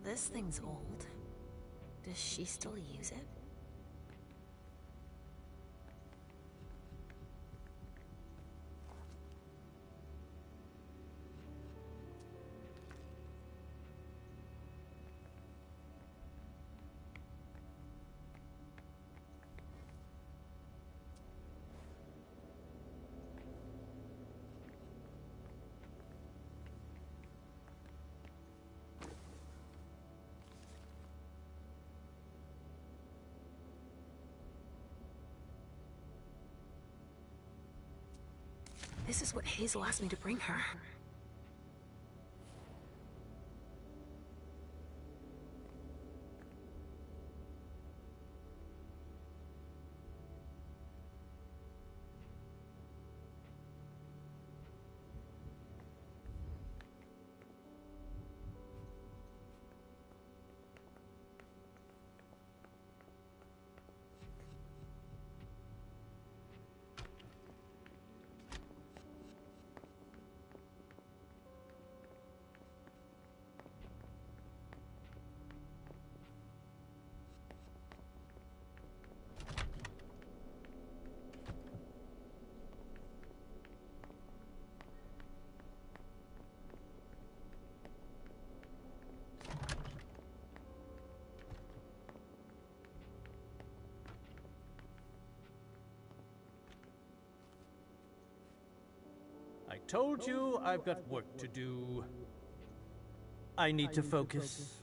this thing's old. Does she still use it? This is what Hazel asked me to bring her. I told you I've got work to do. I need to focus.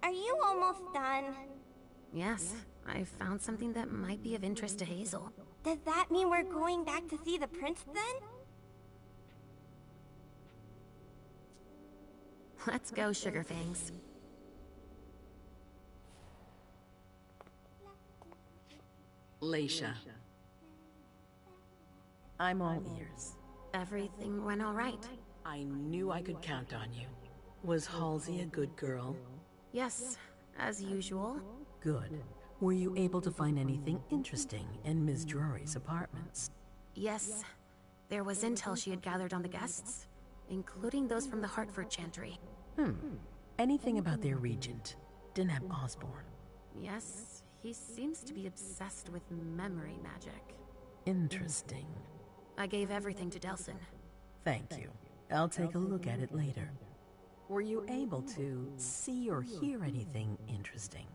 Are you almost done? Yes, I found something that might be of interest to Hazel. Does that mean we're going back to see the prince then? Let's go, Sugarfangs. Leisha. I'm all ears. Everything went all right. I knew I could count on you. Was Halsey a good girl? Yes, as usual. Good. Were you able to find anything interesting in Ms. Drury's apartments? Yes, there was intel she had gathered on the guests, including those from the Hartford Chantry. Anything about their regent, Deneb Osborne? Yes, he seems to be obsessed with memory magic. Interesting. I gave everything to Delsin. Thank you. I'll take a look at it later. Were you able to see or hear anything interesting?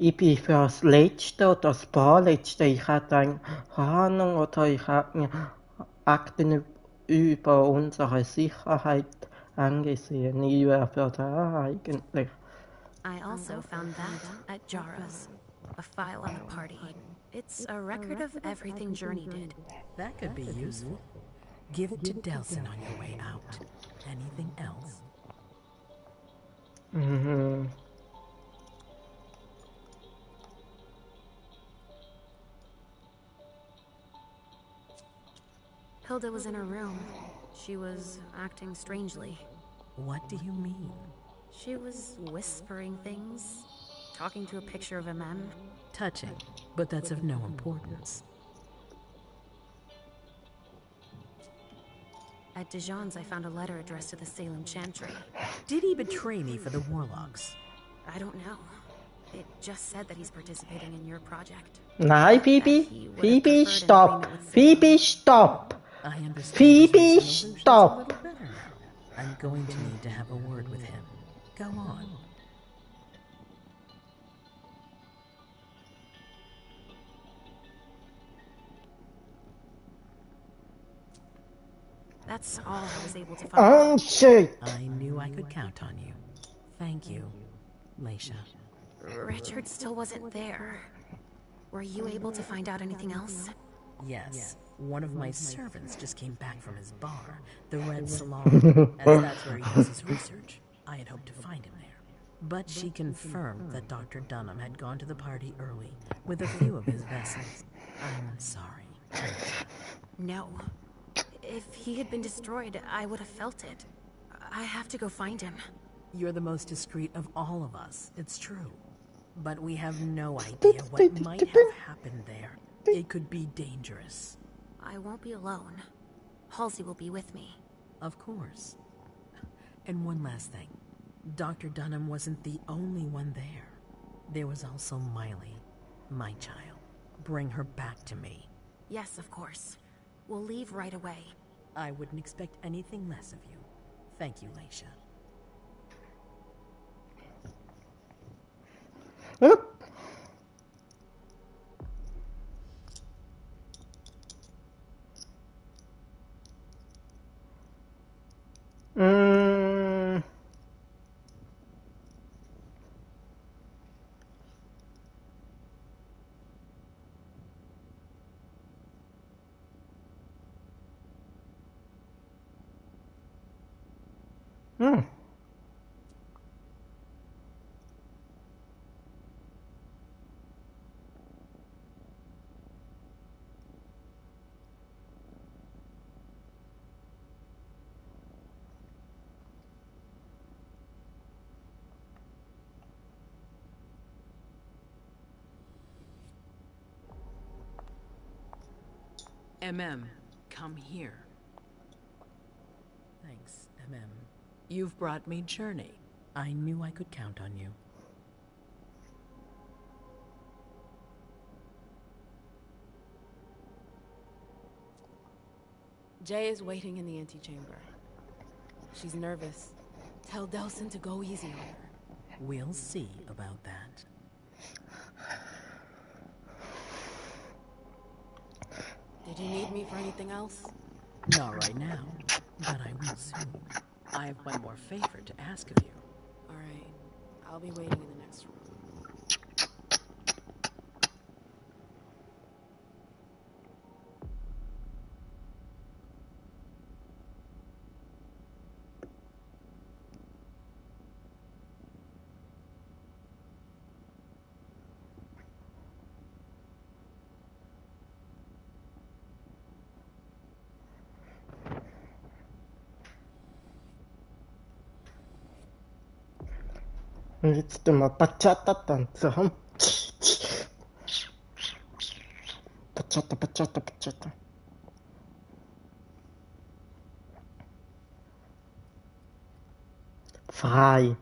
Ich bin für das Letzte oder das Vorletzte. Ich hatte eine Ahnung oder ich habe mir Akten über unsere Sicherheit angesehen. Ich wäre für da eigentlich. I also found that at Jara's. A file on the party. It's a record of everything Journey did. That could be useful. Give it to Delsin on your way out. Anything else? Hilda was in her room. She was acting strangely. What do you mean? She was whispering things, talking to a picture of a man. Touching, but that's of no importance. At Dijon's, I found a letter addressed to the Salem Chantry. Did he betray me for the Warlocks? I don't know. It just said that he's participating in your project. Nein, Phoebe. Phoebe, stop. Phoebe, stop. I understand. Phoebe, stop. I'm going to need to have a word with him. Go on. That's all I was able to find. Oh shit! I knew I could count on you. Thank you, Leisha. Richard still wasn't there. Were you able to find out anything else? Yes, one of my servants just came back from his bar, the Red Salon, as that's where he does his research. I had hoped to find him there. But she confirmed that Dr. Dunham had gone to the party early with a few of his vessels. I'm sorry. No. If he had been destroyed, I would have felt it. I have to go find him. You're the most discreet of all of us, it's true. But we have no idea what might have happened there. It could be dangerous. I won't be alone. Halsey will be with me. Of course. And one last thing. Dr. Dunham wasn't the only one there. There was also Miley, my child. Bring her back to me. Yes, of course. We'll leave right away. I wouldn't expect anything less of you. Thank you, Leisha. Mm. Mm. Come here. Thanks, You've brought me Journey. I knew I could count on you. Jay is waiting in the antechamber. She's nervous. Tell Delson to go easy on her. We'll see about that. Did you need me for anything else? Not right now, but I will soon. I have one more favor to ask of you. All right. I'll be waiting in the next room. Jetzt mal bachata tanzen. Bachata, bachata, bachata. Frei.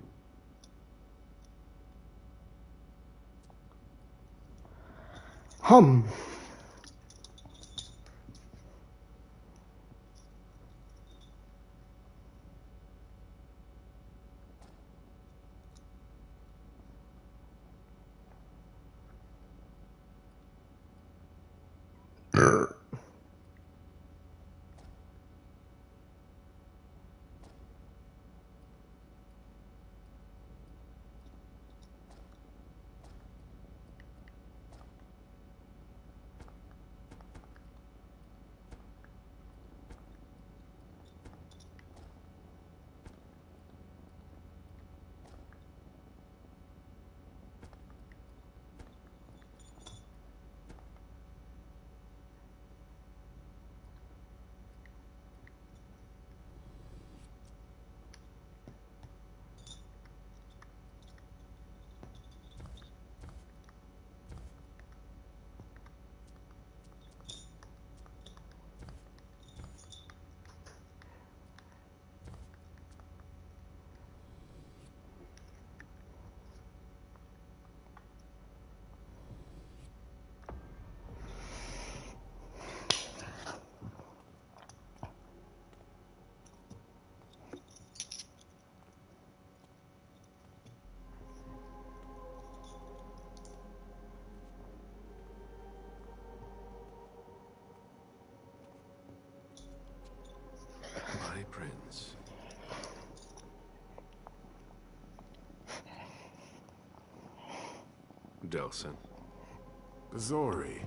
Hum. Delson. Zori.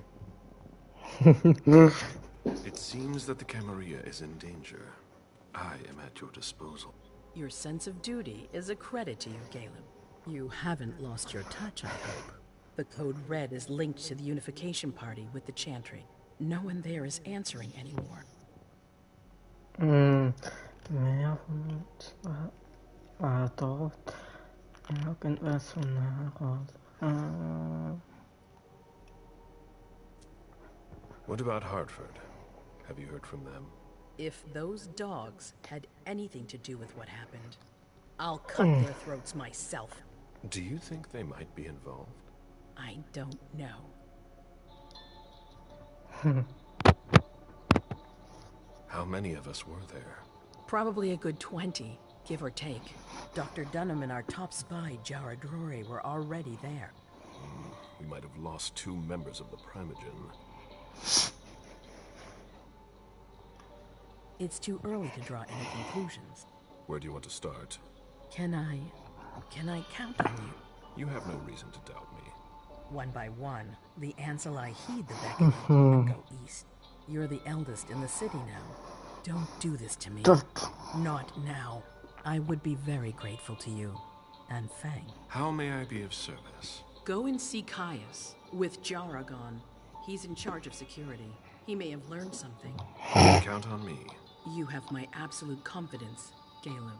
It seems that the Camarilla is in danger. I am at your disposal. Your sense of duty is a credit to you, Caleb. You haven't lost your touch, I hope. The Code Red is linked to the Unification Party with the Chantry. No one there is answering anymore. Mehr war dort irgendwas von heraus. What about Hartford? Have you heard from them? If those dogs had anything to do with what happened, I'll cut their throats myself. Do you think they might be involved? I don't know. How many of us were there? Probably a good 20, give or take. Dr. Dunham and our top spy, Jara Drury, were already there. We might have lost 2 members of the Primogen. It's too early to draw any conclusions. Where do you want to start? Can I count on you? You have no reason to doubt me. One by one, the Anseli heed the beckoning and go east. You're the eldest in the city now. Don't do this to me. Not now. I would be very grateful to you. And Fang. How may I be of service? Go and see Caius with Jara gone. He's in charge of security. He may have learned something. Count on me. You have my absolute confidence, Caleb.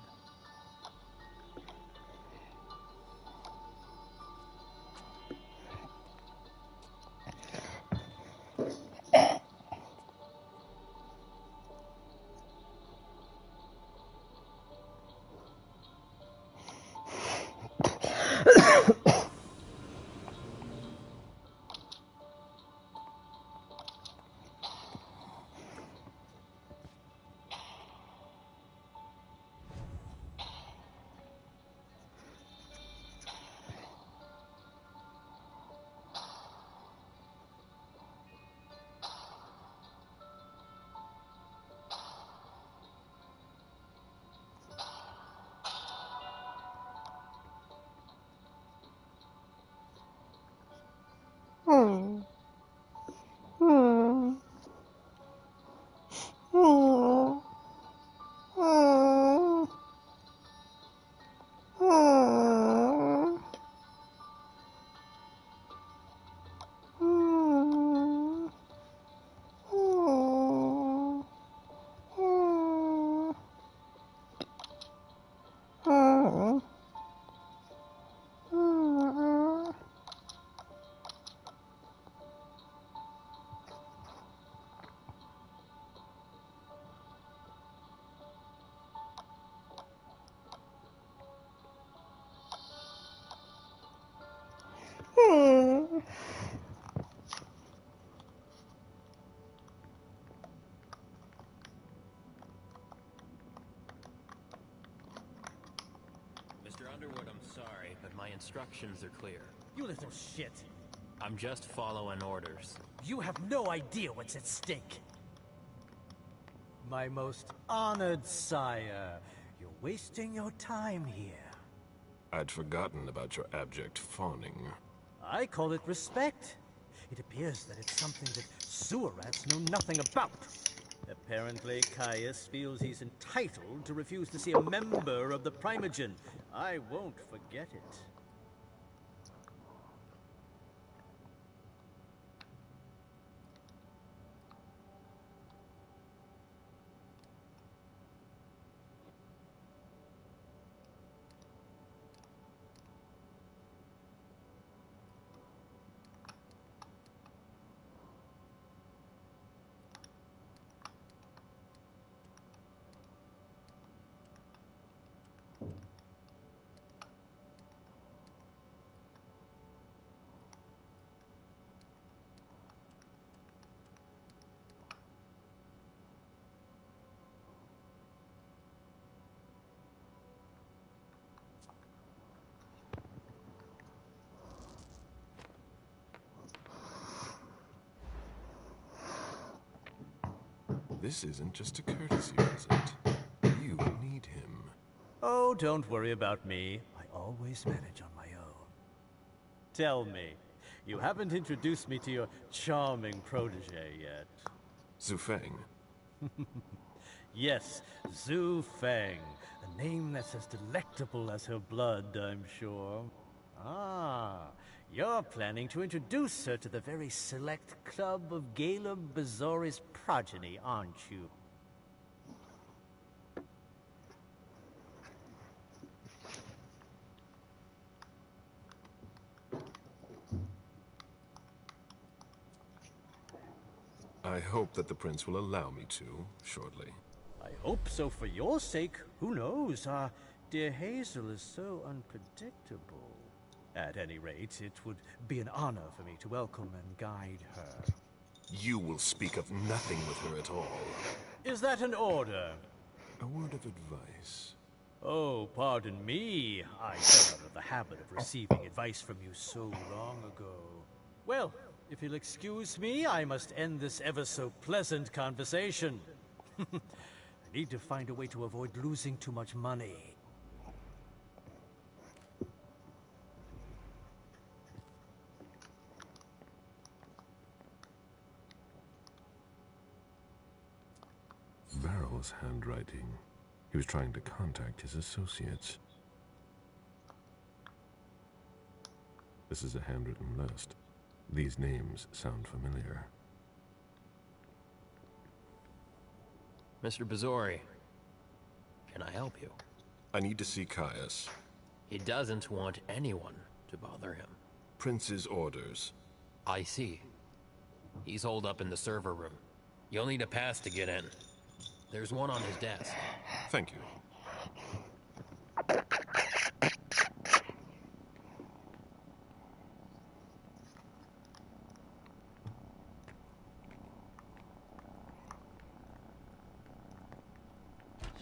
Mr. Underwood, I'm sorry, but my instructions are clear. You little shit. I'm just following orders. You have no idea what's at stake. My most honored sire, you're wasting your time here. I'd forgotten about your abject fawning. I call it respect. It appears that it's something that sewer rats know nothing about. Apparently, Caius feels he's entitled to refuse to see a member of the Primogen. I won't forget it. This isn't just a courtesy visit. You need him. Oh, don't worry about me. I always manage on my own. Tell me, You haven't introduced me to your charming protege yet. Zufeng. Yes, Zhu Feng. A name that's as delectable as her blood, I'm sure. Ah, you're planning to introduce her to the very select club of Gala Bazori's progeny, aren't you? I hope that the prince will allow me to, shortly. I hope so for your sake. Who knows? Our dear Hazel is so unpredictable. At any rate, it would be an honor for me to welcome and guide her. You will speak of nothing with her at all. Is that an order? A word of advice. Oh, pardon me. I fell out of the habit of receiving advice from you so long ago. Well, if you'll excuse me, I must end this ever so pleasant conversation. I need to find a way to avoid losing too much money. Varel's handwriting. He was trying to contact his associates. This is a handwritten list. These names sound familiar. Mr. Bazori, can I help you? I need to see Caius. He doesn't want anyone to bother him. Prince's orders. I see. He's holed up in the server room. You'll need a pass to get in. There's one on his desk. Thank you.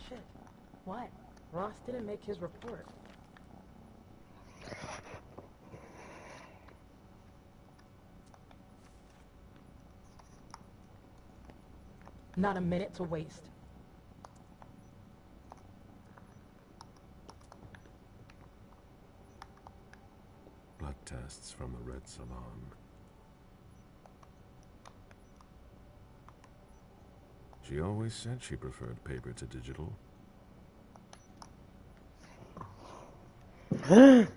Shit. What? Ross didn't make his report. Not a minute to waste. Blood tests from the Red Salon. She always said she preferred paper to digital. I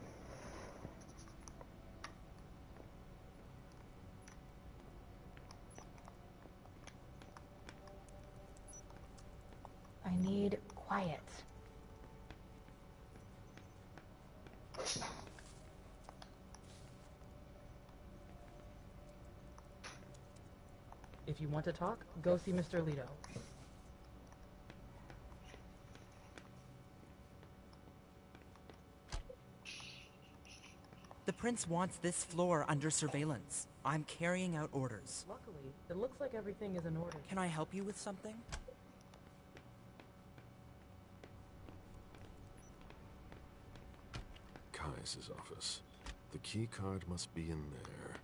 need quiet. If you want to talk, go see Mr. Leto. The prince wants this floor under surveillance. I'm carrying out orders. Luckily, it looks like everything is in order. Can I help you with something? Caius's office. The key card must be in there.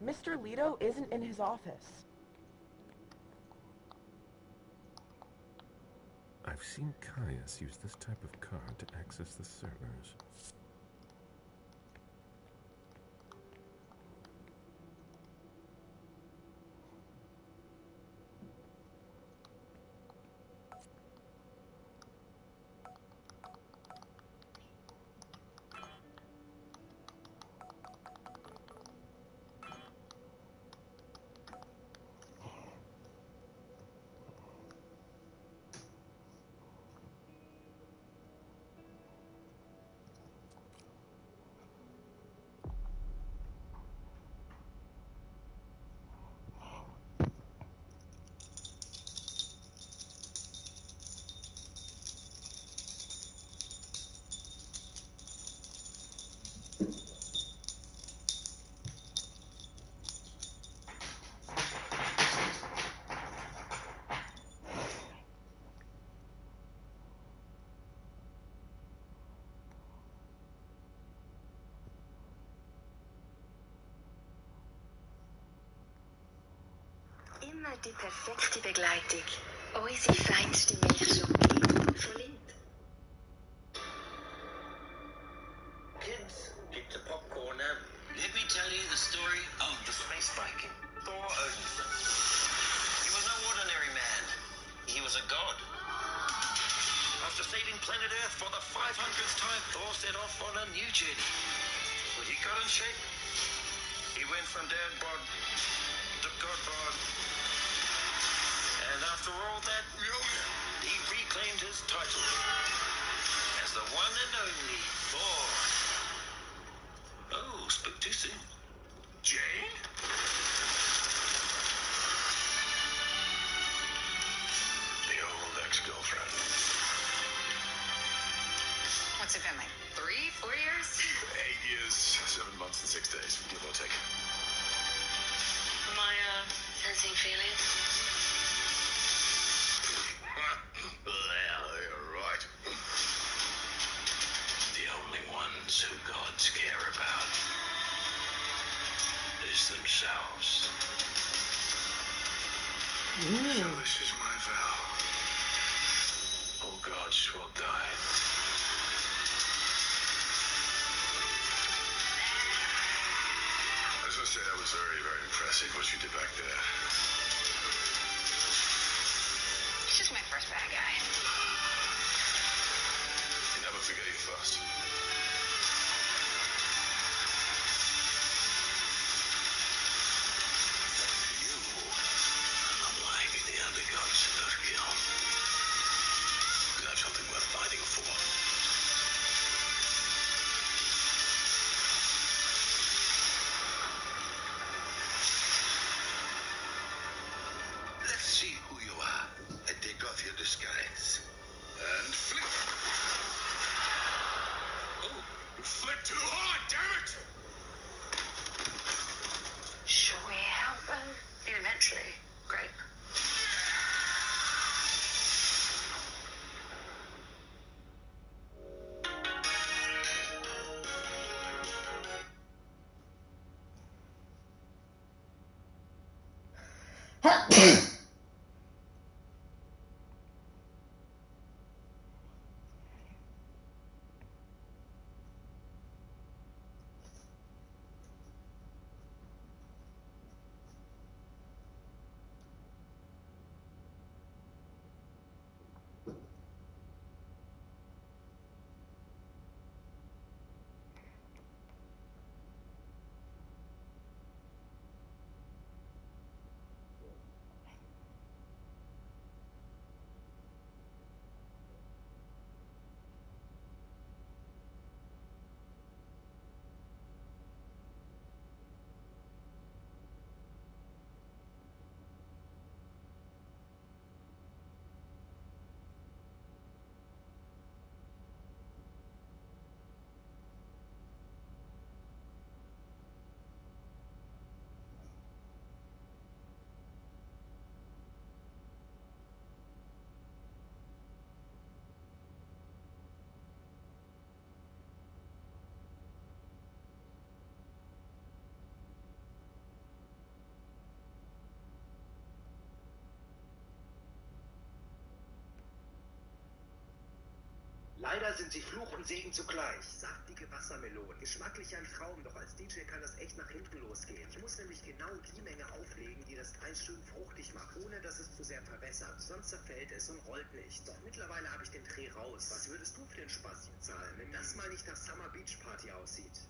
Mr. Leto isn't in his office. I've seen Caius use this type of card to access the servers. die perfekte Begleitung. Unsere feinste Milchschokolade von Lind. Kids, get the popcorn now. Let me tell you the story of the space Viking, Thor Odinson. He was no ordinary man. He was a god. After saving planet Earth for the 500th time, Thor set off on a new journey. When he got in shape, he went from dad bod to god bod. And after all that, he reclaimed his title as the one and only Thor. Oh, spoke too soon. Jane? The old ex-girlfriend. What's it been, like 3, 4 years? 8 years, 7 months and 6 days, give or take. Am I, sensing feelings? Well, you're right. The only ones who gods care about is themselves. So this is my vow. All gods will die. As I say, that was very, very impressive what you did back there. It's just my first bad guy. You never forget your first. You are not like the other gods that kill. You have something worth fighting for. Let's see who you are and take off your disguise. And flip. Oh, you flipped too hard, damn it! Should we help him? Eventually. Great. Leider sind sie Fluch und Segen zugleich. Saftige Wassermelonen, geschmacklich ein Traum, doch als DJ kann das echt nach hinten losgehen. Ich muss nämlich genau die Menge auflegen, die das Eis schön fruchtig macht, ohne dass es zu sehr verwässert. Sonst zerfällt es und rollt nicht. Doch mittlerweile habe ich den Dreh raus. Was würdest du für den Spaß hier zahlen, wenn das mal nicht nach Summer Beach Party aussieht?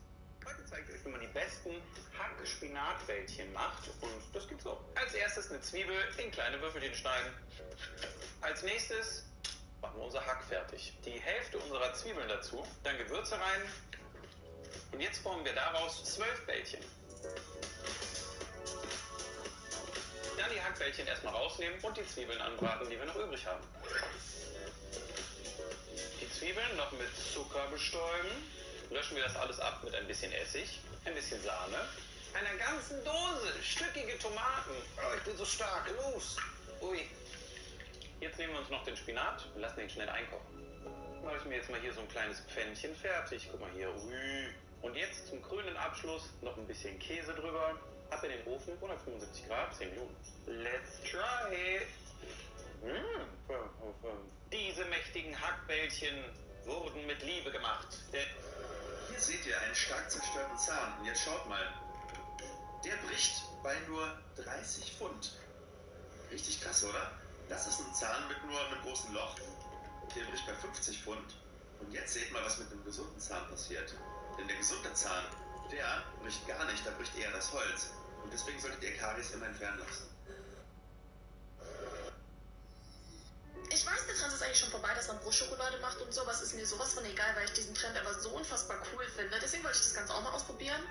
Heute zeige ich euch, wie man die besten Hack-Spinatbällchen macht. Und das geht so. Als erstes eine Zwiebel in kleine Würfelchen schneiden. Als nächstes machen wir unser Hack fertig. Die Hälfte unserer Zwiebeln dazu, dann Gewürze rein. Und jetzt formen wir daraus 12 Bällchen. Dann die Hackbällchen erstmal rausnehmen und die Zwiebeln anbraten, die wir noch übrig haben. Die Zwiebeln noch mit Zucker bestäuben. Löschen wir das alles ab mit ein bisschen Essig, ein bisschen Sahne, einer ganzen Dose stückige Tomaten. Oh, ich bin so stark. Los! Ui. Jetzt nehmen wir uns noch den Spinat und lassen den schnell einkochen. Mache ich mir jetzt mal hier so ein kleines Pfännchen fertig. Guck mal hier. Ui. Und jetzt zum grünen Abschluss noch ein bisschen Käse drüber. Ab in den Ofen, 175 Grad, 10 Minuten. Let's try! Diese mächtigen Hackbällchen wurden mit Liebe gemacht. Hier seht ihr einen stark zerstörten Zahn. Und jetzt schaut mal. Der bricht bei nur 30 Pfund. Richtig krass, oder? Das ist ein Zahn mit nur einem großen Loch. Der bricht bei 50 Pfund. Und jetzt seht mal, was mit einem gesunden Zahn passiert. Denn der gesunde Zahn, der bricht gar nicht, da bricht eher das Holz. Und deswegen solltet ihr Karies immer entfernen lassen. Ich weiß, der Trend ist eigentlich schon vorbei, dass man Brustschokolade macht und sowas. Ist mir sowas von egal, weil ich diesen Trend aber so unfassbar cool finde. Deswegen wollte ich das Ganze auch mal ausprobieren.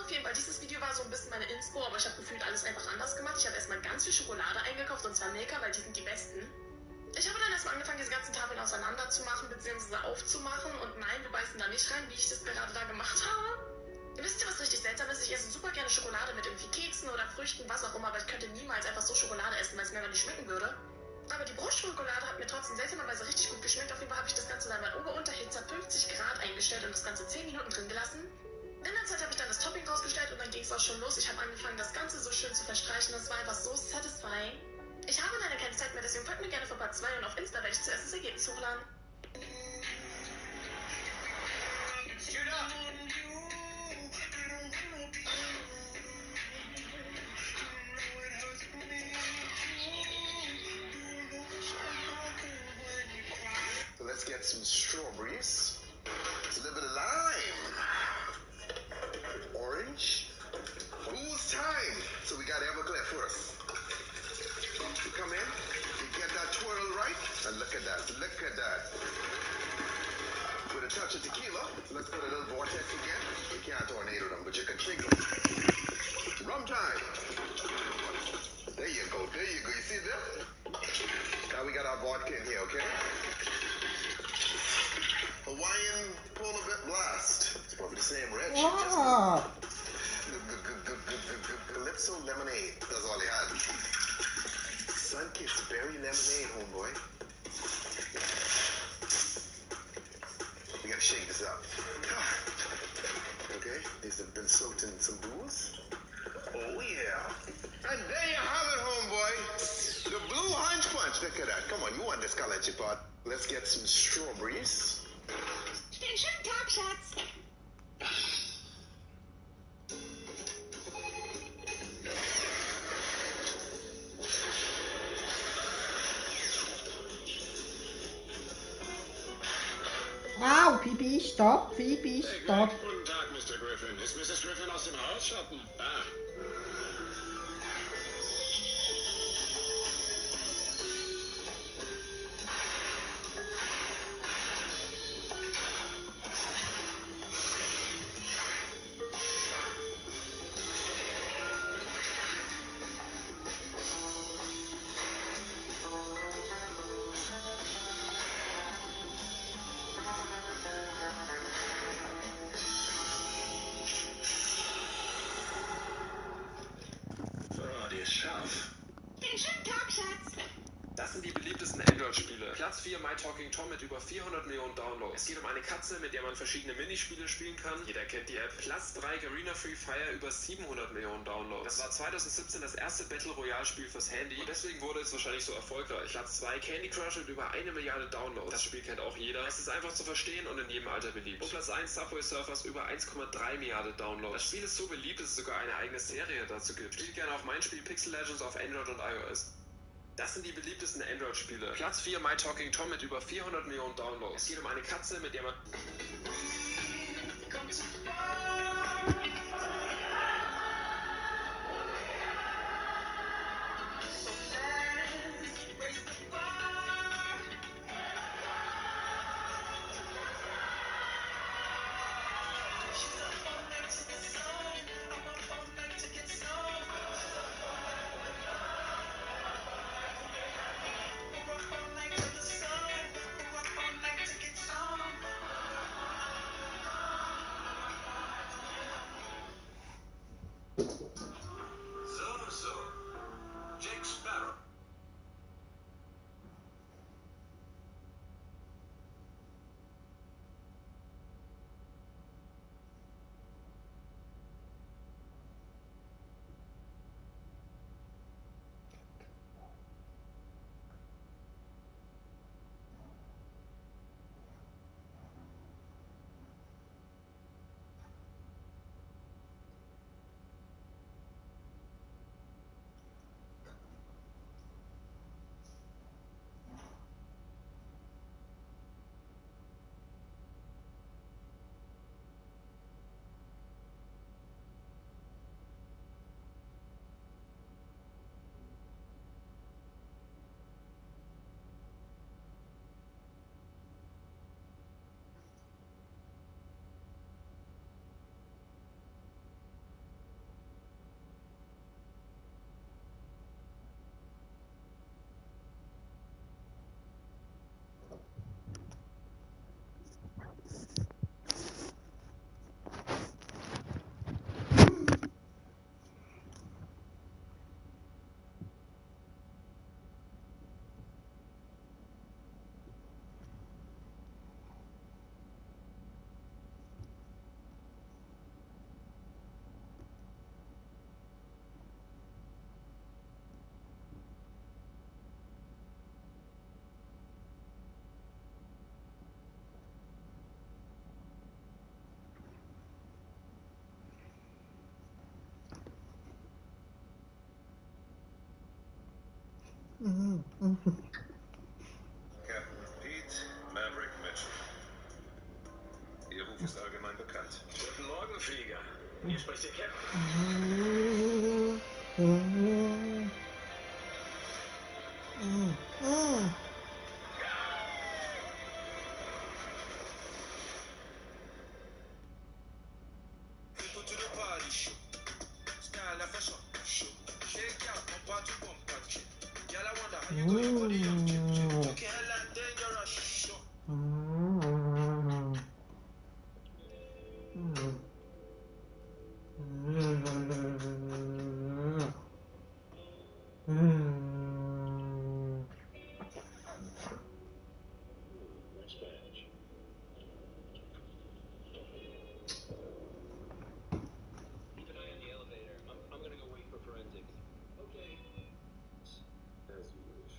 Auf jeden Fall, dieses Video war so ein bisschen meine Inspo, aber ich habe gefühlt alles einfach anders gemacht. Ich habe erstmal ganz viel Schokolade eingekauft, und zwar Milka, weil die sind die besten. Ich habe dann erstmal angefangen, diese ganzen Tafeln auseinander zu machen, bzw. aufzumachen. Und nein, wir beißen da nicht rein, wie ich das gerade da gemacht habe. Wisst ihr, was richtig seltsam ist? Ich esse super gerne Schokolade mit irgendwie Keksen oder Früchten, was auch immer, aber ich könnte niemals einfach so Schokolade essen, weil es mir aber nicht schmecken würde. Aber die Brustschokolade hat mir trotzdem seltsamerweise richtig gut geschmeckt. Auf jeden Fall habe ich das Ganze dann bei Ober-Unterhitze 50 Grad eingestellt und das Ganze 10 Minuten drin gelassen. In der Zeit habe ich dann das Topping rausgestellt und dann ging es auch schon los. Ich habe angefangen, das Ganze so schön zu verstreichen. Das war einfach so satisfying. Ich habe leider keine Zeit mehr, deswegen folgt mir gerne für Part 2 und auf Insta werde ich zuerst das Ergebnis hochladen. So let's get some strawberries. It's a little bit of lime. Orange. Who's time? So we got Everclear first. You come in, you get that twirl right, and look at that, look at that. With a touch of tequila, let's put a little vortex again. You can't tornado them, but you can shake them. Rum time. There you go, there you go. You see that? Now we got our vodka in here, okay? Hawaiian polar bear blast. It's probably the same red shit, just Calypso lemonade. That's all he had. Sunkissed berry lemonade, homeboy. We gotta shake this up. Okay, these have been soaked in some booze. Oh yeah. And there you have it, homeboy. The blue hunch punch. Look at that. Come on, you want this color at your pot. Let's get some strawberries. Den schönen Tag, Schatz. Au, Pipi, stopp, Pipi, stopp. Guten Tag, Mr. Griffin. Ist Mrs. Griffin aus dem Haus? Shoppen? Ah. Den schönen Tag, Schatz. Das sind die beliebtesten Android-Spiele. Platz 4 My Talking Tom mit über 400 Millionen Downloads. Es geht um eine Katze, mit der man verschiedene Minispiele spielen kann. Jeder kennt die App. Platz 3 Garena Free Fire über 700 Millionen Downloads. Das war 2017 das erste Battle Royale Spiel fürs Handy. Und deswegen wurde es wahrscheinlich so erfolgreich. Platz 2 Candy Crush mit über 1 Milliarde Downloads. Das Spiel kennt auch jeder. Es ist einfach zu verstehen und in jedem Alter beliebt. Und Platz 1 Subway Surfers über 1,3 Milliarden Downloads. Das Spiel ist so beliebt, dass es sogar eine eigene Serie dazu gibt. Spielt gerne auch mein Spiel Pixel Legends auf Android und iOS. Das sind die beliebtesten Android-Spiele. Platz 4 My Talking Tom mit über 400 Millionen Downloads. Es geht um eine Katze, mit der man... Captain Pete Maverick Mitchell. Ihr Ruf ist allgemein bekannt. Guten Morgen, Flieger. Hier spricht der Captain. Keep an eye on the elevator. I'm gonna go wait for forensics. Okay. As you wish.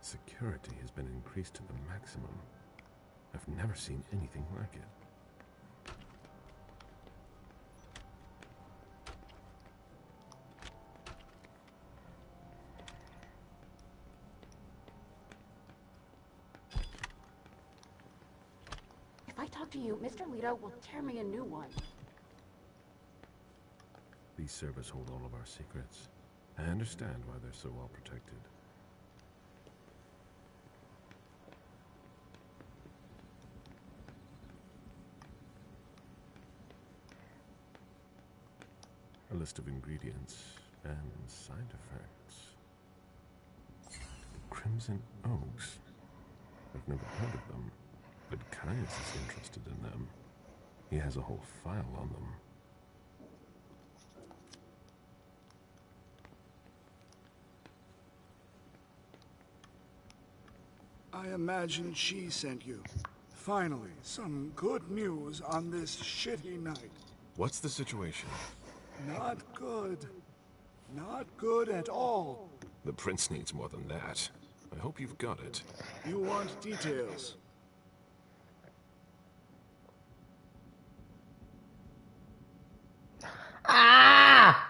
Security has been increased to the maximum. I've never seen anything like it. If I talk to you, Mr. Leto will tear me a new one. These servers hold all of our secrets. I understand why they're so well protected. A list of ingredients and side effects. Crimson Oaks. I've never heard of them, but Caius is interested in them. He has a whole file on them. I imagine she sent you. Finally, some good news on this shitty night. What's the situation? Not good. Not good at all. The prince needs more than that. I hope you've got it. You want details. Ah!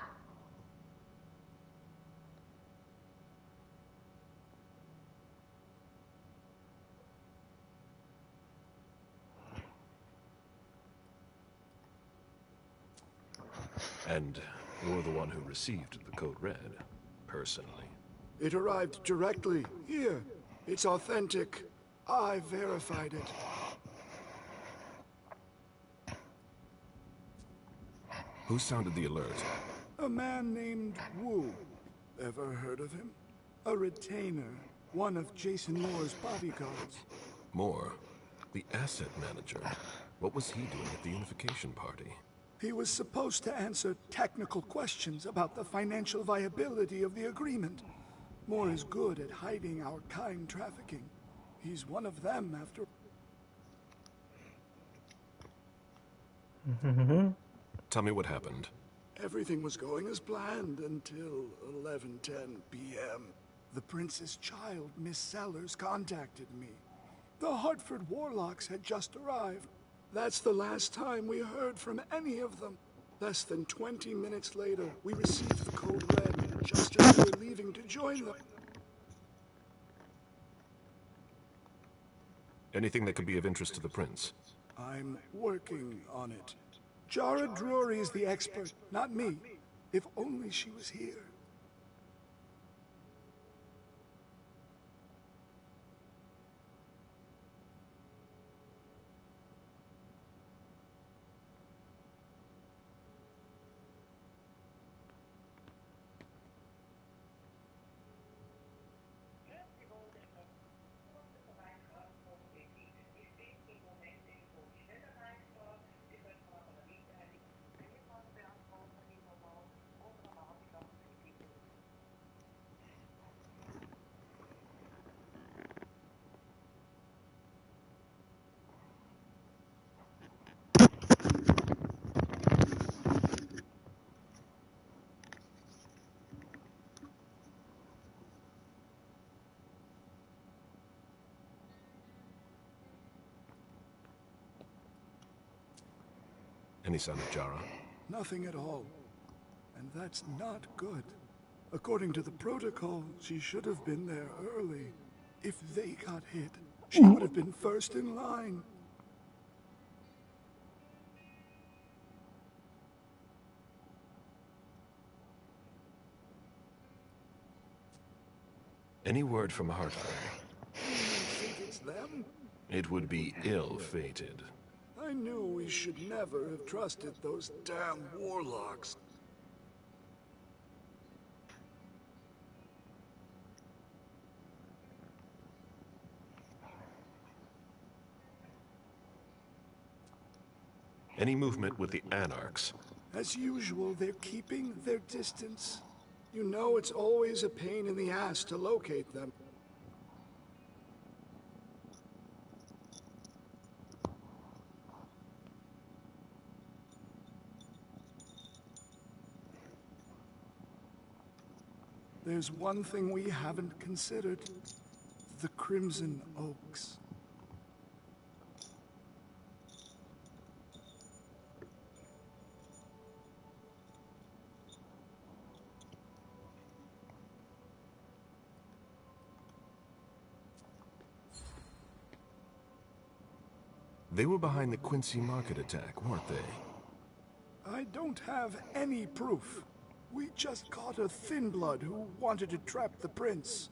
And you're the one who received the code red, personally. It arrived directly. Here. It's authentic. I verified it. Who sounded the alert? A man named Wu. Ever heard of him? A retainer. One of Jason Moore's bodyguards. Moore? The asset manager. What was he doing at the unification party? He was supposed to answer technical questions about the financial viability of the agreement. Moore is good at hiding our kind trafficking. He's one of them after... Tell me what happened. Everything was going as planned until 11:10 p.m. The prince's child, Miss Sellers, contacted me. The Hartford Warlocks had just arrived. That's the last time we heard from any of them. Less than 20 minutes later, we received the code red, just as we were leaving to join them. Anything that could be of interest to the prince? I'm working on it. Jara Drury is the expert, not me. If only she was here. Any sign of Jara? Nothing at all. And that's not good. According to the protocol, she should have been there early. If they got hit, she would have been first in line. Any word from Hartford? You think it's them? It would be ill-fated. I knew we should never have trusted those damn warlocks. Any movement with the Anarchs? As usual, they're keeping their distance. You know it's always a pain in the ass to locate them. There's one thing we haven't considered. The Crimson Oaks. They were behind the Quincy Market attack, weren't they? I don't have any proof. We just caught a thin blood who wanted to trap the prince,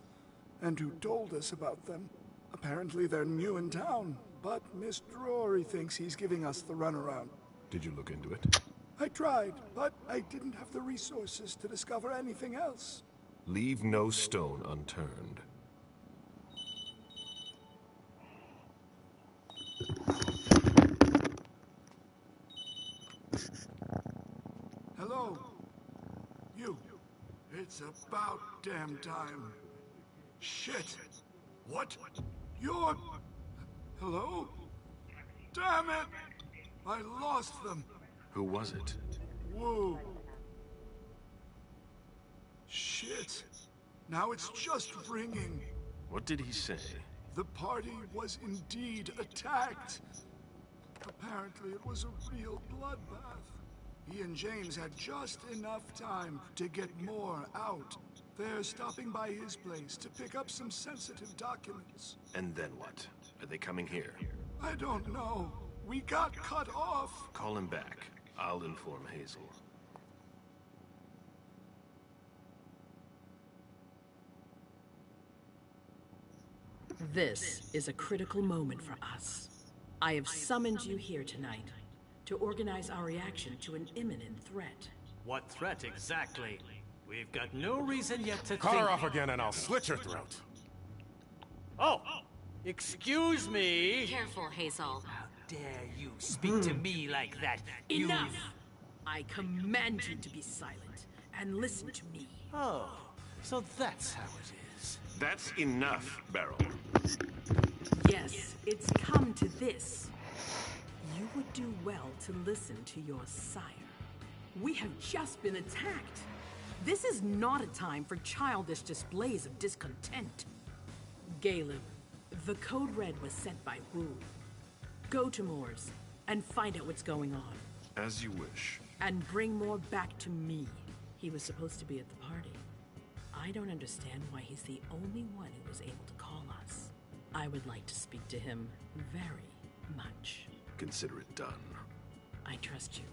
and who told us about them. Apparently they're new in town, but Miss Drury thinks he's giving us the runaround. Did you look into it? I tried, but I didn't have the resources to discover anything else. Leave no stone unturned. Hello? You. It's about damn time. Shit. What? You're... Hello? Damn it! I lost them. Who was it? Whoa. Shit. Now it's just ringing. What did he say? The party was indeed attacked. Apparently it was a real bloodbath. He and James had just enough time to get more out. They're stopping by his place to pick up some sensitive documents. And then what? Are they coming here? I don't know. We got cut off. Call him back. I'll inform Hazel. This is a critical moment for us. I have summoned you here tonight to organize our reaction to an imminent threat. What threat exactly? We've got no reason yet to Cut think... her off again and I'll slit your throat. Oh! Excuse me! Careful, Hazel. How dare you speak to me like that? Enough! I command you to be silent and listen to me. Oh, so that's how it is. That's enough, Beryl. Yes, it's come to this. You would do well to listen to your sire. We have just been attacked. This is not a time for childish displays of discontent. Caleb, the code red was sent by Wu. Go to Moore's and find out what's going on. As you wish. And bring Moore back to me. He was supposed to be at the party. I don't understand why he's the only one who was able to call us. I would like to speak to him very much. Consider it done. I trust you.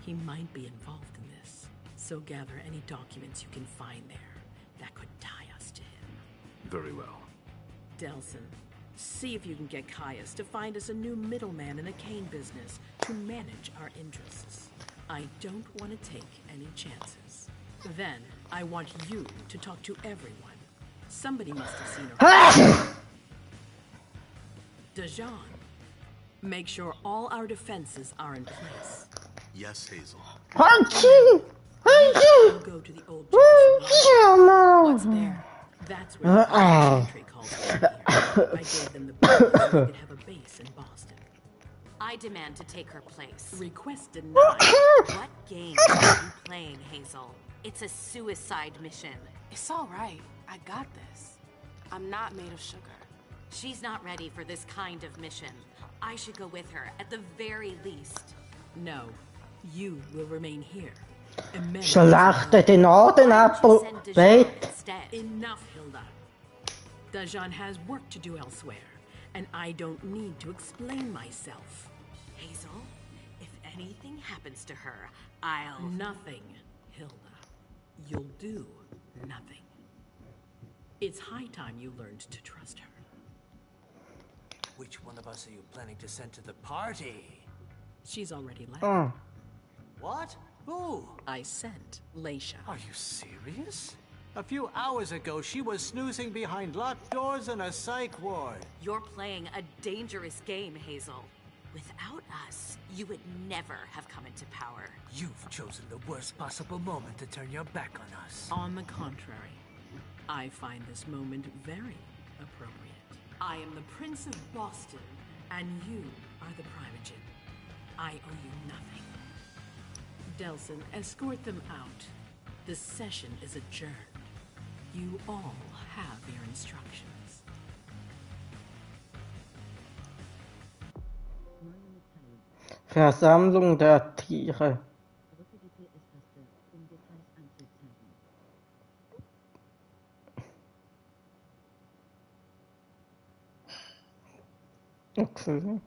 He might be involved in this, so gather any documents you can find there that could tie us to him. Very well. Delson, see if you can get Caius to find us a new middleman in the cane business to manage our interests. I don't want to take any chances. Then, I want you to talk to everyone. Somebody must have seen her. Dajan, make sure all our defenses are in place. Yes, Hazel. We'll go to the old What's there? That's where the country calls from here. I gave them the base so they could have a base in Boston. I demand to take her place. Request denied. What game are you playing, Hazel? It's a suicide mission. It's all right. I got this. I'm not made of sugar. She's not ready for this kind of mission. I should go with her, at the very least. No, you will remain here. Schlachte den Adenapfel weg. Enough, Hilda. Dajan has work to do elsewhere, and I don't need to explain myself. Hazel, if anything happens to her, I'll... Nothing, Hilda. You'll do nothing. It's high time you learned to trust her. Which one of us are you planning to send to the party? She's already left. What? Who? I sent Leisha. Are you serious? A few hours ago, she was snoozing behind locked doors in a psych ward. You're playing a dangerous game, Hazel. Without us, you would never have come into power. You've chosen the worst possible moment to turn your back on us. On the contrary, I find this moment very appropriate. I am the Prince of Boston, and you are the Primogen. I owe you nothing. Delson, escort them out. The session is adjourned. You all have your instructions. Versammlung der Tiere. Okay.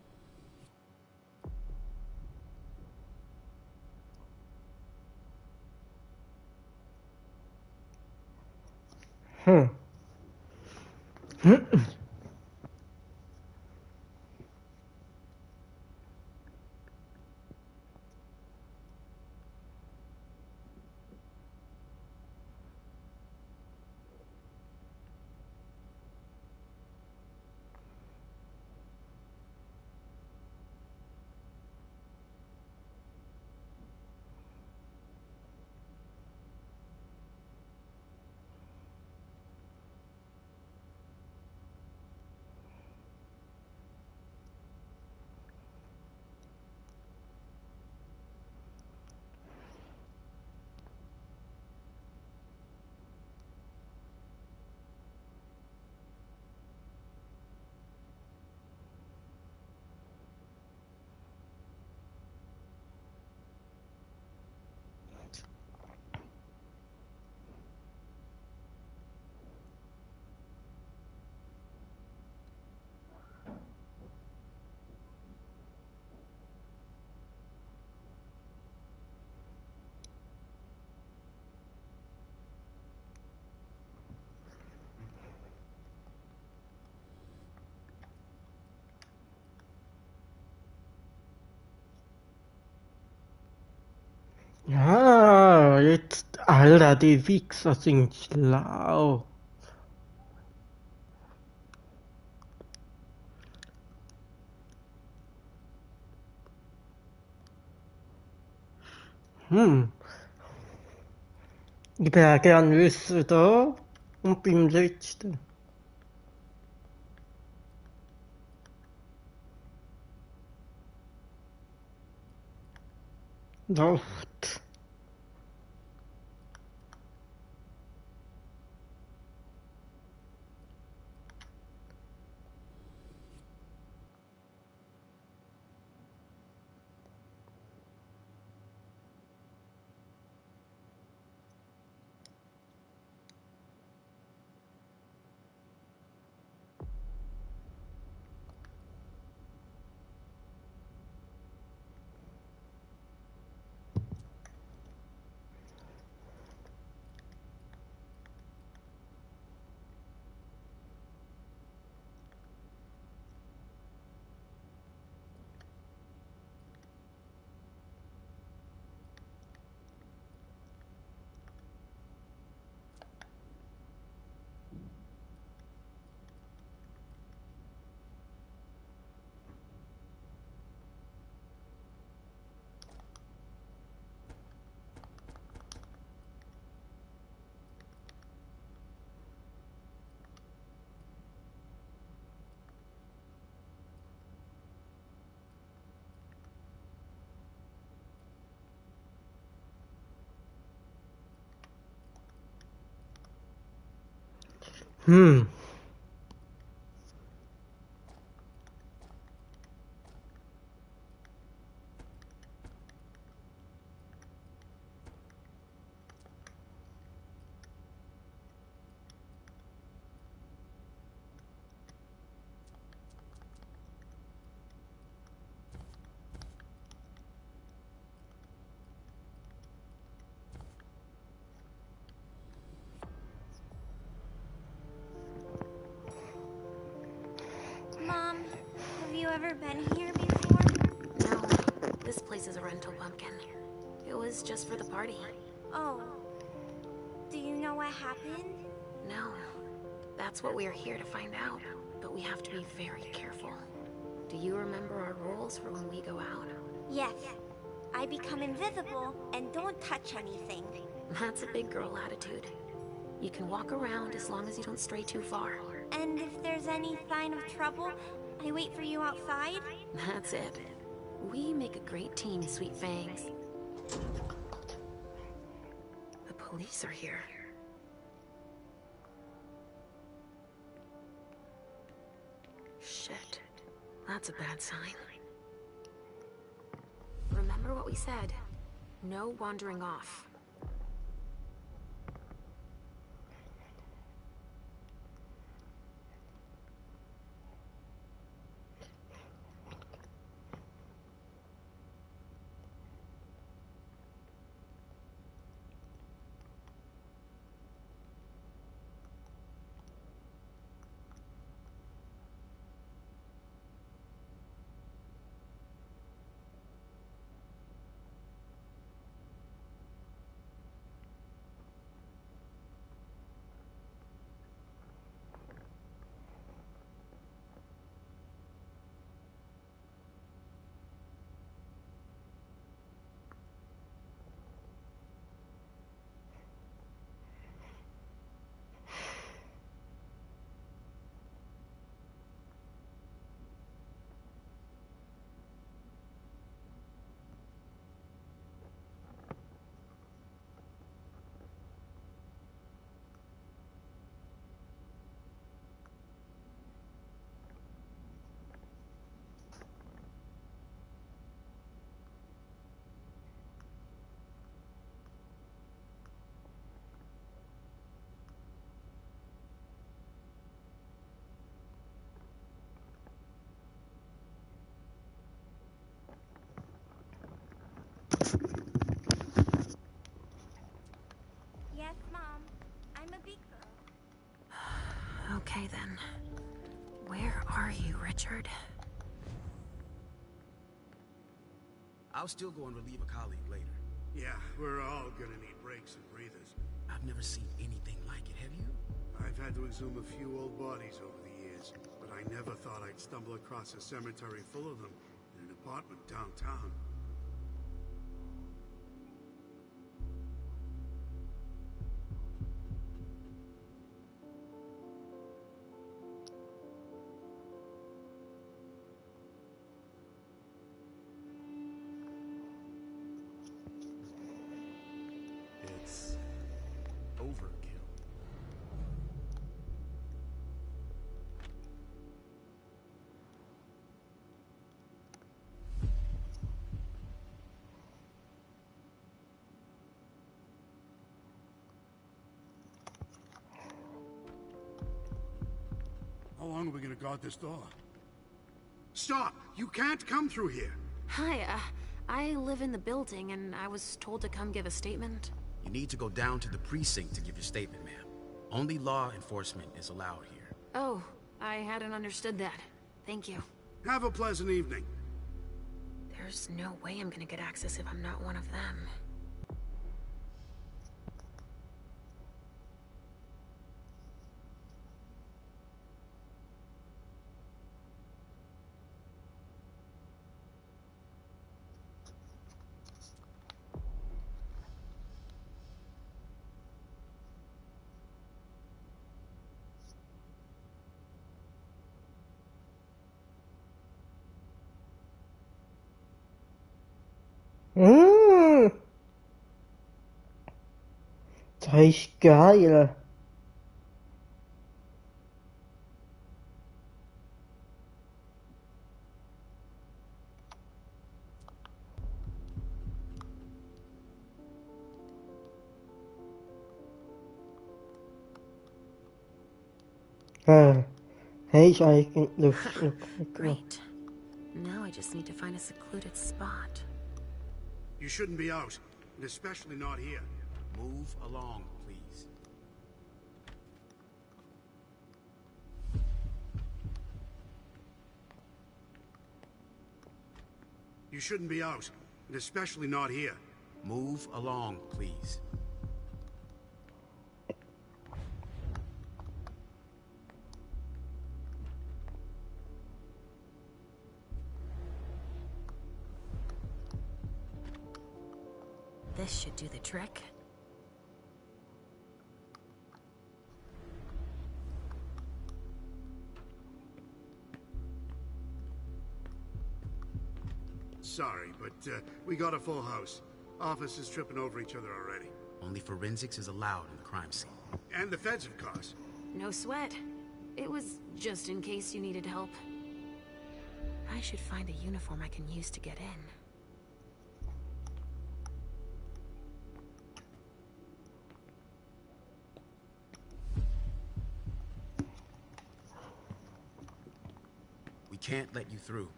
Ja, jetzt, Alter, die Wichser sind schlau. Ich wäre gern wissen da und beim letzten. Nacht. Hm. Mom, have you ever been here before? No, this place is a rental pumpkin. It was just for the party. Oh. Do you know what happened? No, that's what we are here to find out. But we have to be very careful. Do you remember our rules for when we go out? Yes. I become invisible and don't touch anything. That's a big girl attitude. You can walk around as long as you don't stray too far. And if there's any sign of trouble, I wait for you outside? That's it. We make a great team, Sweet Fangs. The police are here. Shit. That's a bad sign. Remember what we said. No wandering off. Yes, Mom. I'm a big girl. Okay then. Where are you, Richard? I'll still go and relieve a colleague later. Yeah, we're all gonna need breaks and breathers. I've never seen anything like it, have you? I've had to exhume a few old bodies over the years, but I never thought I'd stumble across a cemetery full of them in an apartment downtown. It's overkill. How long are we gonna guard this door? Stop! You can't come through here! Hi, I live in the building and I was told to come give a statement. You need to go down to the precinct to give your statement, ma'am. Only law enforcement is allowed here. Oh, I hadn't understood that. Thank you. Have a pleasant evening. There's no way I'm gonna get access if I'm not one of them. Das ist geil. Hey, ich eigentlich noch. Great. Now I just need to find a secluded spot. You shouldn't be out, and especially not here. Move along, please. You shouldn't be out, and especially not here. Move along, please. This should do the trick. Sorry, but we got a full house. Officers tripping over each other already. Only forensics is allowed in the crime scene. And the feds, of course. No sweat. It was just in case you needed help. I should find a uniform I can use to get in. We can't let you through.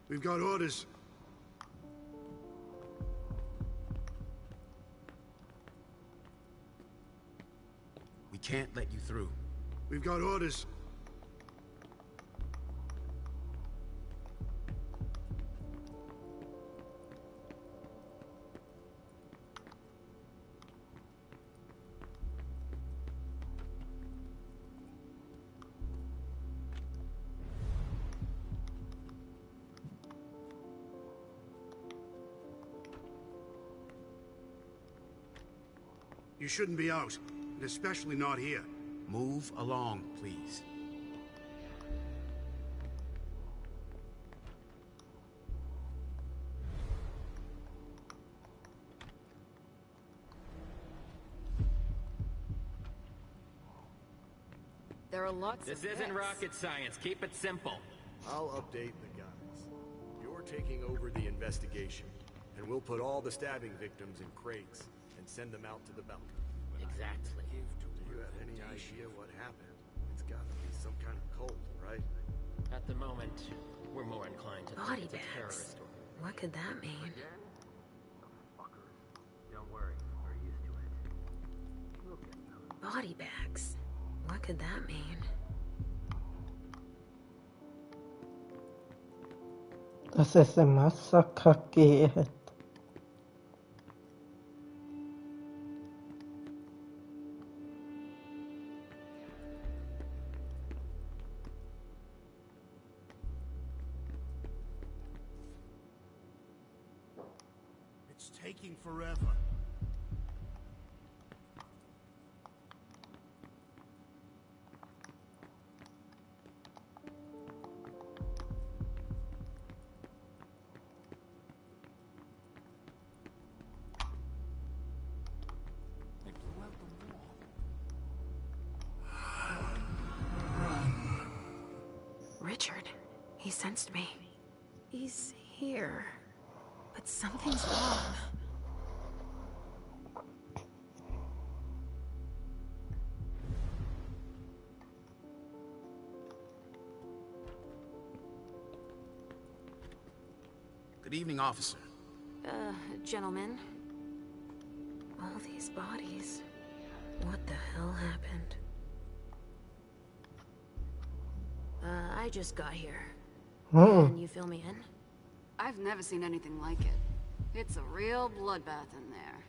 We've got orders. We can't let you through. We've got orders. You shouldn't be out, and especially not here. Move along, please. There are lots This of isn't pets. rocket science. Keep it simple. I'll update the guys. You're taking over the investigation, and we'll put all the stabbing victims in crates and send them out to the balcony. Exactly. Do you have any idea what happened? It's gotta be some kind of cult, right? At the moment, we're more inclined to Body think it's a bags. terrorist. What could that mean? Don't worry, we're used to it. We'll get those. Body bags. What could that mean? Dass es ein Massaker gegeben hat. It's taking forever. Richard. He sensed me. He's here. But something's wrong. Good evening, officer. Gentlemen. All these bodies. What the hell happened? I just got here. Can you fill me in? I've never seen anything like it. It's a real bloodbath in there.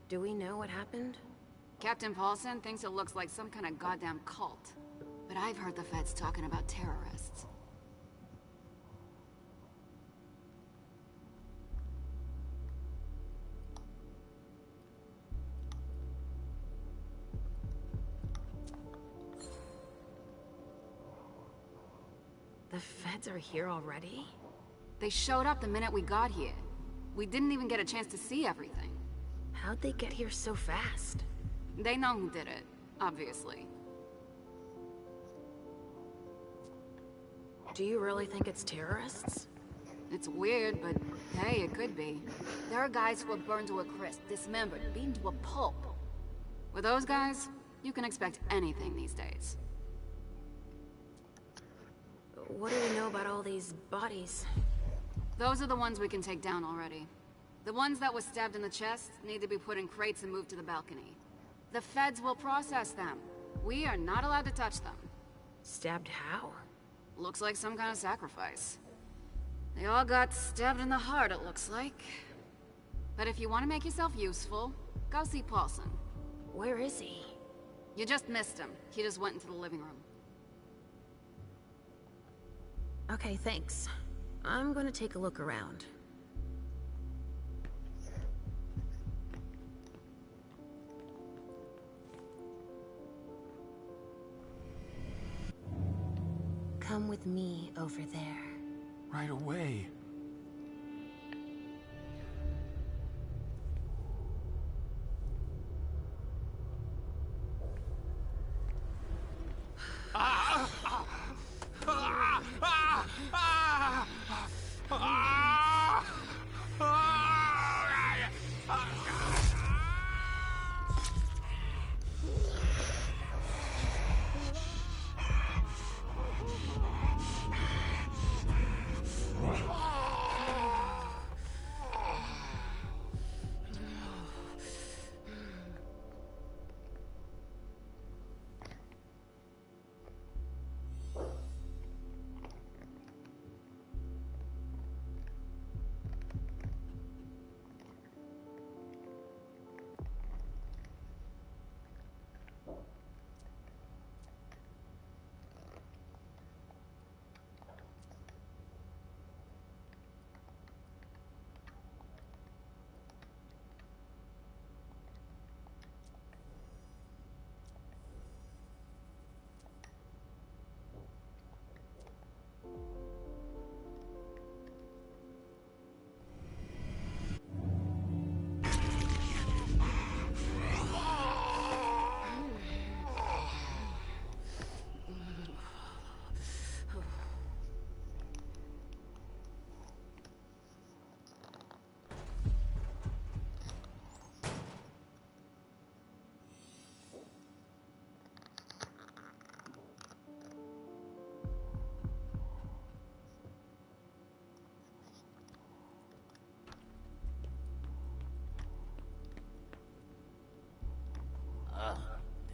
Do we know what happened? Captain Paulson thinks it looks like some kind of goddamn cult. But I've heard the feds talking about terrorists. The feds are here already? They showed up the minute we got here. We didn't even get a chance to see everything. How'd they get here so fast? They know who did it, obviously. Do you really think it's terrorists? It's weird, but hey, it could be. There are guys who are burned to a crisp, dismembered, beaten to a pulp. With those guys, you can expect anything these days. What do we know about all these bodies? Those are the ones we can take down already. The ones that were stabbed in the chest need to be put in crates and moved to the balcony. The feds will process them. We are not allowed to touch them. Stabbed how? Looks like some kind of sacrifice. They all got stabbed in the heart, it looks like. But if you want to make yourself useful, go see Paulson. Where is he? You just missed him. He just went into the living room. Okay, thanks. I'm gonna take a look around. Come with me over there. Right away.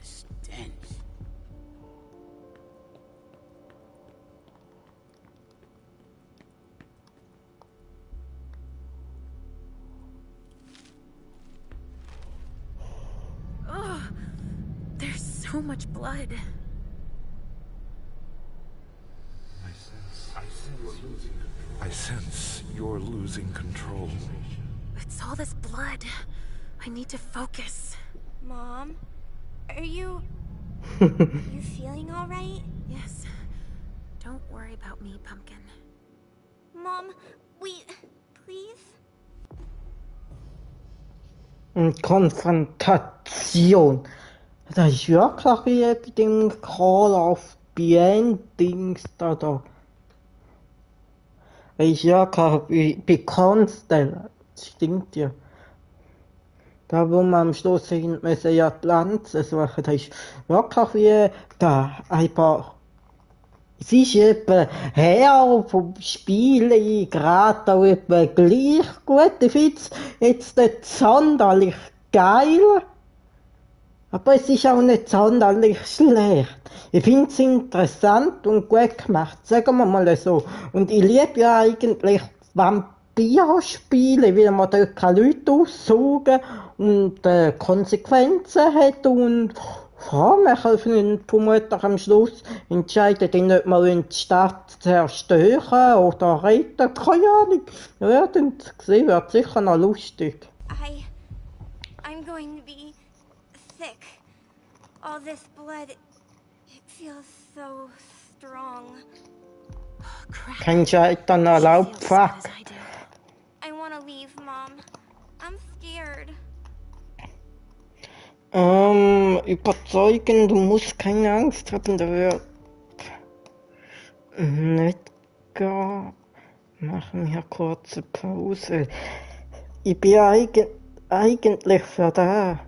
The stench. Ugh! There's so much blood. I sense you're losing control. It's all this blood. I need to focus. Mom, are you feeling all right? Yes. Don't worry about me, Pumpkin. Mom, please? Konfrontation. Das ist wirklich wie bei dem Call of Bien-Dings da. Das ist wirklich bei Constel. Das stimmt ja. Da, wo man am Schluss müssen ja die Lanze suchen, das ist wirklich wie da einfach. Es ist etwa her vom Spiel gerade auch etwa gleich gut. Ich finde es jetzt nicht sonderlich geil, aber es ist auch nicht sonderlich schlecht. Ich finde es interessant und gut gemacht, sagen wir mal so. Und ich liebe ja eigentlich Vampirspiele, weil man dort Leute aussaugen und Konsequenzen hat und ja, man kann vermutlich am Schluss entscheiden, ob man die Stadt zerstören oder retten. Keine Ahnung. Ja, dann sehen wird sicher noch lustig. I'm going to be sick. All this blood, it feels so strong. Kein Scheitern erlaubt, fuck. I want to leave, Mom. I'm scared. Überzeugen, du musst keine Angst haben, da wird nicht gehen. Machen wir kurze Pause. Ich bin eigentlich für da.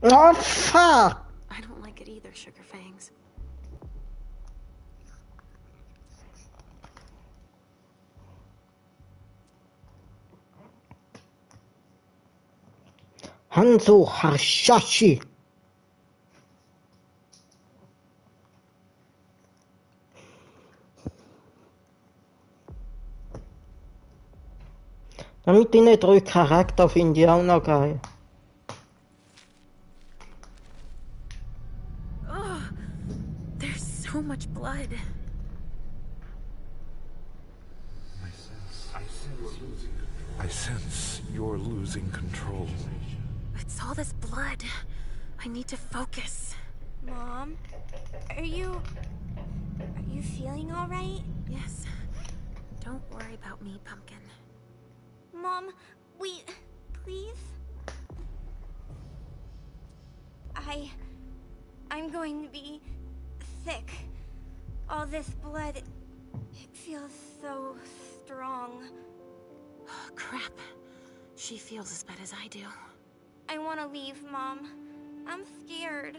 Oh, fuck! I don't like it either, Sugar Fangs. Hanzo Hashashi. Damit ich nicht drei Charakter finde ich auch noch geil. Oh, there's so much blood. I sense you're losing control. It's all this blood. I need to focus. Mom, are you feeling all right? Yes. Don't worry about me, Pumpkin. Mom, please? I'm going to be sick. All this blood, it feels so strong. Oh, crap. She feels as bad as I do. I want to leave, Mom. I'm scared.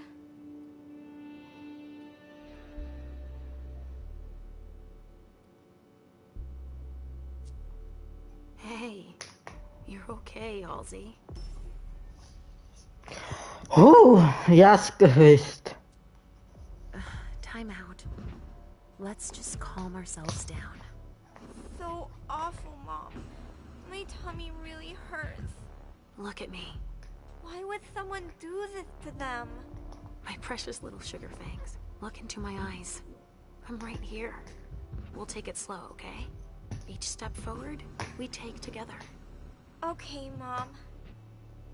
Hey, you're okay, Halsey. Ja, es gewusst. Time out. Let's just calm ourselves down. So awful, Mom. My tummy really hurts. Look at me. Why would someone do this to them? My precious little Sugar Fangs. Look into my eyes. I'm right here. We'll take it slow, okay? Each step forward, we take together. Okay, Mom.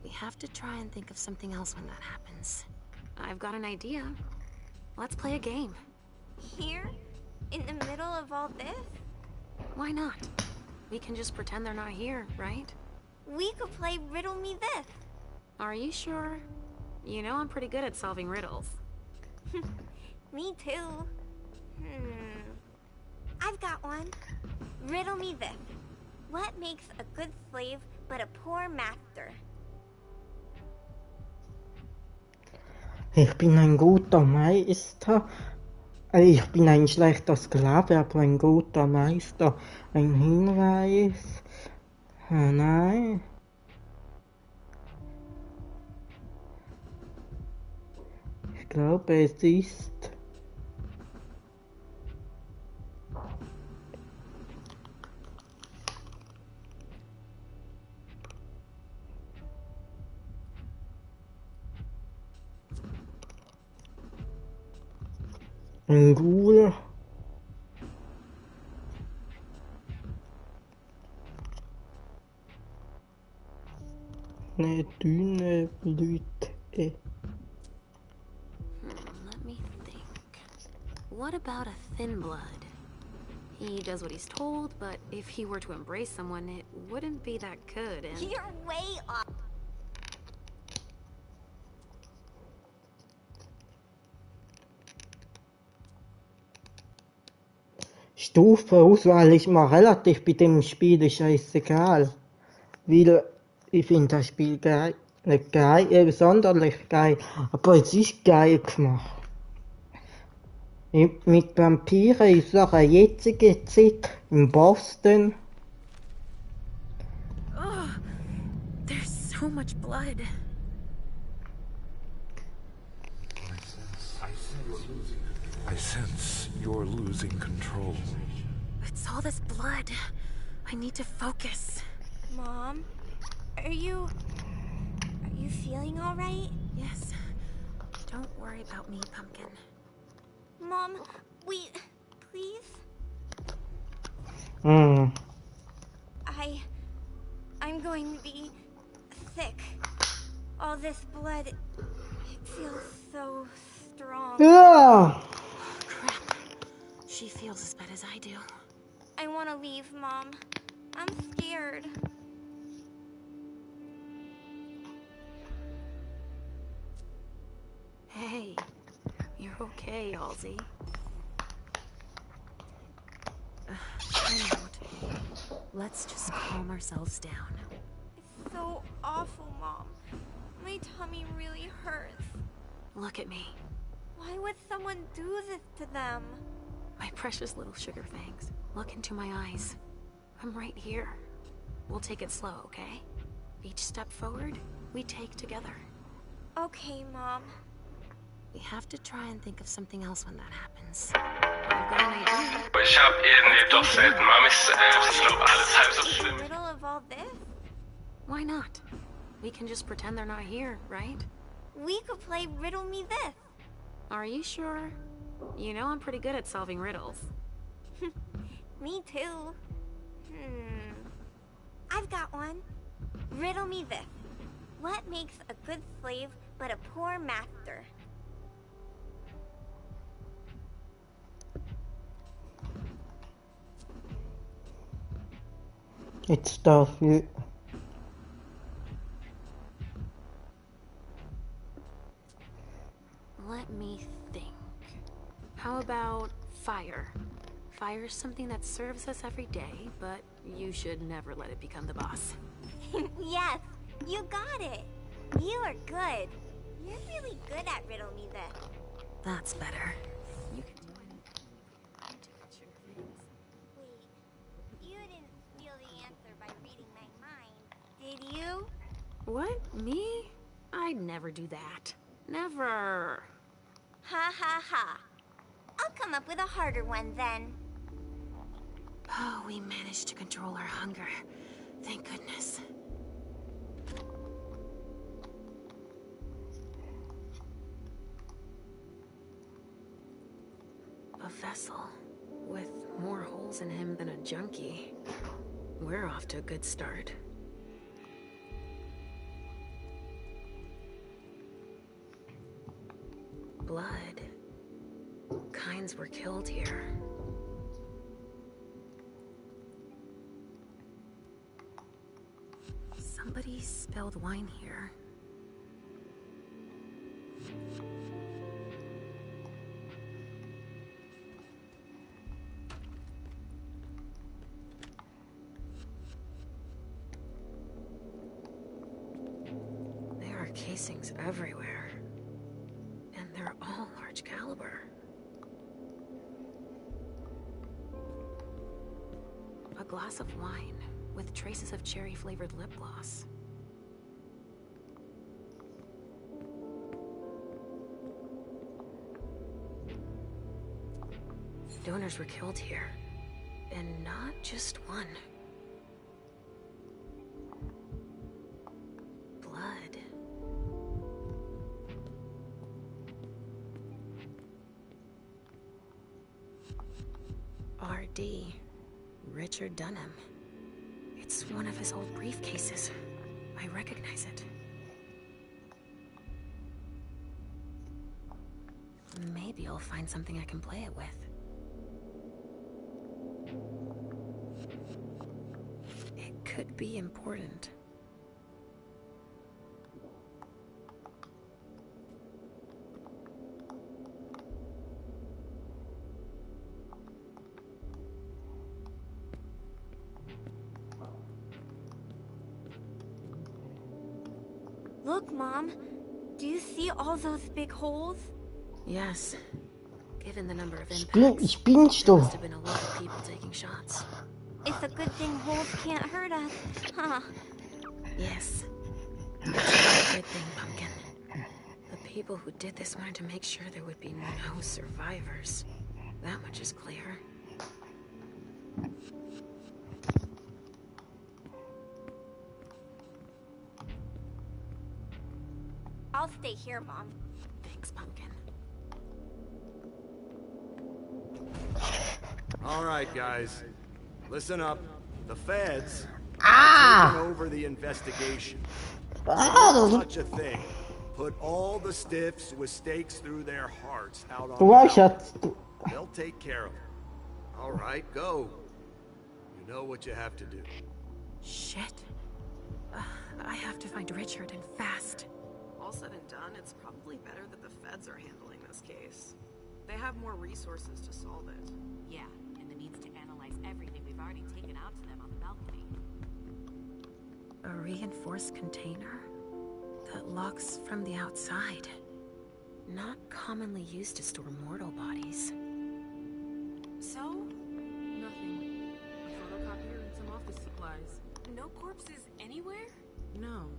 We have to try and think of something else when that happens. I've got an idea. Let's play a game. Here? In the middle of all this? Why not? We can just pretend they're not here, right? We could play Riddle Me This. Are you sure? You know I'm pretty good at solving riddles. Me too. I've got one. Riddle me this. What makes a good slave but a poor master? Ich bin ein guter Meister. Ich bin ein schlechter Sklave, aber ein guter Meister. Ein Hinweis. Nein. Ich glaube, es ist... ein Ghoul. Eine dünne Blüte. Let me think. What about a thin blood? He does what he's told, but if he were to embrace someone, it wouldn't be that good, and... You're way off. Stufenauswahl ist mir relativ bei dem Spiel scheißegal. Weil ich finde das Spiel geil. Nicht geil, sonderlich geil. Aber es ist geil gemacht. Mit Vampiren in unserer jetzigen Zeit in Boston. Oh, there's so much blood. I sense you're losing control. It's all this blood. I need to focus. Mom, are you feeling all right? Yes. Don't worry about me, Pumpkin. Mom, please? I'm going to be sick. All this blood, it feels so strong. Yeah. Crap. She feels as bad as I do. I want to leave, Mom. I'm scared. Hey, you're okay, Halsey. Time out. Let's just calm ourselves down. It's so awful, Mom. My tummy really hurts. Look at me. Why would someone do this to them? My precious little sugar fangs. Look into my eyes. I'm right here. We'll take it slow, okay? Each step forward, we take together. Okay, Mom. We have to try and think of something else when that happens. I've got an idea. Aber ich hab irgendwie doch selten mal mich selbst. Ich glaub, alles halb so schlimm. Middle of all this? Why not? We can just pretend they're not here, right? We could play Riddle Me This. Are you sure? You know I'm pretty good at solving riddles. Me too. I've got one. Riddle me this. What makes a good slave but a poor master? It's dafür. Let me think. How about fire? Fire's something that serves us every day, but you should never let it become the boss. Yes, you got it. You are good. You're really good at Riddle Me This. That's better. You can do anything with your fangs. Wait, you didn't steal the answer by reading my mind, did you? What? Me? I'd never do that. Never. Ha ha ha. I'll come up with a harder one then. Oh, we managed to control our hunger. Thank goodness. A vessel with more holes in him than a junkie. We're off to a good start. Blood. Kinds were killed here. Somebody spilled wine here. There are casings everywhere. And they're all large caliber. A glass of wine with traces of cherry-flavored lip gloss. Donors were killed here, and not just one. Blood. R.D. Richard Dunham. It's one of his old briefcases. I recognize it. Maybe I'll find something I can play it with. It could be important. Look, Mom. Do you see all those big holes? Yes. Given the number of impacts, Ich bin's there doch. must have been a lot of people taking shots. It's a good thing holes can't hurt us, huh? Yes. It's a good thing, Pumpkin. The people who did this wanted to make sure there would be no survivors. That much is clear. I'll stay here, Mom. Thanks, Pumpkin. All right, guys. Listen up. The feds Ah! taking over the investigation. Ah! Such a thing. Put all the stiffs with stakes through their hearts out on Du the weißt ja, mountain. They'll take care of it. All right, go. You know what you have to do. Shit. I have to find Richard and fast. All said and done, it's probably better that the feds are handling this case. They have more resources to solve it. Yeah, and the means to analyze everything we've already taken out to them on the balcony. A reinforced container? that locks from the outside. Not commonly used to store mortal bodies. So? Nothing. A photocopier and some office supplies. No corpses anywhere? No.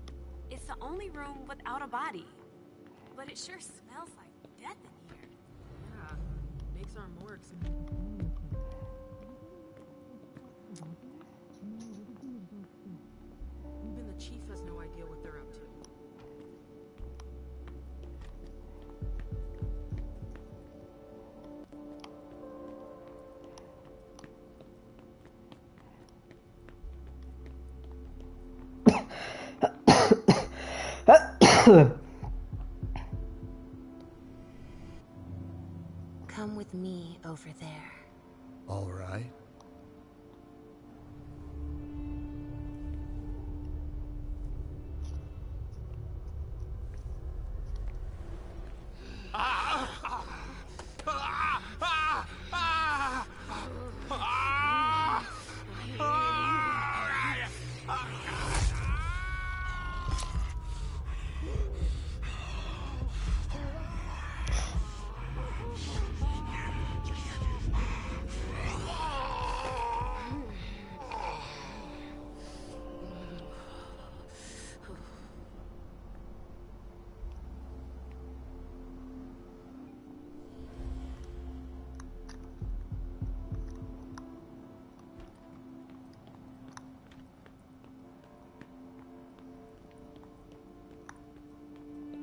It's the only room without a body. But it sure smells like death in here. Yeah, makes our morgues. Even the chief has no idea what they're up to. Come with me over there. All right.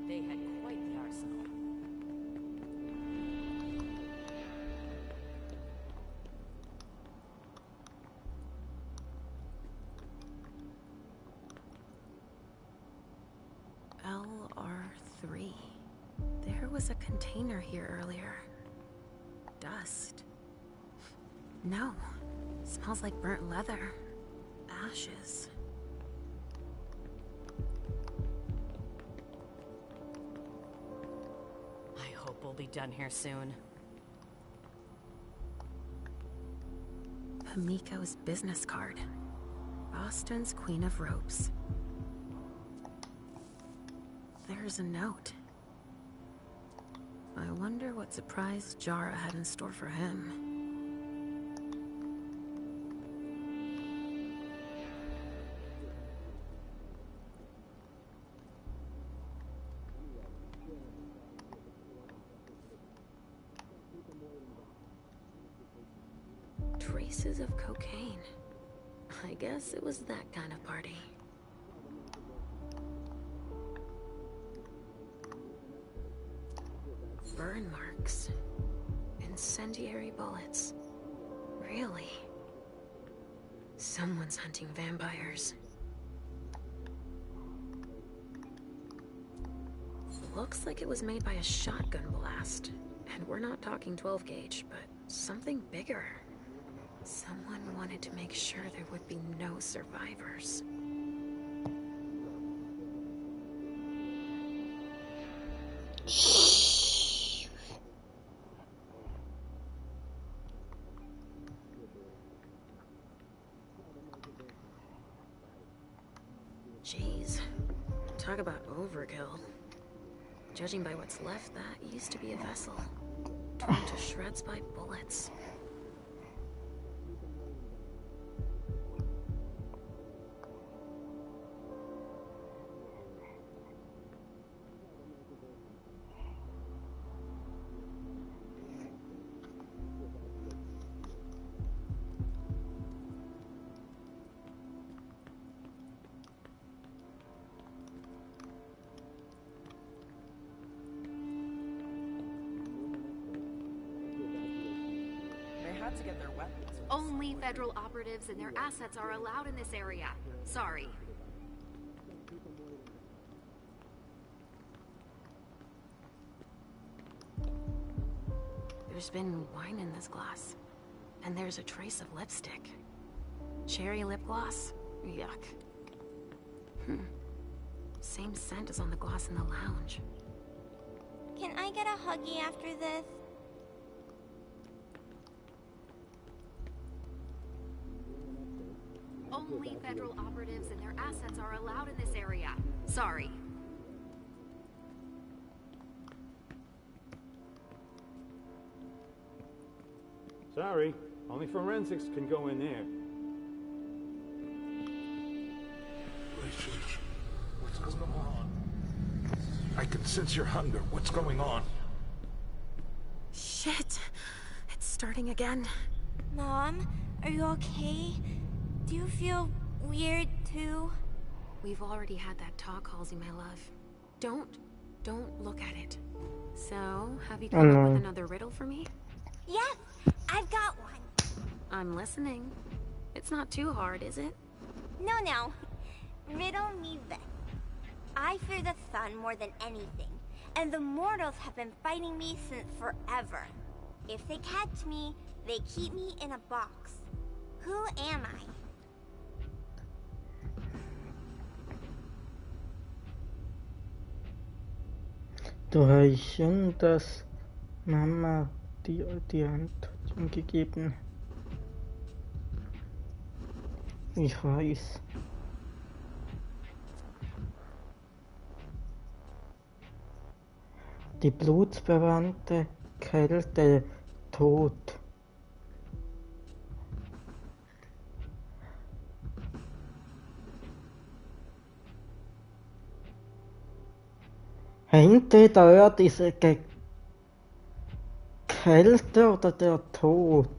They had quite the arsenal. LR3. There was a container here earlier. Dust. No. Smells like burnt leather. Ashes. I hope we'll be done here soon. Pamiko's business card. Boston's Queen of Ropes. There's a note. I wonder what surprise Jara had in store for him. Traces of cocaine. I guess it was that kind of party. Burn marks. Incendiary bullets. Really? Someone's hunting vampires. Looks like it was made by a shotgun blast. And we're not talking 12 gauge, but something bigger. Someone wanted to make sure there would be no survivors. Jeez. Talk about overkill. Judging by what's left, that used to be a vessel. Torn to shreds by bullets. To get their weapons. Only federal operatives and their assets are allowed in this area. Sorry. There's been wine in this glass. And there's a trace of lipstick. Cherry lip gloss? Yuck. Same scent as on the glass in the lounge. Can I get a huggy after this? Only federal operatives and their assets are allowed in this area. Sorry. Sorry, only forensics can go in there. Richard, what's going on? I can sense your hunger. What's going on? Shit. It's starting again. Mom, are you okay? Do you feel weird too? We've already had that talk, Halsey, my love. Don't look at it. So, have you come up with another riddle for me? Yes, I've got one. I'm listening. It's not too hard, is it? No. Riddle me this. I fear the sun more than anything, and the mortals have been fighting me since forever. If they catch me, they keep me in a box. Who am I? Du hast schon das Mama die Antwort schon gegeben. Ich weiß. Die blutsverwandte Kälte, Tod. Entweder diese Kälte oder der Tod.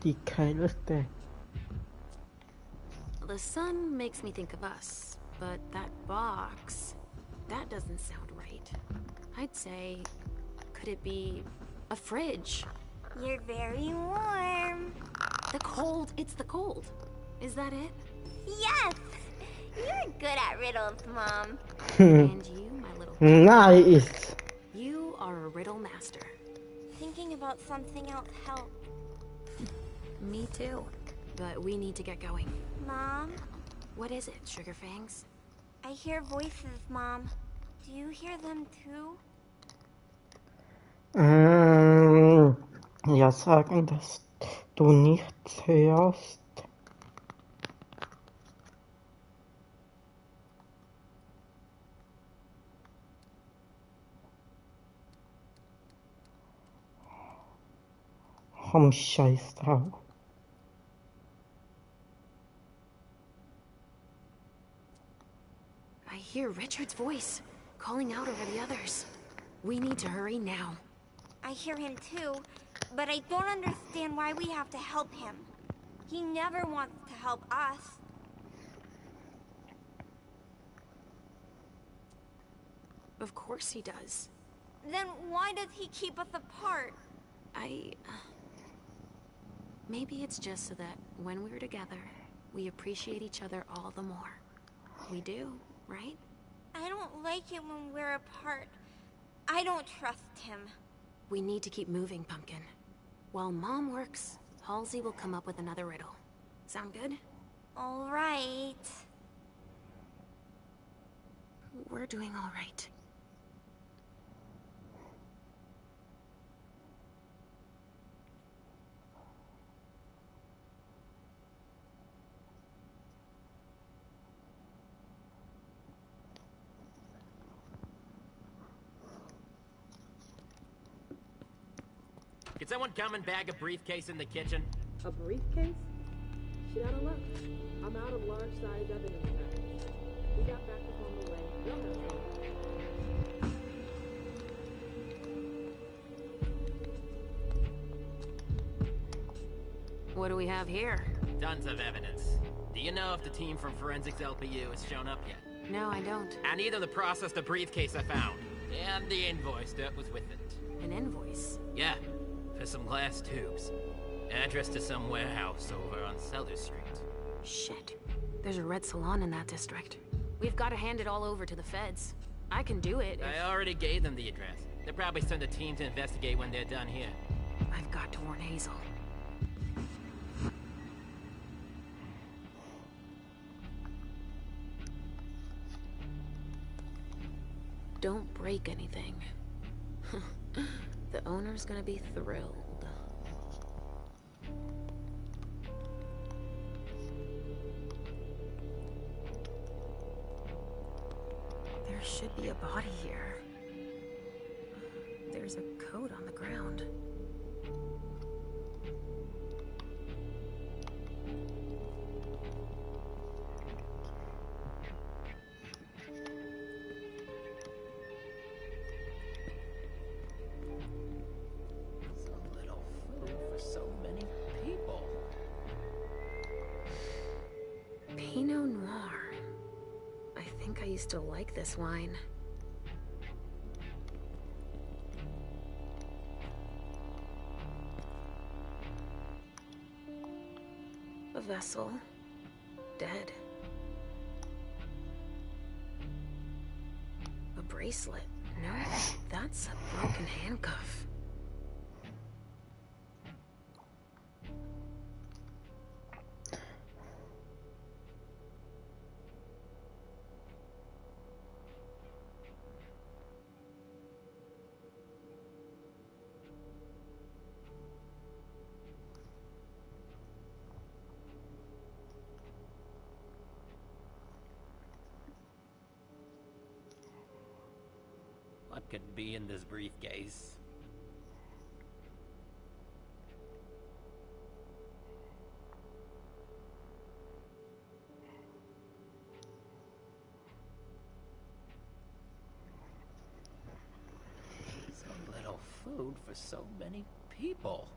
Die Kälte. The sun makes me think of us, but that box, that doesn't sound right. I'd say, could it be a fridge? You're very warm. The cold, it's the cold. Is that it? Yes! You're good at riddles, Mom. And you, my little... Nice! You are a riddle master. Thinking about something else helped. Me too. But we need to get going. Mom? What is it, Sugar Fangs? I hear voices, Mom. Do you hear them too? Ja, sagen, dass du nichts hörst. Komm, scheiß drauf. I hear Richard's voice, calling out over the others. We need to hurry now. I hear him too, but I don't understand why we have to help him. He never wants to help us. Of course he does. Then why does he keep us apart? Maybe it's just so that when we're together, we appreciate each other all the more. We do, right? I don't like it when we're apart. I don't trust him. We need to keep moving, Pumpkin. While Mom works, Halsey will come up with another riddle. Sound good? All right. We're doing all right. Can someone come and bag a briefcase in the kitchen? A briefcase? She out of luck. I'm out of large-size evidence packs. We got backup on the way. You'll have some. What do we have here? Tons of evidence. Do you know if the team from Forensics LPU has shown up yet? No, I don't. And either the process the briefcase I found, and the invoice that was with it. An invoice? Yeah, for some glass tubes. Address to some warehouse over on Cellar Street. Shit. There's a red salon in that district. We've got to hand it all over to the feds. I can do it if... I already gave them the address. They'll probably send a team to investigate when they're done here. I've got to warn Hazel. Don't break anything. The owner's gonna be thrilled. There should be a body here. There's there's a coat on the ground. So little food for so many people. Pinot Noir. I think I used to like this wine. A vessel. Dead. A bracelet. No, that's a broken handcuff. What could be in this briefcase? So little food for so many people.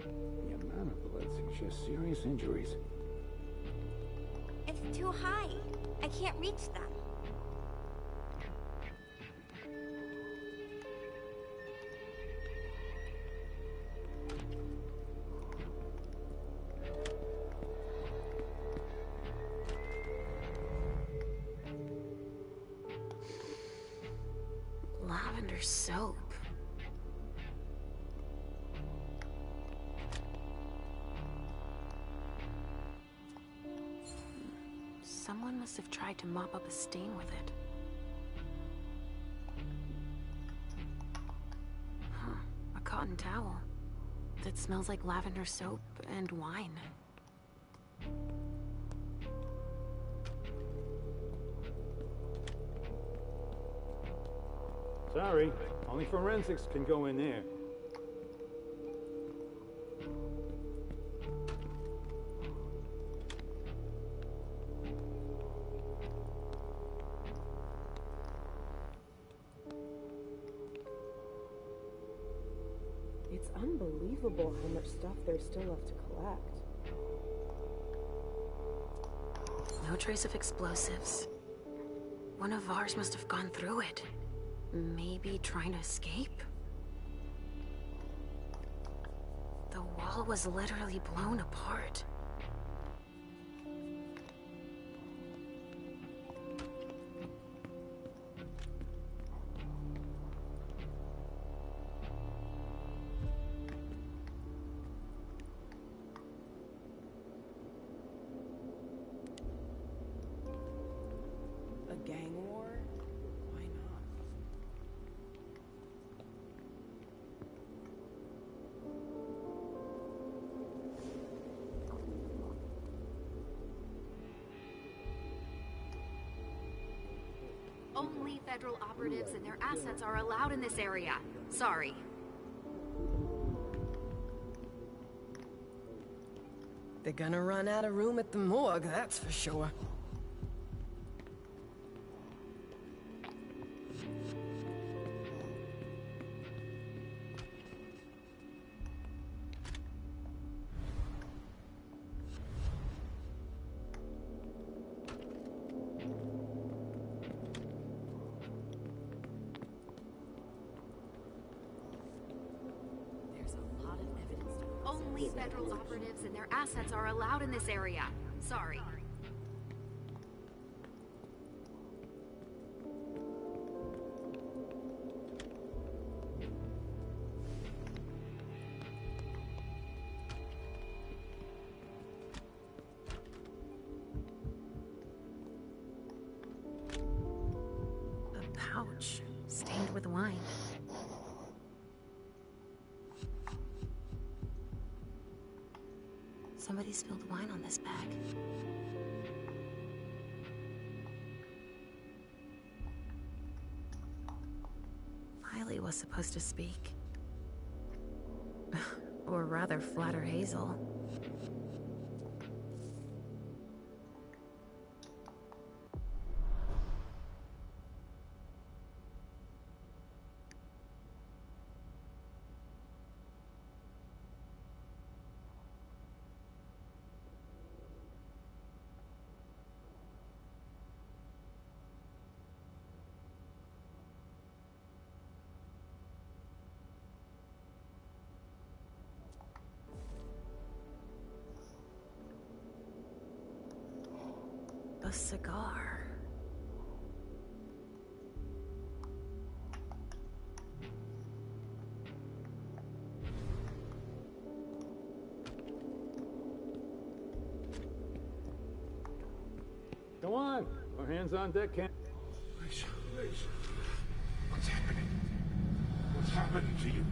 The amount of blood suggests serious injuries. It's too high. I can't reach them. Lavender soap. Someone must have tried to mop up a stain with it. Huh, a cotton towel that smells like lavender soap and wine. Sorry, only forensics can go in there. It's unbelievable how much stuff there's still left to collect. No trace of explosives. One of ours must have gone through it. Maybe trying to escape? The wall was literally blown apart. A gang war? Why not? Only federal operatives and their assets are allowed in this area. Sorry. They're gonna run out of room at the morgue, that's for sure. Only federal operatives and their assets are allowed in this area. Sorry. stained with wine. Somebody spilled wine on this bag. Riley was supposed to speak. Or rather, flatter Hazel. A cigar. Come on, our hands on deck, Ken. Lisa, what's happening? What's happening to you?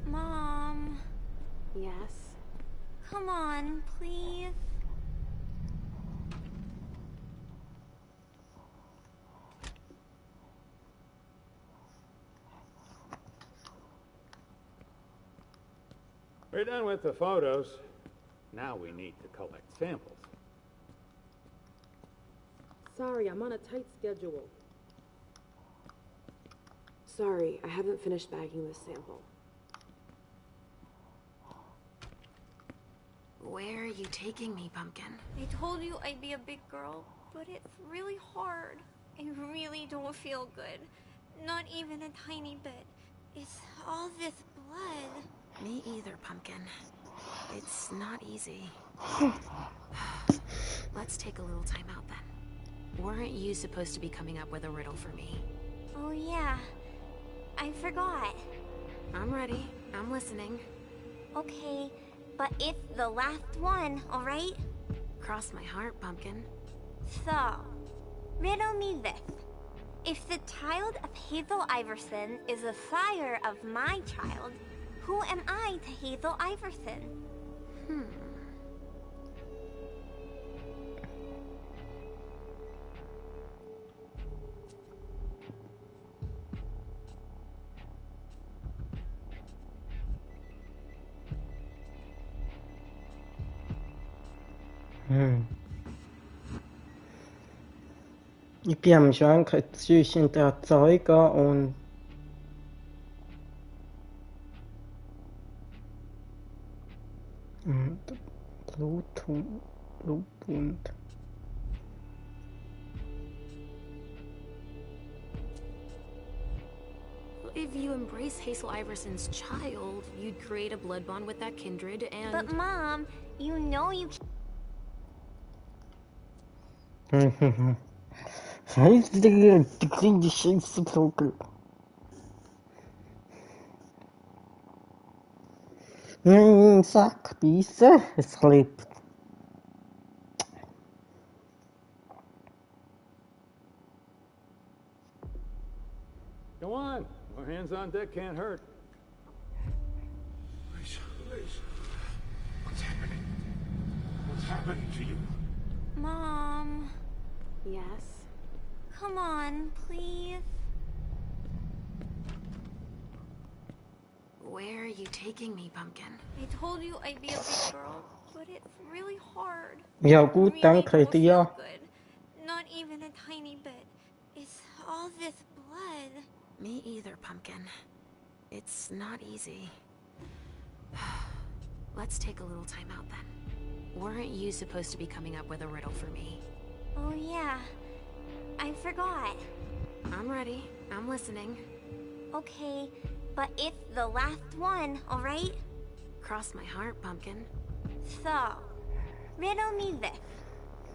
Mom. Yes? Come on, please. We're done with the photos. Now we need to collect samples. Sorry, I'm on a tight schedule. Sorry, I haven't finished bagging this sample. Where are you taking me, Pumpkin? I told you I'd be a big girl, but it's really hard. I really don't feel good. Not even a tiny bit. It's all this blood. Me either, Pumpkin. It's not easy. Let's take a little time out then. Weren't you supposed to be coming up with a riddle for me? Oh yeah, I forgot. I'm ready. I'm listening. Okay, but it's the last one, alright? Cross my heart, Pumpkin. So, riddle me this. If the child of Hazel Iverson is the sire of my child, who am I to Hazel Iverson? Ich bin am Schwanken zwischen der Erzeuger und Bluthund. If you embrace Hazel Iverson's child, you'd create a blood bond with that kindred and... But Mom, you know you Scheiße, die kleine Scheißvogel. Sack beißen, es klebt. Come on, our hands on deck can't hurt. Lisa, what's happening? What's happening to you? Mom. Yes? Come on, please. Where are you taking me, Pumpkin? I told you I'd be a big girl, but it's really hard. Ja gut, danke dir. Good. Not even a tiny bit. It's all this blood. Me either, Pumpkin. It's not easy. Let's take a little time out then. Weren't you supposed to be coming up with a riddle for me? Oh yeah, I forgot. I'm ready. I'm listening. Okay, but it's the last one, alright? Cross my heart, Pumpkin. So, riddle me this.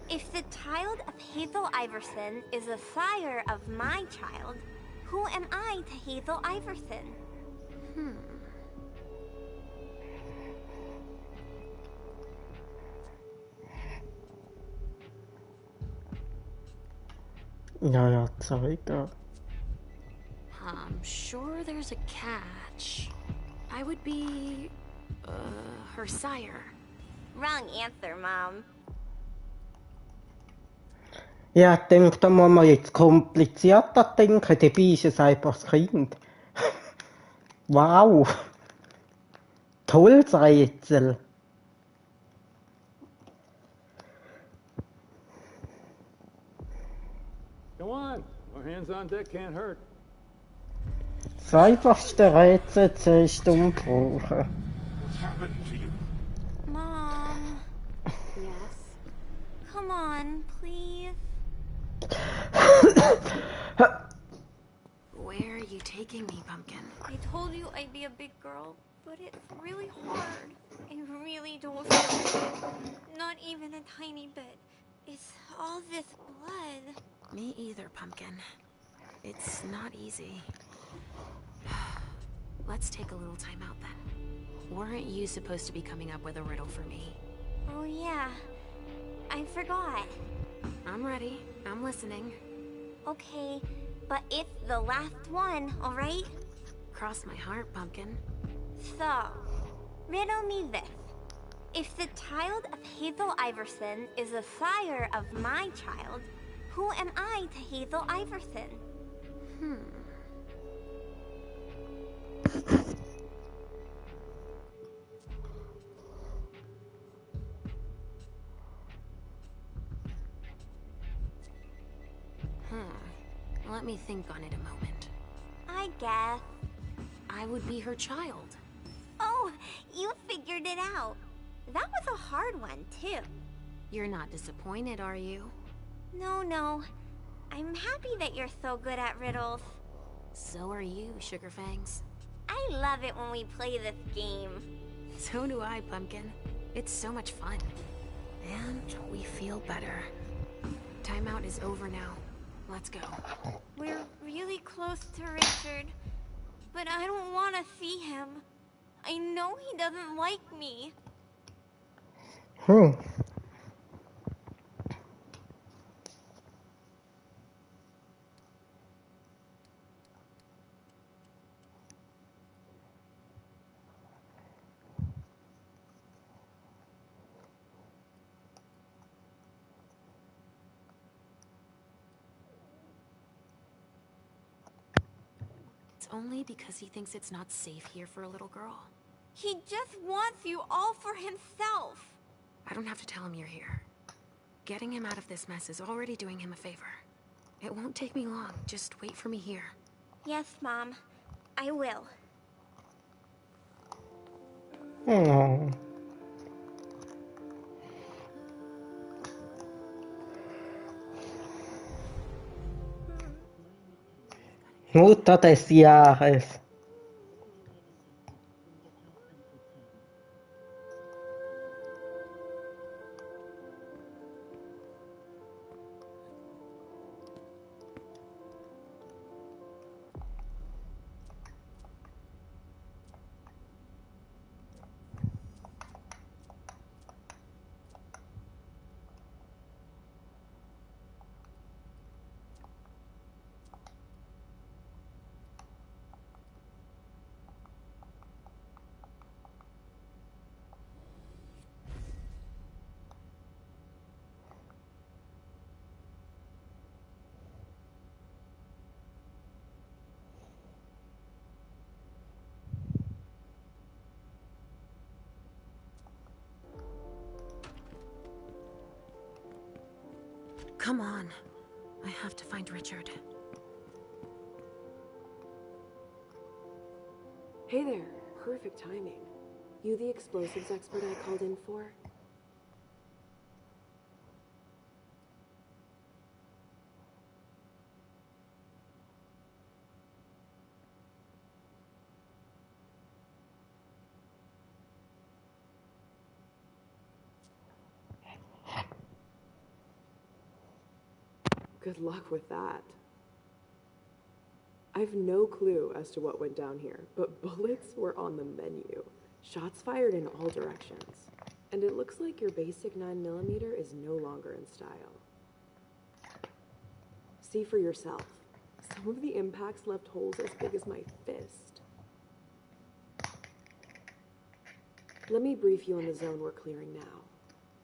If the child of Hazel Iverson is the sire of my child, who am I to Hazel Iverson? Ja, Erzeuger. Huh. I'm sure there's a catch. I would be... her sire. Wrong answer, Mom. Ja, ich denke, da muss man jetzt komplizierter denken. Dabei ist es einfach das Kind. Wow. Tolles Rätsel. Come on. More hands on deck can't hurt. Das einfachste Rätsel zuerst umbrauchen. What's happened to you? Mom. Yes? Come on, please. Where are you taking me, Pumpkin? I told you I'd be a big girl, but it's really hard. I really don't feel good. Not even a tiny bit. It's all this blood. Me either, Pumpkin. It's not easy. Let's take a little time out then. Weren't you supposed to be coming up with a riddle for me? Oh yeah, I forgot. I'm ready. I'm listening. Okay, but it's the last one, alright? Cross my heart, Pumpkin. So, riddle me this. If the child of Hazel Iverson is the sire of my child, who am I to Hazel Iverson? Let me think on it a moment. I guess. I would be her child. Oh, you figured it out. That was a hard one, too. You're not disappointed, are you? No. I'm happy that you're so good at riddles. So are you, Sugarfangs. I love it when we play this game. So do I, Pumpkin. It's so much fun. And we feel better. Timeout is over now. Let's go. We're really close to Richard, but I don't want to see him. I know he doesn't like me. It's only because he thinks it's not safe here for a little girl. He just wants you all for himself. I don't have to tell him you're here. Getting him out of this mess is already doing him a favor. It won't take me long. Just wait for me here. Yes, Mom. I will. Oh. Mutter des Jahres. Come on. I have to find Richard. Hey there. Perfect timing. You the explosives expert I called in for? Good luck with that. I've no clue as to what went down here, but bullets were on the menu. Shots fired in all directions. And it looks like your basic 9mm is no longer in style. See for yourself. Some of the impacts left holes as big as my fist. Let me brief you on the zone we're clearing now.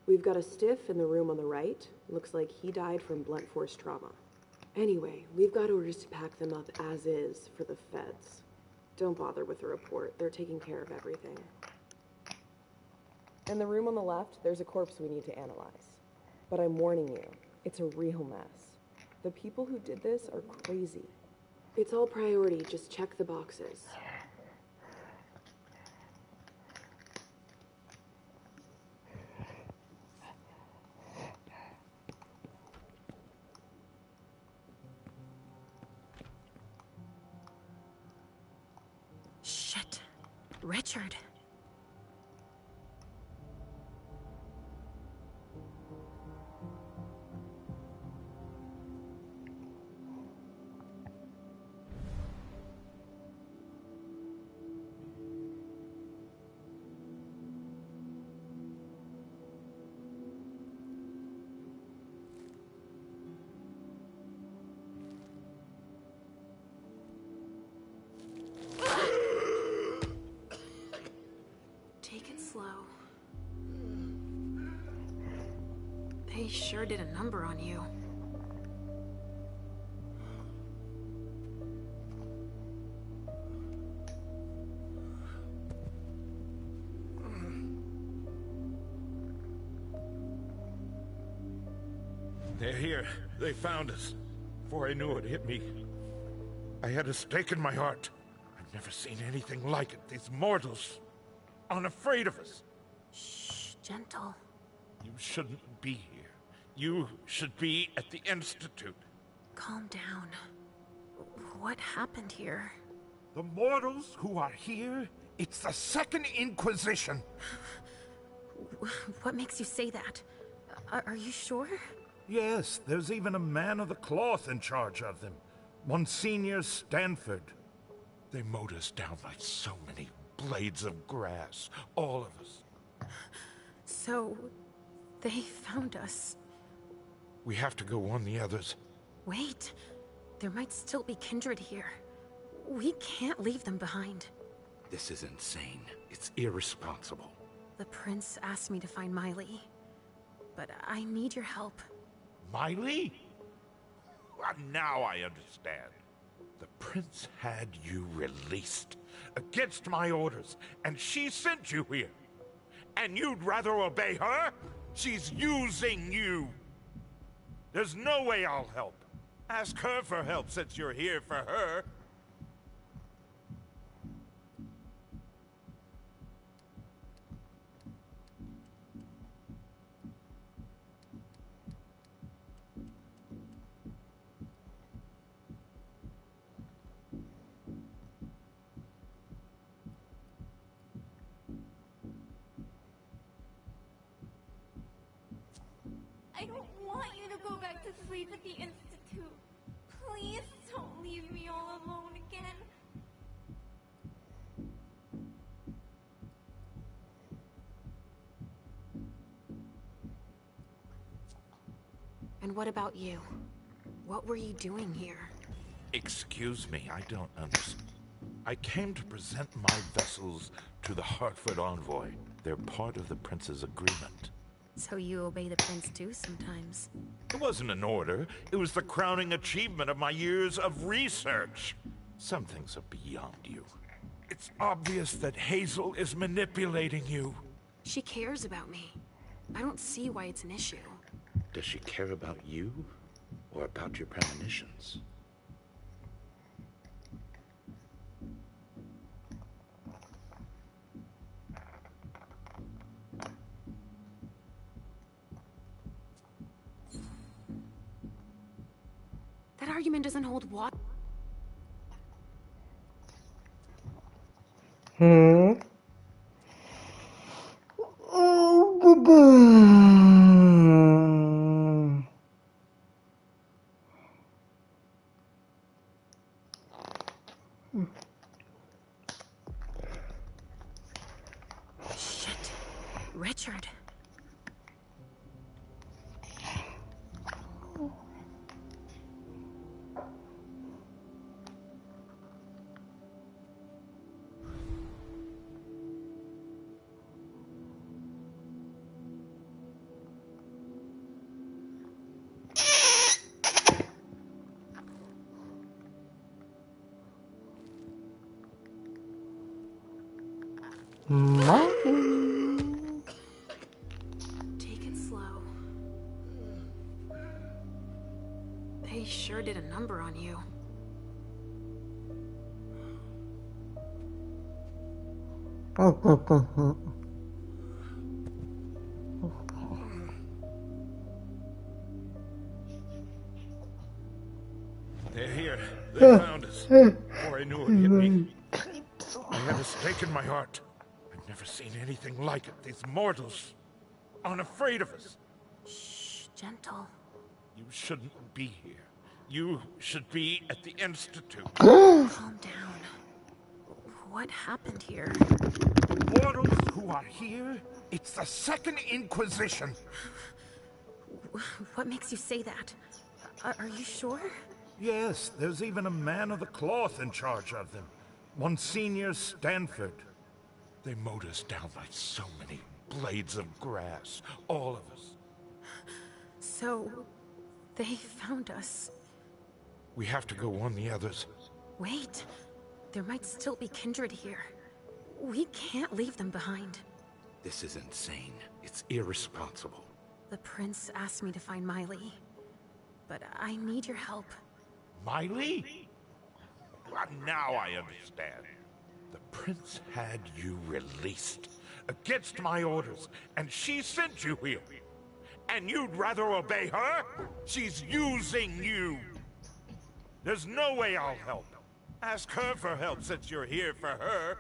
We've got a stiff in the room on the right. Looks like he died from blunt force trauma. Anyway, we've got orders to pack them up as is for the feds. Don't bother with the report. They're taking care of everything. In the room on the left, there's a corpse we need to analyze. But I'm warning you, it's a real mess. The people who did this are crazy. It's all priority, just check the boxes. Shit. Richard. Take it slow. They sure did a number on you. They're here. They found us. Before I knew it hit me, I had a stake in my heart. I've never seen anything like it. These mortals, unafraid of us. Shh, gentle. You shouldn't be here. You should be at the Institute. Calm down. What happened here? The mortals who are here, it's the Second Inquisition. What makes you say that? Are you sure? Yes, there's even a man of the cloth in charge of them. Monsignor Stanford. They mowed us down like so many blades of grass. All of us. So, they found us. We have to go warn the others. Wait. There might still be kindred here. We can't leave them behind. This is insane. It's irresponsible. The prince asked me to find Miley. But I need your help. Miley? Well, now I understand. The prince had you released against my orders, and she sent you here. And you'd rather obey her? She's using you. There's no way I'll help. Ask her for help since you're here for her. I don't want you to go back to sleep at the Institute. Please don't leave me all alone again. And what about you? What were you doing here? Excuse me, I don't understand. I came to present my vessels to the Hartford envoy. They're part of the prince's agreement. So you obey the prince too sometimes? It wasn't an order. It was the crowning achievement of my years of research. Some things are beyond you. It's obvious that Hazel is manipulating you. She cares about me. I don't see why it's an issue. Does she care about you or about your premonitions? That argument doesn't hold water. Shit. Richard. Morning. Take it slow. They sure did a number on you. They're here. They found us. Before I knew it hit me, I had a stake in my heart. I've never seen anything like it. These mortals aren't afraid of us. Shh, gentle. You shouldn't be here. You should be at the Institute. Calm down. What happened here? The mortals who are here, it's the Second Inquisition. What makes you say that? Are you sure? Yes, there's even a man of the cloth in charge of them. Monsignor Stanford. They mowed us down like so many blades of grass. All of us. So, they found us. We have to go warn the others. Wait. There might still be kindred here. We can't leave them behind. This is insane. It's irresponsible. The prince asked me to find Miley. But I need your help. Miley? Well, now I understand. The prince had you released against my orders, and she sent you here. And you'd rather obey her? She's using you. There's no way I'll help. Ask her for help since you're here for her.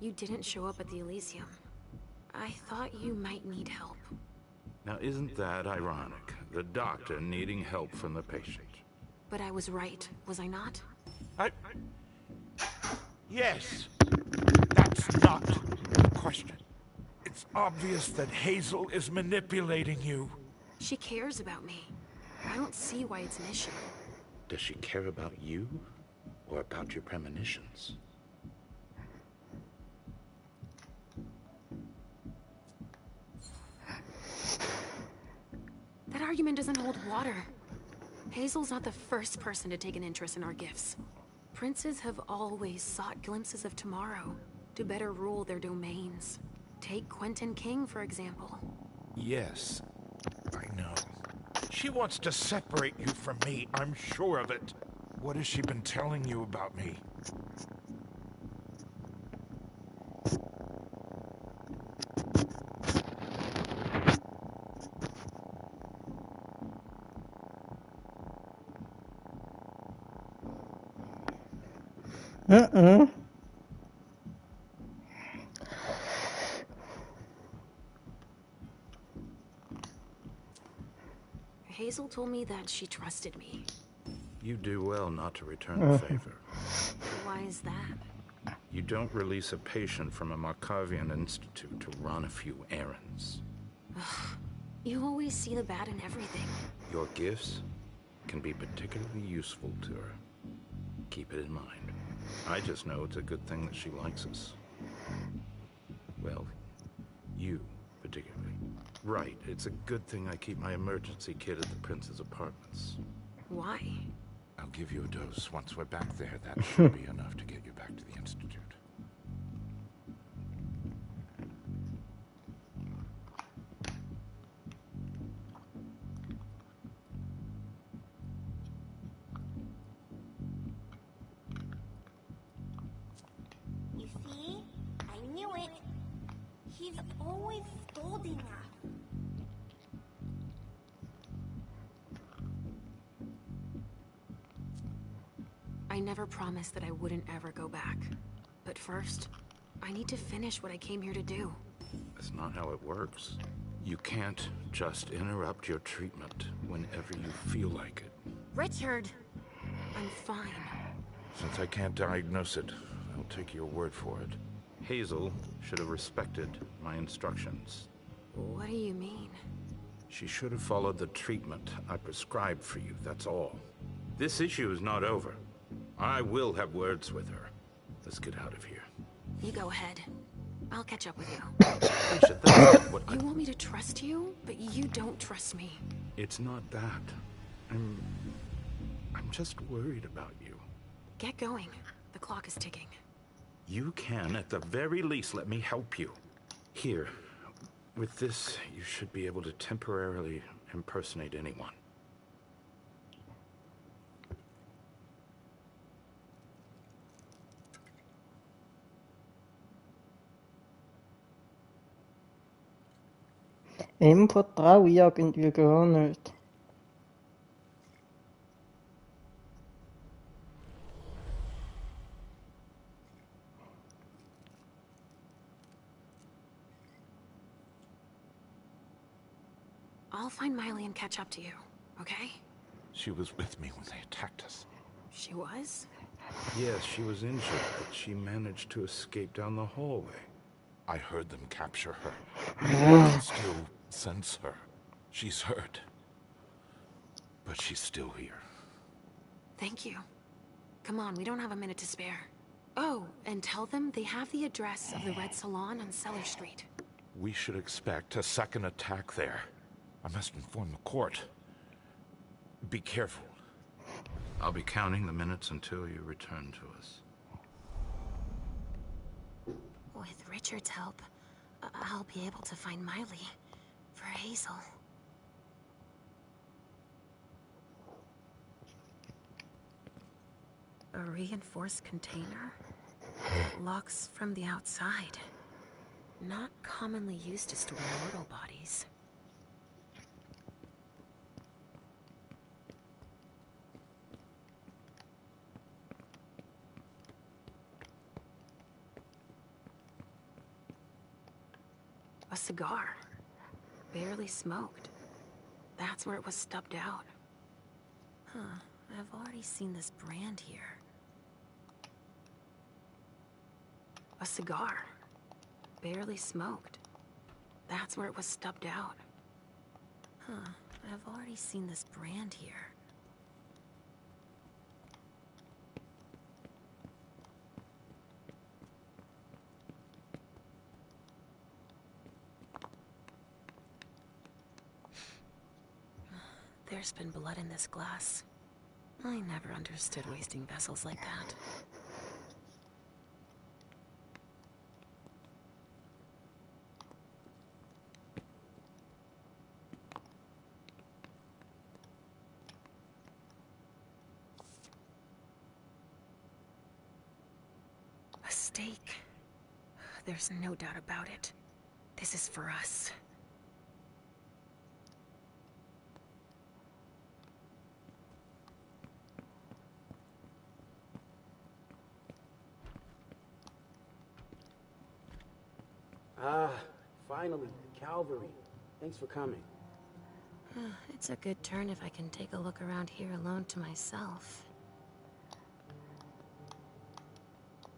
You didn't show up at the Elysium. I thought you might need help. Now, isn't that ironic? The doctor needing help from the patient. But I was right, was I not? Yes. That's not the question. It's obvious that Hazel is manipulating you. She cares about me. I don't see why it's an issue. Does she care about you? Or about your premonitions? That argument doesn't hold water. Hazel's not the first person to take an interest in our gifts. Princes have always sought glimpses of tomorrow to better rule their domains. Take Quentin King, for example. Yes, I know. She wants to separate you from me, I'm sure of it. What has she been telling you about me? Hazel told me that she trusted me. You do well not to return the favor. Why is that? You don't release a patient from a Markovian institute to run a few errands. You always see the bad in everything. Your gifts can be particularly useful to her. Keep it in mind. I just know it's a good thing that she likes us. Well, you particularly. Right, it's a good thing I keep my emergency kit at the prince's apartments. Why? I'll give you a dose. Once we're back there, that should be enough to get you back to the institute. You see? I knew it. He's always scolding us. I never promised that I wouldn't ever go back. But first, I need to finish what I came here to do. That's not how it works. You can't just interrupt your treatment whenever you feel like it. Richard! I'm fine. Since I can't diagnose it, I'll take your word for it. Hazel should have respected my instructions. What do you mean? She should have followed the treatment I prescribed for you, that's all. This issue is not over. I will have words with her. Let's get out of here. You go ahead. I'll catch up with you. Alicia, that's not what You want me to trust you, but you don't trust me. It's not that. I'm just worried about you. Get going. The clock is ticking. You can, at the very least, let me help you. Here, with this, you should be able to temporarily impersonate anyone. Ihm vertraue ich irgendwie gar nicht. I'll find Miley and catch up to you, okay? She was with me when they attacked us. She was? Yes, she was injured, but she managed to escape down the hallway. I heard them capture her. I can still sense her. She's hurt. But she's still here. Thank you. Come on, we don't have a minute to spare. Oh, and tell them they have the address of the Red Salon on Cellar Street. We should expect a second attack there. I must inform the court. Be careful. I'll be counting the minutes until you return to us. With Richard's help, I'll be able to find Miley for Hazel. A reinforced container? It locks from the outside. Not commonly used to store mortal bodies. A cigar. Barely smoked. That's where it was stubbed out. Huh. I've already seen this brand here. A cigar. Barely smoked. That's where it was stubbed out. Huh. I've already seen this brand here. There's been blood in this glass. I never understood wasting vessels like that. A stake. There's no doubt about it. This is for us. Ah, finally, Calvary. Thanks for coming. It's a good turn if I can take a look around here alone to myself.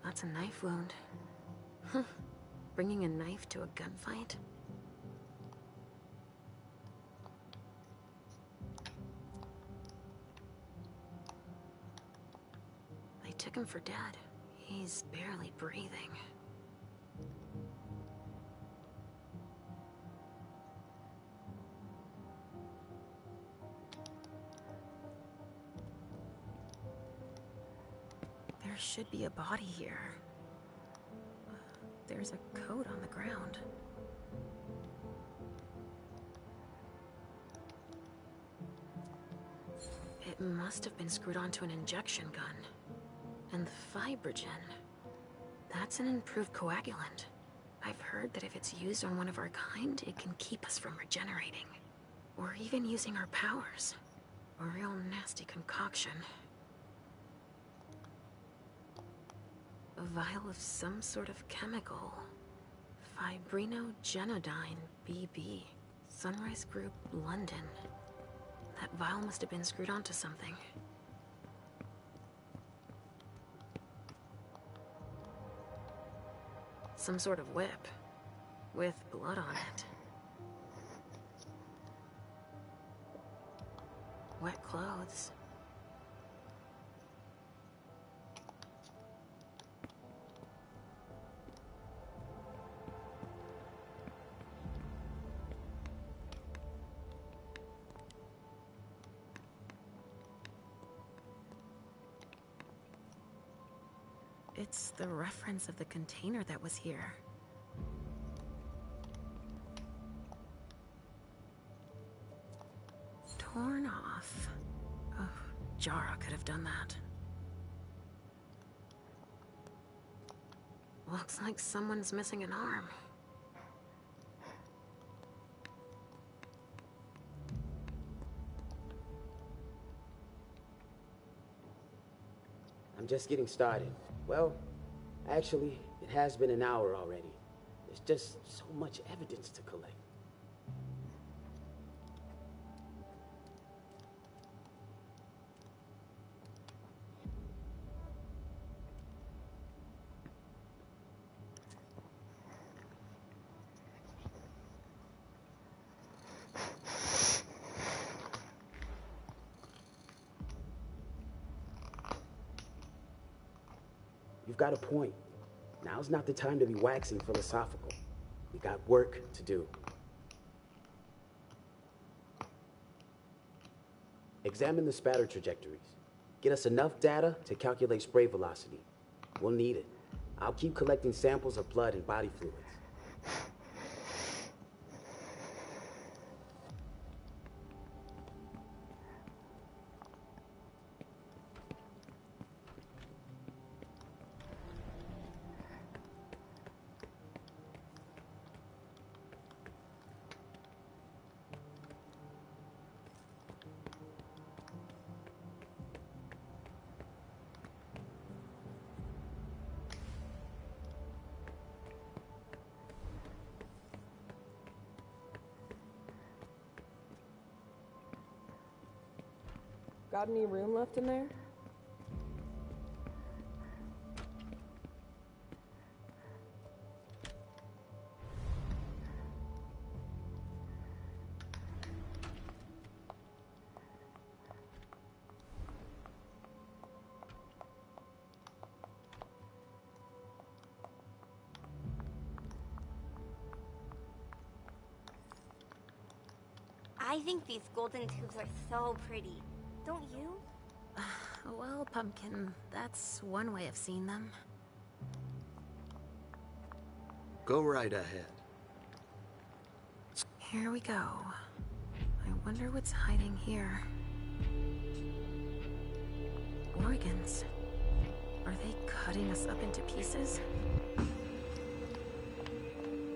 That's a knife wound. Huh. Bringing a knife to a gunfight? They took him for dead. He's barely breathing. There should be a body here. There's a coat on the ground. It must have been screwed onto an injection gun. And the fibrogen. That's an improved coagulant. I've heard that if it's used on one of our kind, it can keep us from regenerating. Or even using our powers. A real nasty concoction. A vial of some sort of chemical. Fibrinogenodine, BB. Sunrise Group, London. That vial must have been screwed onto something. Some sort of whip. With blood on it. Wet clothes. It's the reference of the container that was here. Torn off. Oh, Jara could have done that. Looks like someone's missing an arm. I'm just getting started. Well, actually, it has been an hour already. There's just so much evidence to collect. You've got a point. Now's not the time to be waxing philosophical. We got work to do. Examine the spatter trajectories. Get us enough data to calculate spray velocity. We'll need it. I'll keep collecting samples of blood and body fluids. Got any room left in there? I think these golden tubes are so pretty. Don't you? Well, Pumpkin, that's one way of seeing them. Go right ahead. Here we go. I wonder what's hiding here. Organs. Are they cutting us up into pieces?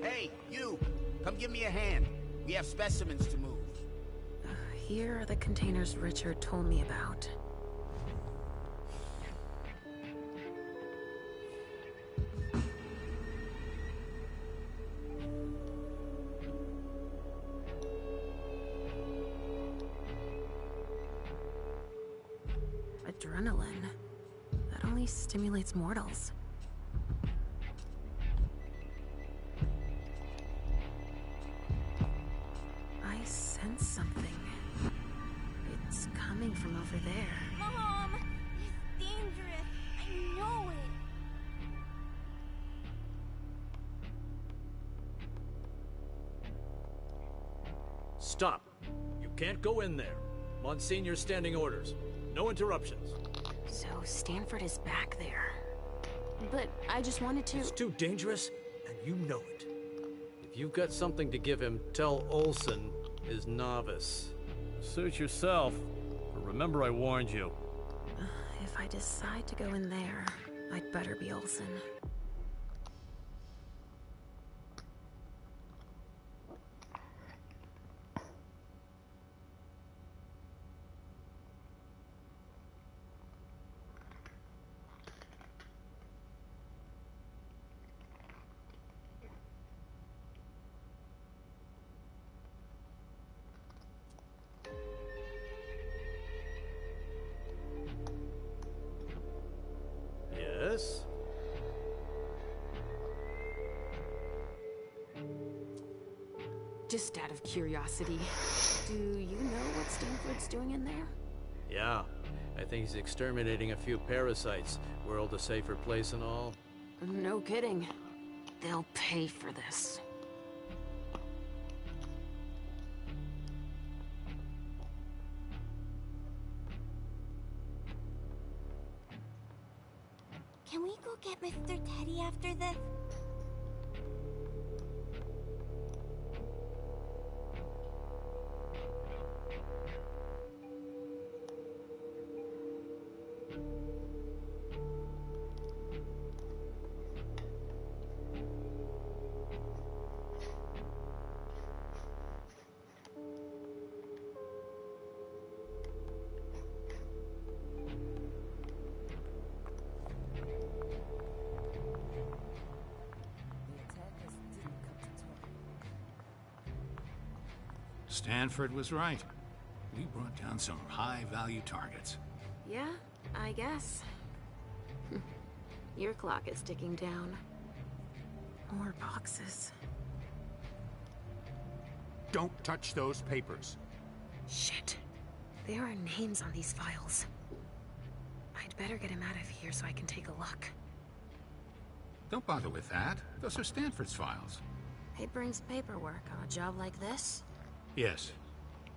Hey, you! Come give me a hand. We have specimens to move. Here are the containers Richard told me about. adrenaline. That only stimulates mortals. I sense something. It's coming from over there. Mom! It's dangerous. I know it. Stop. You can't go in there. Monsignor's standing orders. No interruptions. So Stanford is back there. But I just wanted to... It's too dangerous, and you know it. If you've got something to give him, tell Olson is novice. Suit yourself, but remember I warned you. If I decide to go in there, I'd better be Olson. Yes? Just out of curiosity, do you know what Stanford's doing in there? Yeah. I think he's exterminating a few parasites. World a safer place and all. No kidding. They'll pay for this. Can we go get Mr. Teddy after this? Stanford was right. We brought down some high-value targets. Yeah, I guess. Your clock is ticking down. More boxes. Don't touch those papers. Shit. There are names on these files. I'd better get him out of here so I can take a look. Don't bother with that. Those are Stanford's files. It brings paperwork on a job like this? Yes.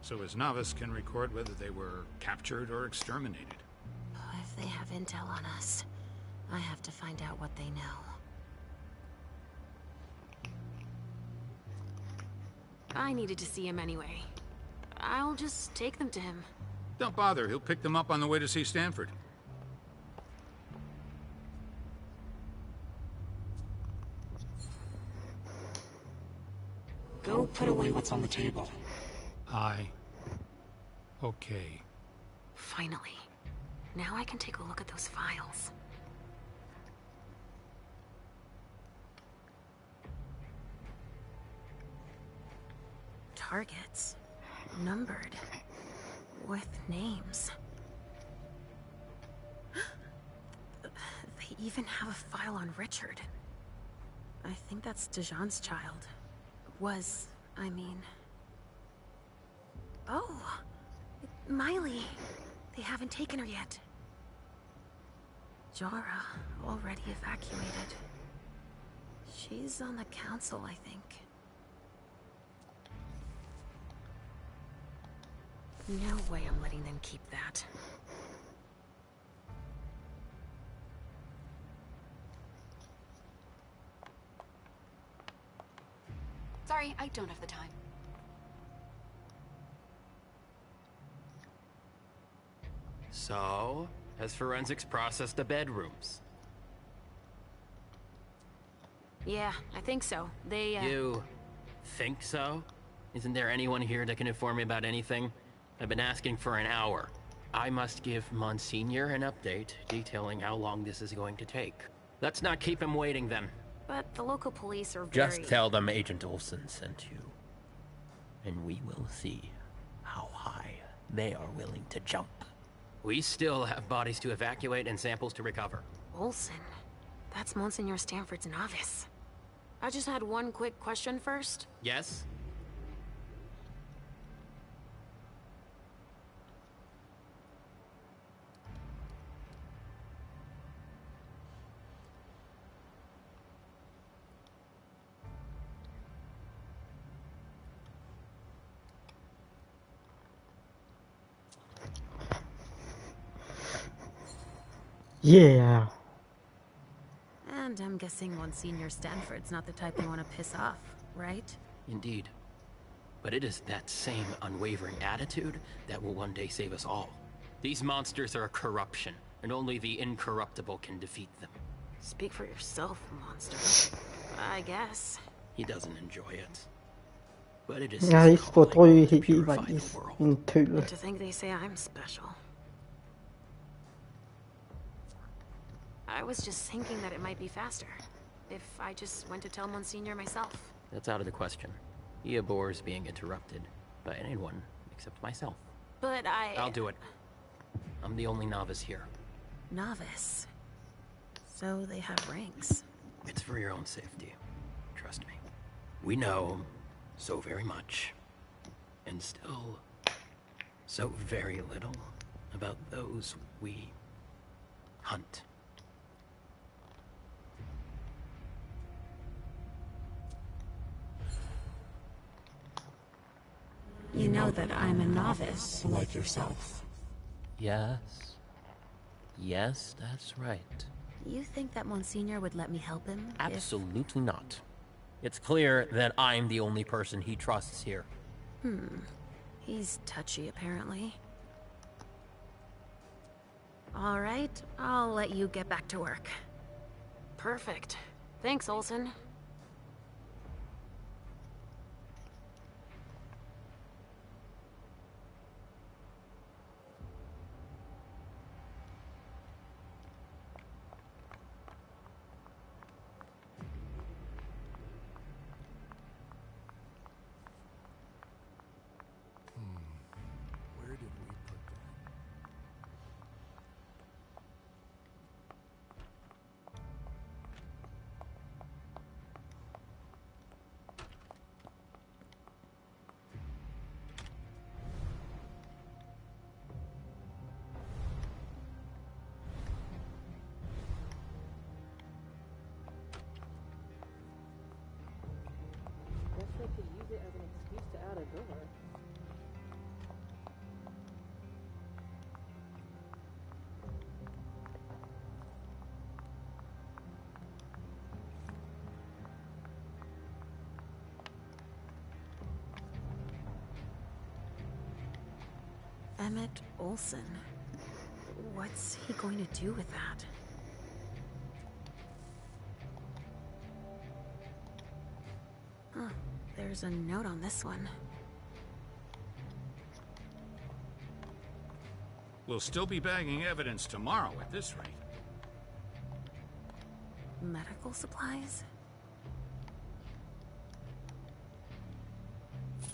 So his novice can record whether they were captured or exterminated. If they have intel on us, I have to find out what they know. I needed to see him anyway. I'll just take them to him. Don't bother. He'll pick them up on the way to see Stanford. Go put away what's on the table. Okay. Finally. Now I can take a look at those files. Targets. Numbered. With names. They even have a file on Richard. I think that's Dijon's child. Was, I mean... Oh! Miley! They haven't taken her yet. Jara, already evacuated. She's on the council, I think. No way I'm letting them keep that. Sorry, I don't have the time. So, has forensics processed the bedrooms? Yeah, I think so. They, You think so? Isn't there anyone here that can inform me about anything? I've been asking for an hour. I must give Monsignor an update detailing how long this is going to take. Let's not keep him waiting then. But the local police are very... Just tell them Agent Olson sent you. And we will see how high they are willing to jump. We still have bodies to evacuate and samples to recover. Olson. That's Monsignor Stanford's novice. I just had one quick question first. Yes? Yeah. And I'm guessing Monsignor Stanford's not the type you want to piss off, right? Indeed. But it is that same unwavering attitude that will one day save us all. These monsters are a corruption, and only the incorruptible can defeat them. Speak for yourself, monster. I guess. He doesn't enjoy it. But it is Jeg his calling fortrød to helt purify i the world. en tølle. To think they say I'm special. I was just thinking that it might be faster if I just went to tell Monsignor myself. That's out of the question. He abhors being interrupted by anyone except myself. But I'll do it. I'm the only novice here. Novice? So they have ranks. It's for your own safety. Trust me. We know so very much, and still so very little about those we hunt. You know that I'm a novice. Like yourself. Yes. Yes, that's right. You think that Monsignor would let me help him? Absolutely not. It's clear that I'm the only person he trusts here. He's touchy, apparently. All right, I'll let you get back to work. Perfect. Thanks, Olson. Where did we put that? Guess they could use it as an excuse to add a door. Emmett Olson. What's he going to do with that? Huh, there's a note on this one. We'll still be bagging evidence tomorrow at this rate. Medical supplies?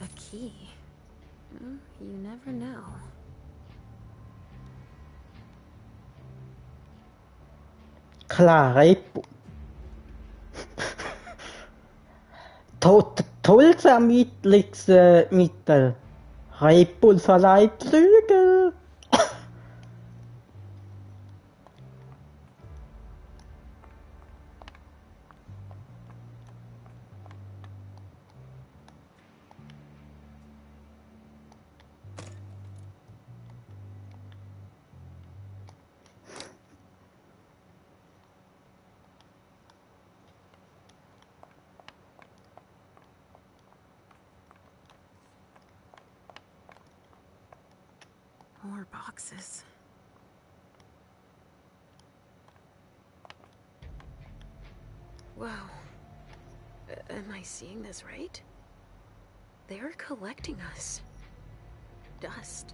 A key. You never know. Klarheit. Tollvermittlungsmittel. Red Bull verleiht Flügel. More boxes. Wow. Am I seeing this right? They're collecting us. Dust.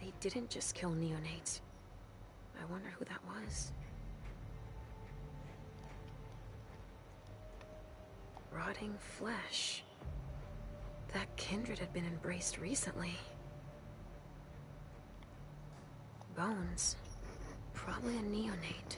They didn't just kill neonates. I wonder who that was. Rotting flesh. That kindred had been embraced recently. bones. Probably a neonate.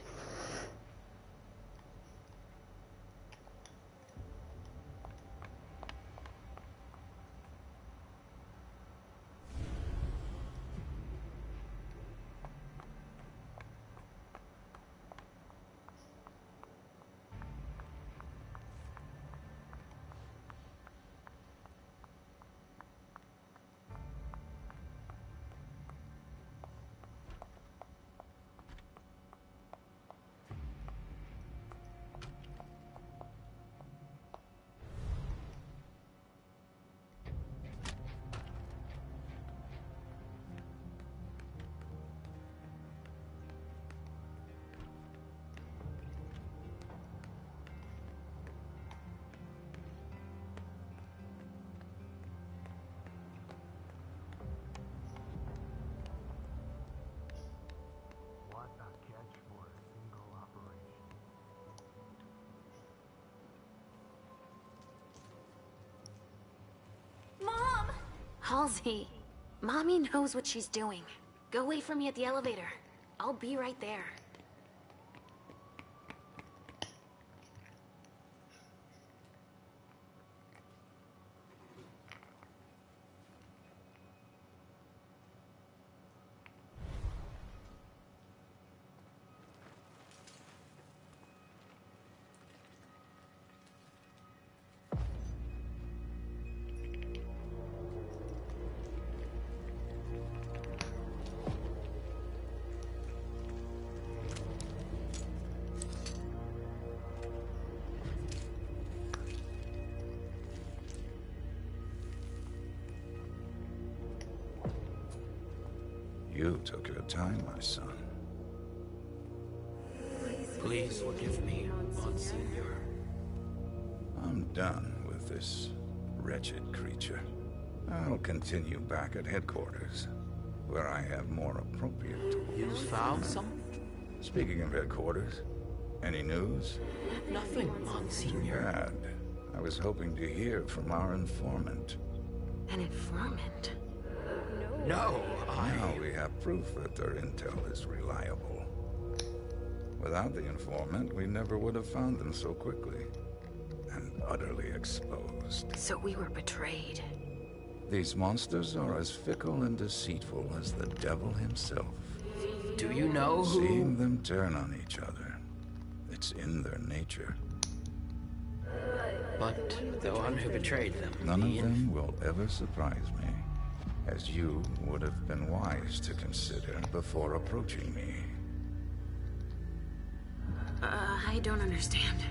Halsey, Mommy knows what she's doing. Go wait for me at the elevator. I'll be right there. You took your time, my son. Please forgive me, Monsignor. I'm done with this wretched creature. I'll continue back at headquarters, where I have more appropriate tools. You found some? Speaking of headquarters, any news? Nothing, Monsignor. Bad. I was hoping to hear from our informant. An informant? No, Now we have proof that their intel is reliable. Without the informant, we never would have found them so quickly. And utterly exposed. So we were betrayed. These monsters are as fickle and deceitful as the devil himself. Do you know who... Seeing them turn on each other, it's in their nature. But the one who betrayed them... None of them will ever surprise me, as you would have been wise to consider before approaching me. I don't understand.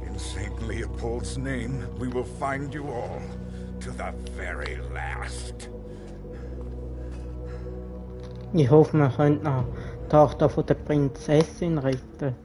In St. Leopold's name, we will find you all, to the very last. Ich hoffe, man könnte noch die Tochter von der Prinzessin retten.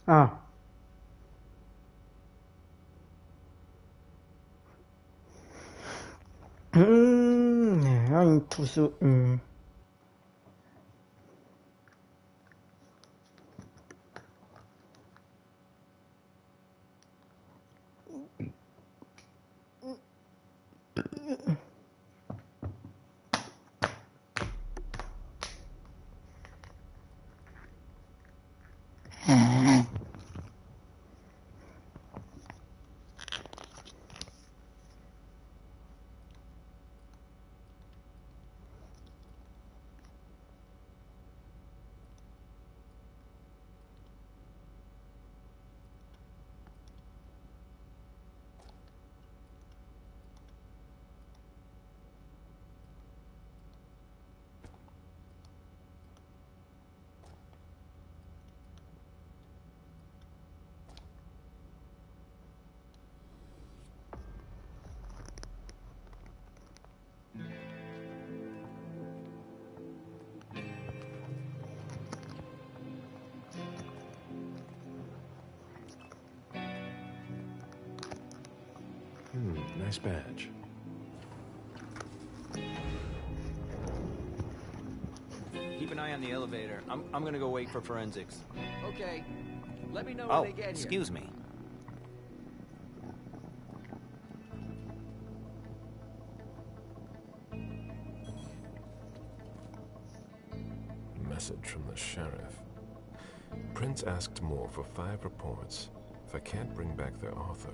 Ah. Ja, interessant. Nice badge. Keep an eye on the elevator. I'm gonna go wait for forensics. Okay. Let me know when they get here. Excuse me. Message from the sheriff. Prince asked Moore for 5 reports. If I can't bring back their author,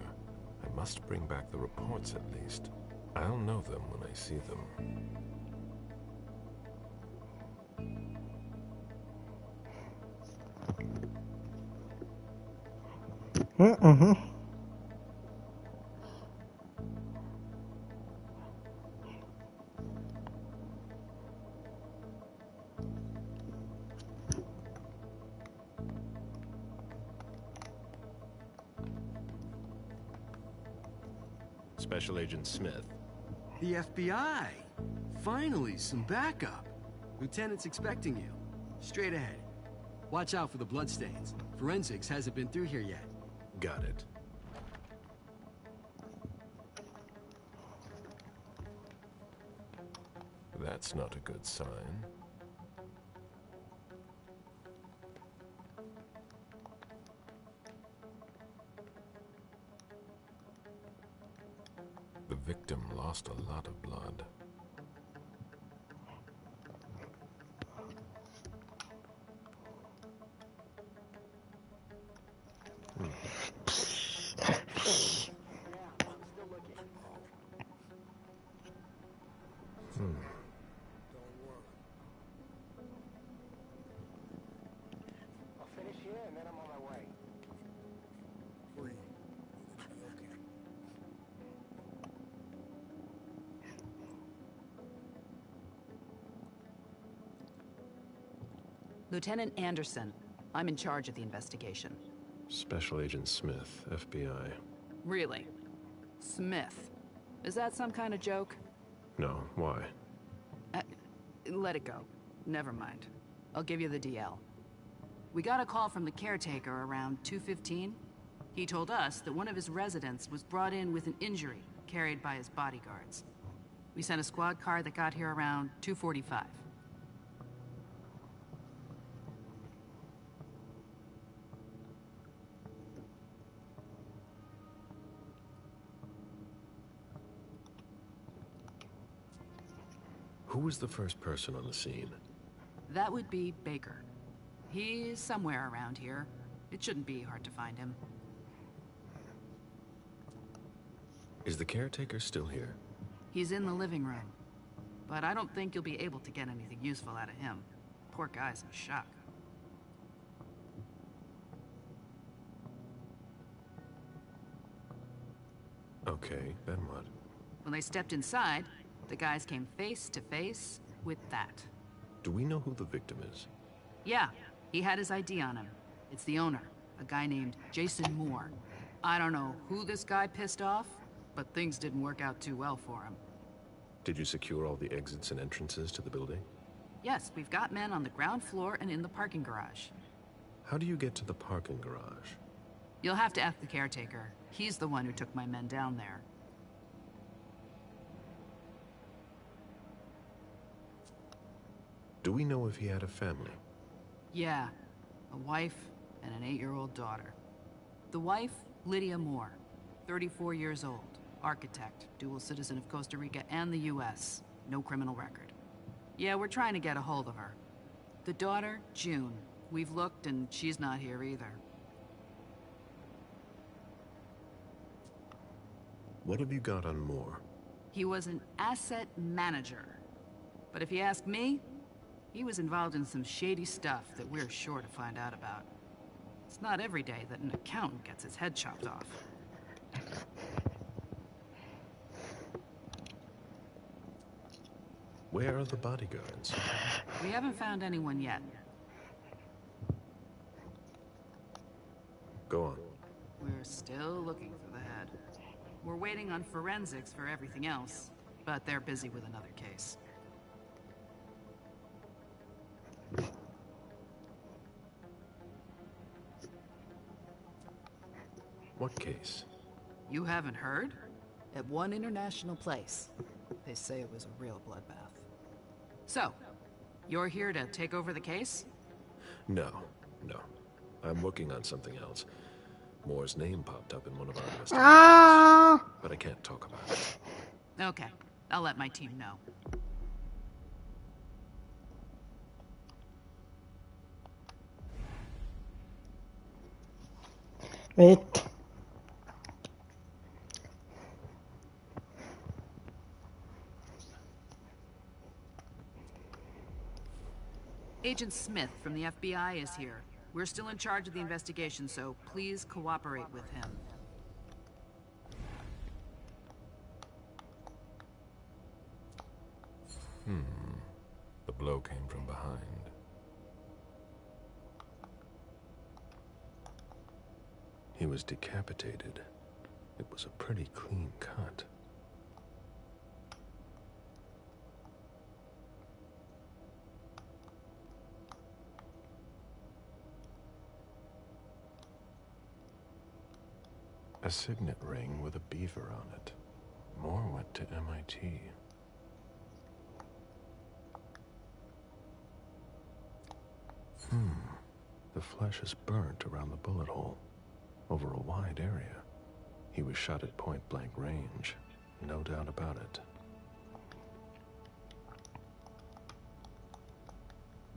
I must bring back the reports at least. I'll know them when I see them. Mm-hmm. Special Agent Smith. The FBI! Finally, some backup. Lieutenant's expecting you. Straight ahead. Watch out for the bloodstains. Forensics hasn't been through here yet. Got it. That's not a good sign. The victim lost a lot of blood. I'll finish here and then I'm on my way. Lieutenant Anderson, I'm in charge of the investigation. Special Agent Smith, FBI. Really? Smith? Is that some kind of joke? No, why? Let it go. Never mind. I'll give you the DL. We got a call from the caretaker around 2:15. He told us that one of his residents was brought in with an injury carried by his bodyguards. We sent a squad car that got here around 2:45. Who was the first person on the scene? That would be Baker. He's somewhere around here. It shouldn't be hard to find him. Is the caretaker still here? He's in the living room. But I don't think you'll be able to get anything useful out of him. Poor guy's in shock. Okay, then what? When they stepped inside, the guys came face to face with that. Do we know who the victim is? Yeah, he had his ID on him. It's the owner, a guy named Jason Moore. I don't know who this guy pissed off, but things didn't work out too well for him. Did you secure all the exits and entrances to the building? Yes, we've got men on the ground floor and in the parking garage. How do you get to the parking garage? You'll have to ask the caretaker. He's the one who took my men down there. Do we know if he had a family? Yeah, a wife and an 8-year-old daughter. The wife, Lydia Moore, 34 years old, architect, dual citizen of Costa Rica and the US, no criminal record. Yeah, we're trying to get a hold of her. The daughter, June. We've looked and she's not here either. What have you got on Moore? He was an asset manager. But if you ask me, he was involved in some shady stuff that we're sure to find out about. It's not every day that an accountant gets his head chopped off. Where are the bodyguards? We haven't found anyone yet. Go on. We're still looking for the head. We're waiting on forensics for everything else, but they're busy with another case. What case? You haven't heard? at one international place. They say it was a real bloodbath. So, you're here to take over the case? No. I'm working on something else. Moore's name popped up in one of our investigations, but I can't talk about it. Okay, I'll let my team know. Wait. Agent Smith from the FBI is here. We're still in charge of the investigation, so please cooperate with him. The blow came from behind. He was decapitated. It was a pretty clean cut. A signet ring with a beaver on it. Moore went to MIT. The flesh is burnt around the bullet hole, over a wide area. He was shot at point-blank range, no doubt about it.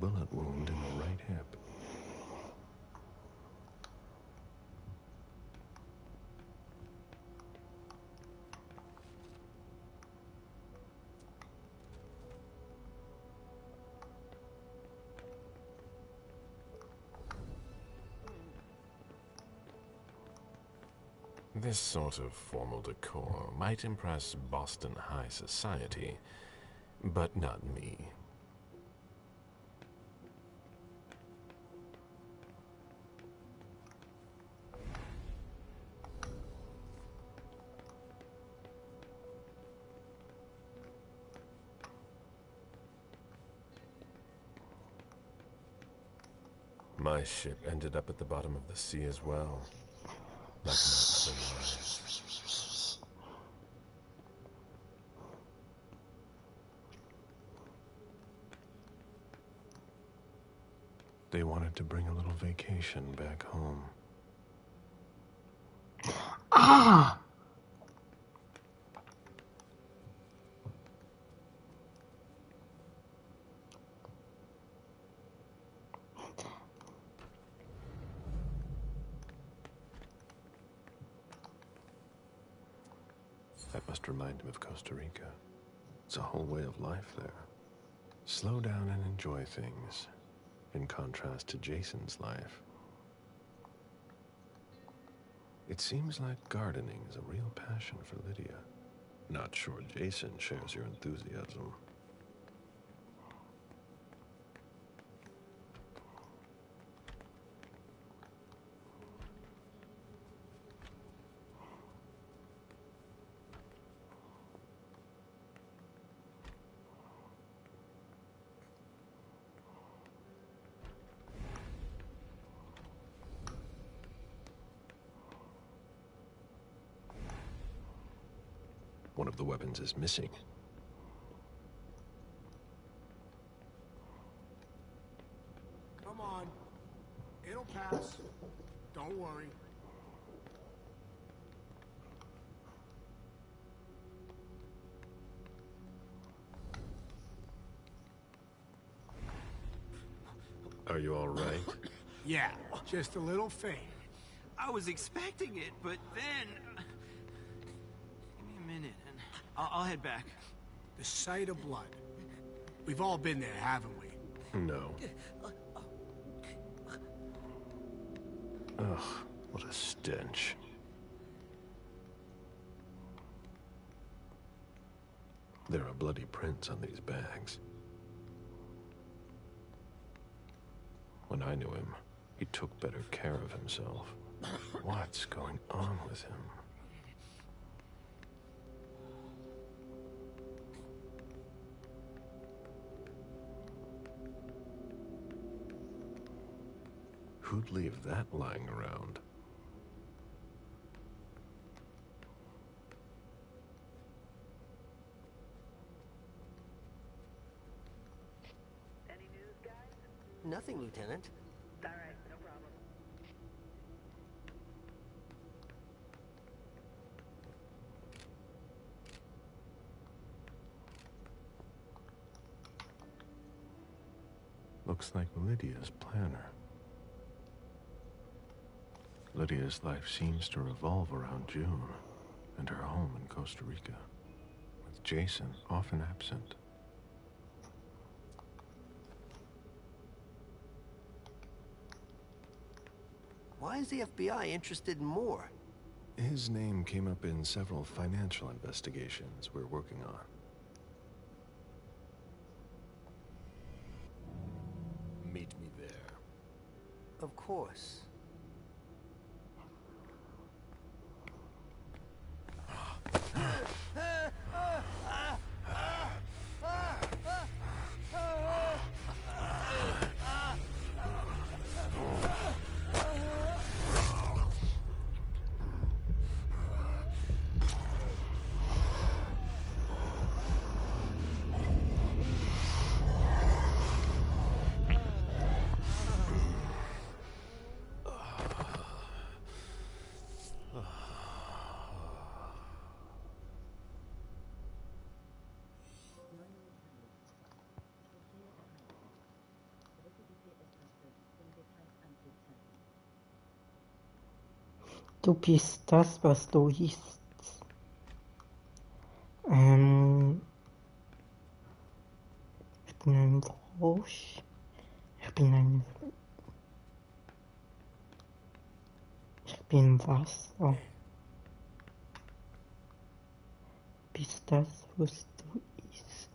Bullet wound in the right hip. This sort of formal decor might impress Boston high society, but not me. My ship ended up at the bottom of the sea as well. Like my other lives. They wanted to bring a little vacation back home. That must remind him of Costa Rica. It's a whole way of life there. Slow down and enjoy things, in contrast to Jason's life. It seems like gardening is a real passion for Lydia. Not sure Jason shares your enthusiasm. One of the weapons is missing. Come on. It'll pass. Don't worry. Are you all right? Yeah, just a little faint. I was expecting it, but then... Give me a minute, and I'll head back. The sight of blood. We've all been there, haven't we? No. Ugh, what a stench. There are bloody prints on these bags. When I knew him, he took better care of himself. What's going on with him? Who'd leave that lying around? Nothing, Lieutenant. All right, no problem. Looks like Lydia's planner. Lydia's life seems to revolve around June and her home in Costa Rica, with Jason often absent. Why is the FBI interested in Moore? His name came up in several financial investigations we're working on. Meet me there. Of course. Du bist das, was du isst. Ich bin ein Frosch. Ich bin Wasser. Bist das, was du isst.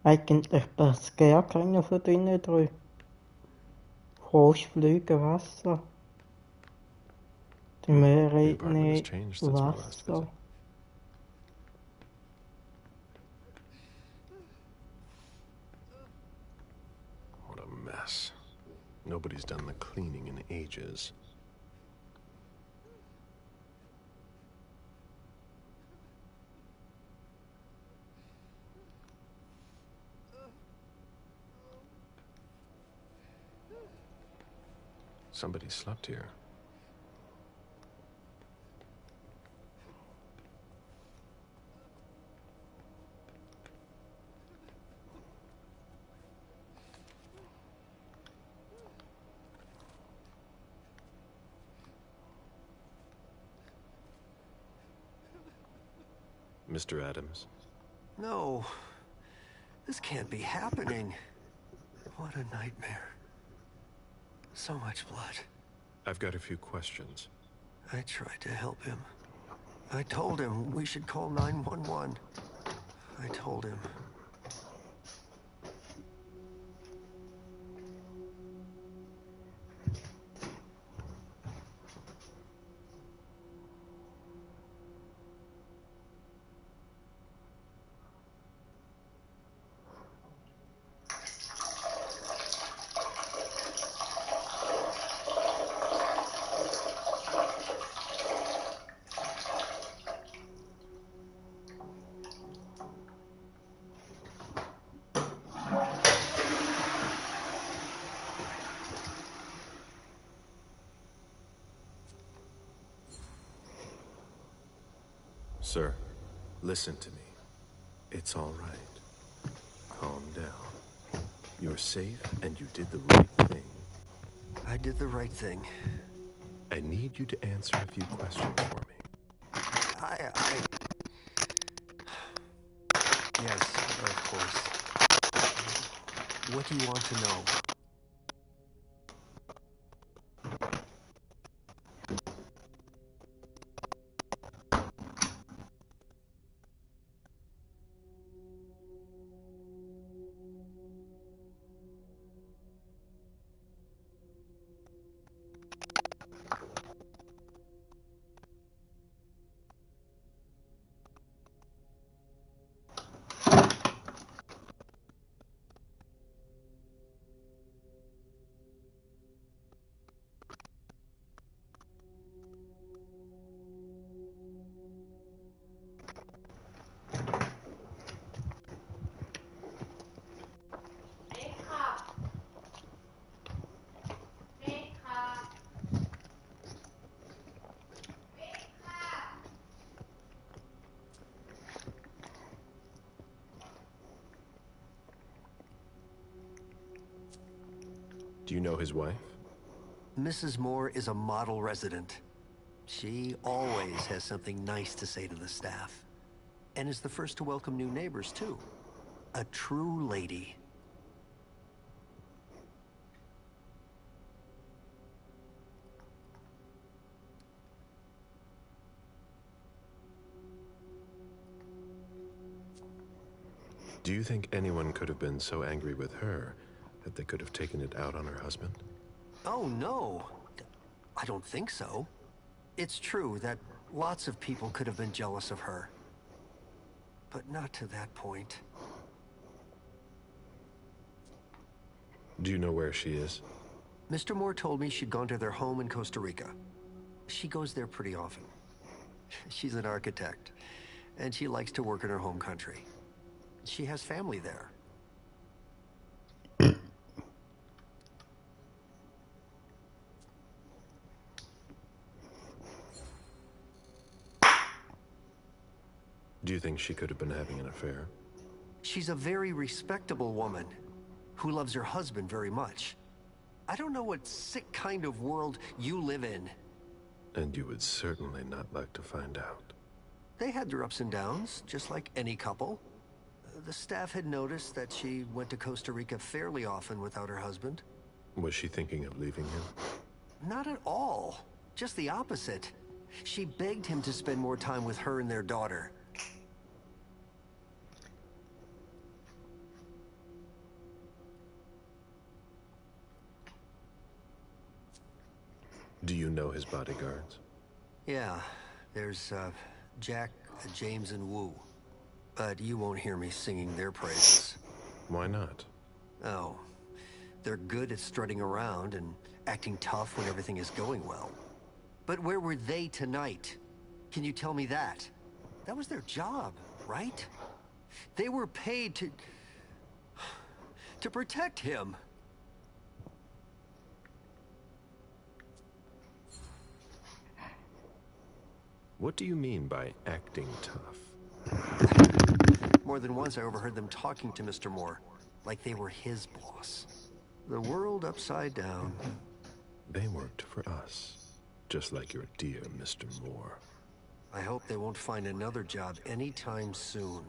Eigentlich passt gar keiner von drinnen drei. Frosch, Flüge, Wasser. Die Meere, apartment has changed since my last visit. Wasser. What a mess. Nobody's done the cleaning in ages. Somebody slept here. Mr. Adams? No. This can't be happening. What a nightmare. So much blood. I've got a few questions. I tried to help him. I told him we should call 911. I told him. Sir, listen to me. It's all right. Calm down. You're safe and you did the right thing. I did the right thing. I need you to answer a few questions for me. Yes, of course. What do you want to know? Do you know his wife? Mrs. Moore is a model resident. She always has something nice to say to the staff. And is the first to welcome new neighbors, too. A true lady. Do you think anyone could have been so angry with her that they could have taken it out on her husband? Oh, no. I don't think so. It's true that lots of people could have been jealous of her. But not to that point. Do you know where she is? Mr. Moore told me she'd gone to their home in Costa Rica. She goes there pretty often. She's an architect, and she likes to work in her home country. She has family there. Do you think she could have been having an affair? She's a very respectable woman who loves her husband very much. I don't know what sick kind of world you live in. And you would certainly not like to find out. They had their ups and downs, just like any couple. The staff had noticed that she went to Costa Rica fairly often without her husband. Was she thinking of leaving him? Not at all. Just the opposite. She begged him to spend more time with her and their daughter. Do you know his bodyguards? Yeah, there's Jack, James, and Wu. But you won't hear me singing their praises. Why not? Oh, they're good at strutting around and acting tough when everything is going well. But where were they tonight? Can you tell me that? That was their job, right? They were paid to protect him. What do you mean by acting tough? More than once I overheard them talking to Mr. Moore, like they were his boss. The world upside down. They worked for us, just like your dear Mr. Moore. I hope they won't find another job anytime soon.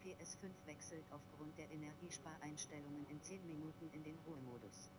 PS5 wechselt aufgrund der Energiespareinstellungen in 10 Minuten in den Ruhemodus.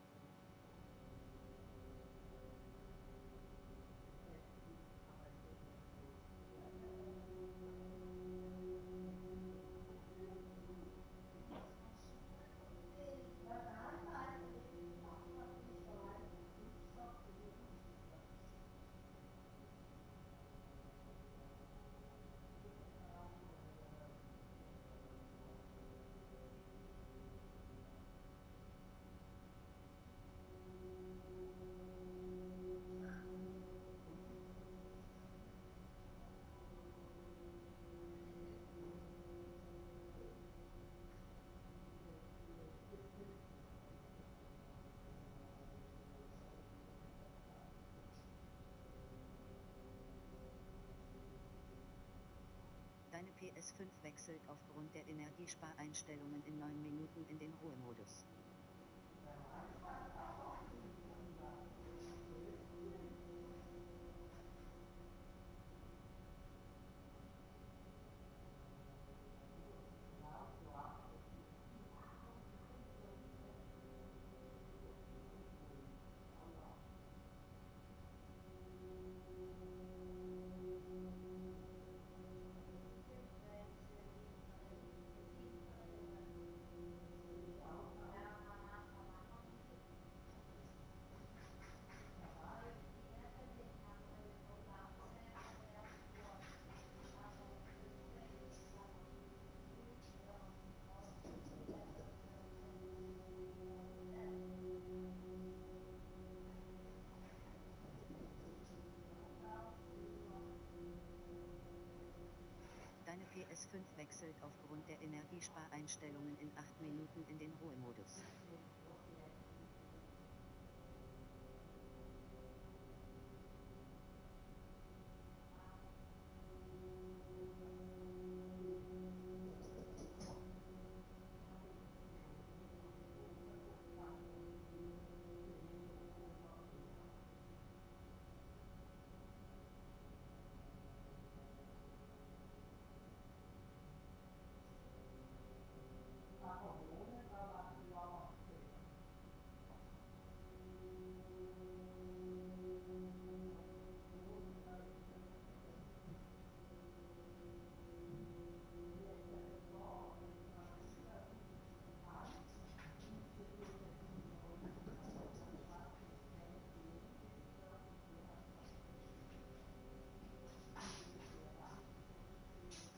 Deine PS5 wechselt aufgrund der Energiespareinstellungen in 9 Minuten in den Ruhemodus. Deine PS5 wechselt aufgrund der Energiespareinstellungen in 8 Minuten in den Ruhemodus.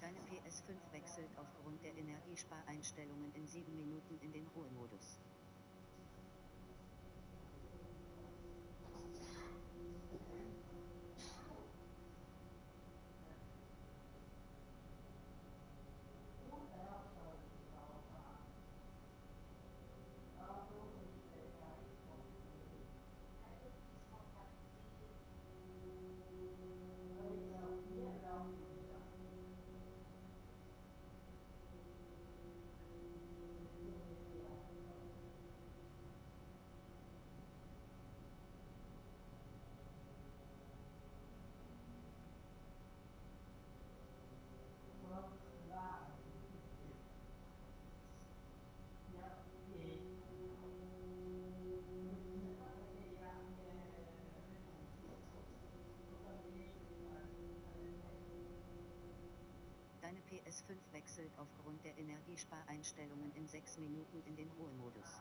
Deine PS5 wechselt aufgrund der Energiespareinstellungen in 7 Minuten in den Ruhemodus. Deine PS5 wechselt aufgrund der Energiespareinstellungen in 6 Minuten in den Ruhemodus.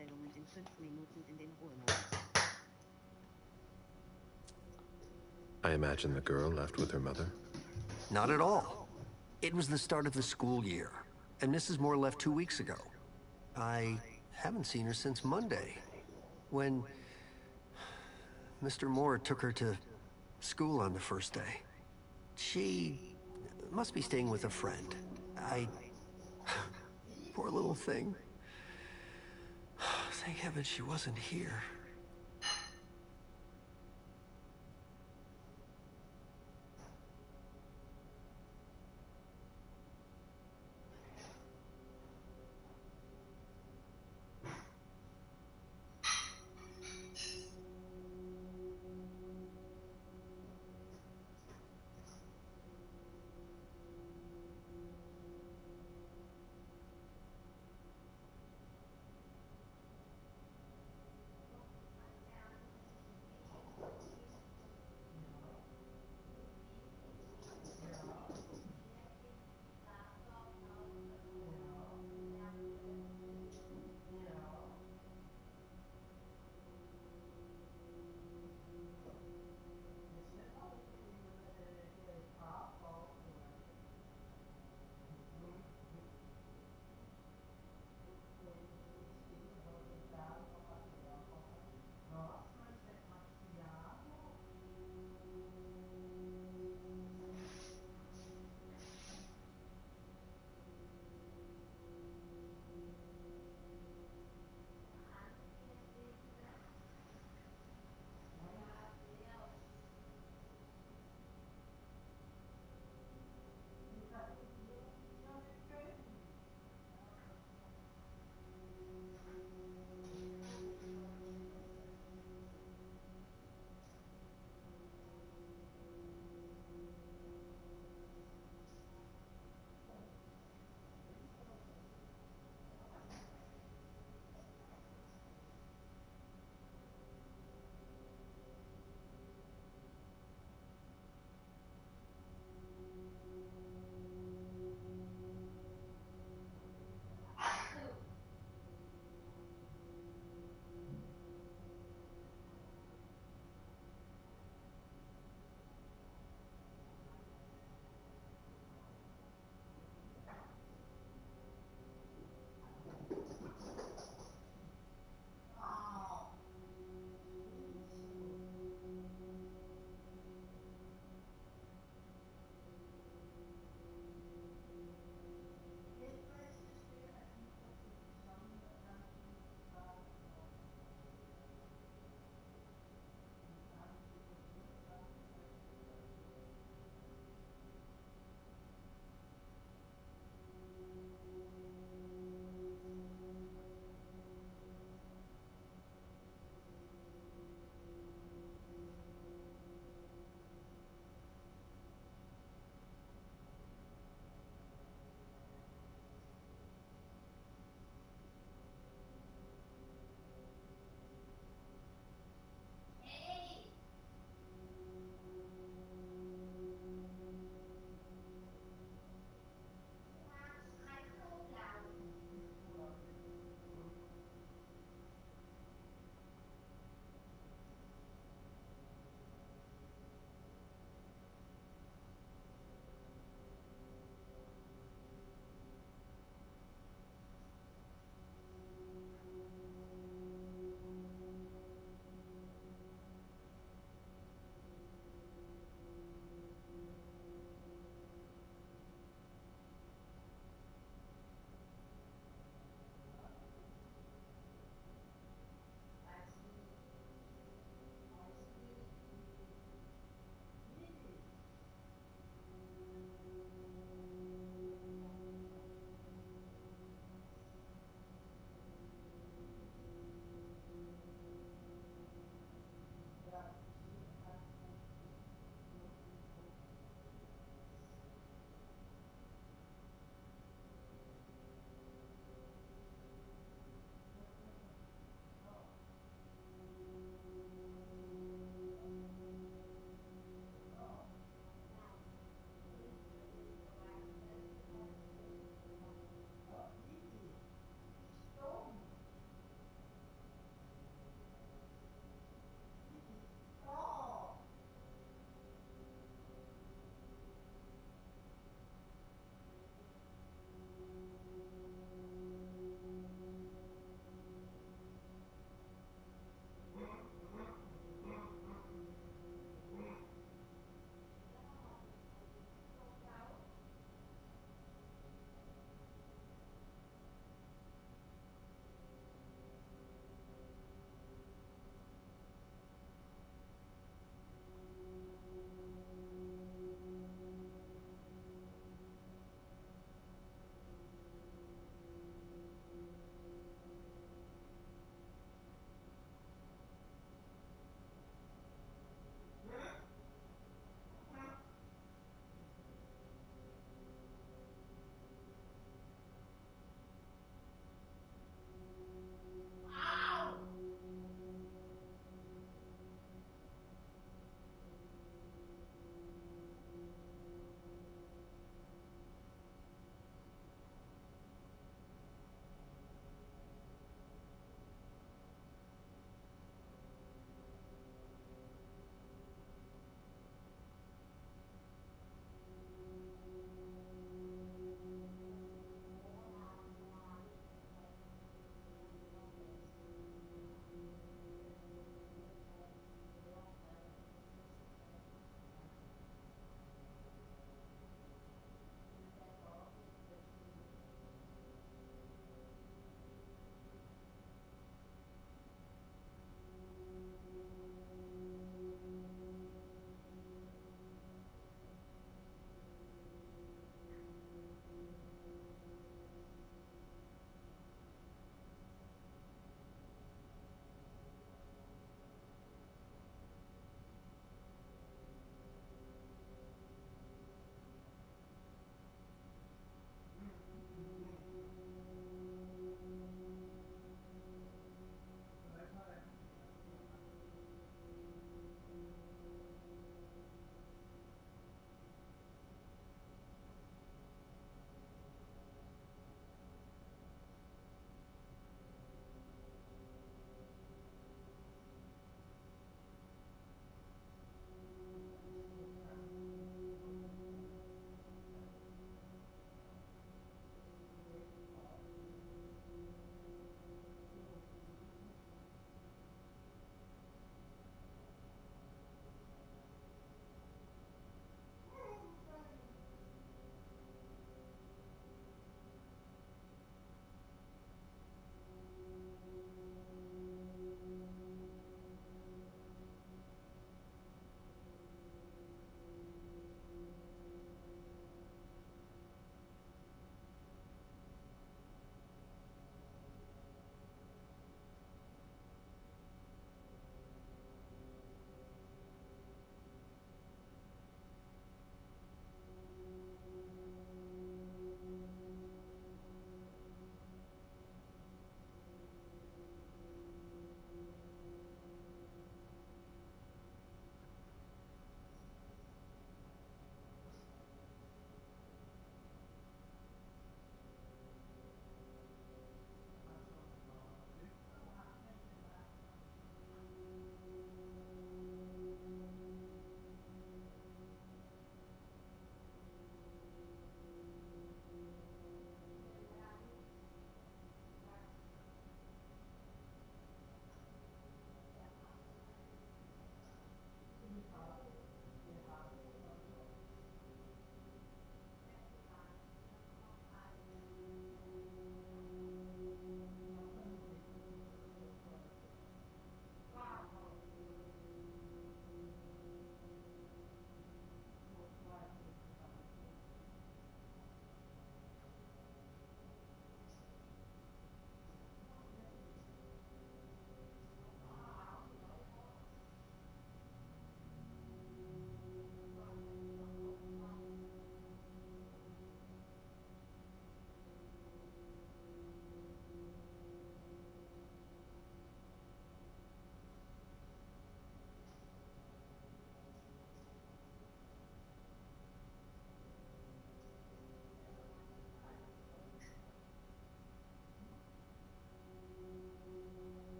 Spracheinstellungen in 5 Minuten in den Ruhemodus. I imagine the girl left with her mother? Not at all. It was the start of the school year, and Mrs. Moore left 2 weeks ago. I haven't seen her since Monday, when Mr. Moore took her to school on the first day. She must be staying with a friend. Poor little thing. Thank heaven she wasn't here.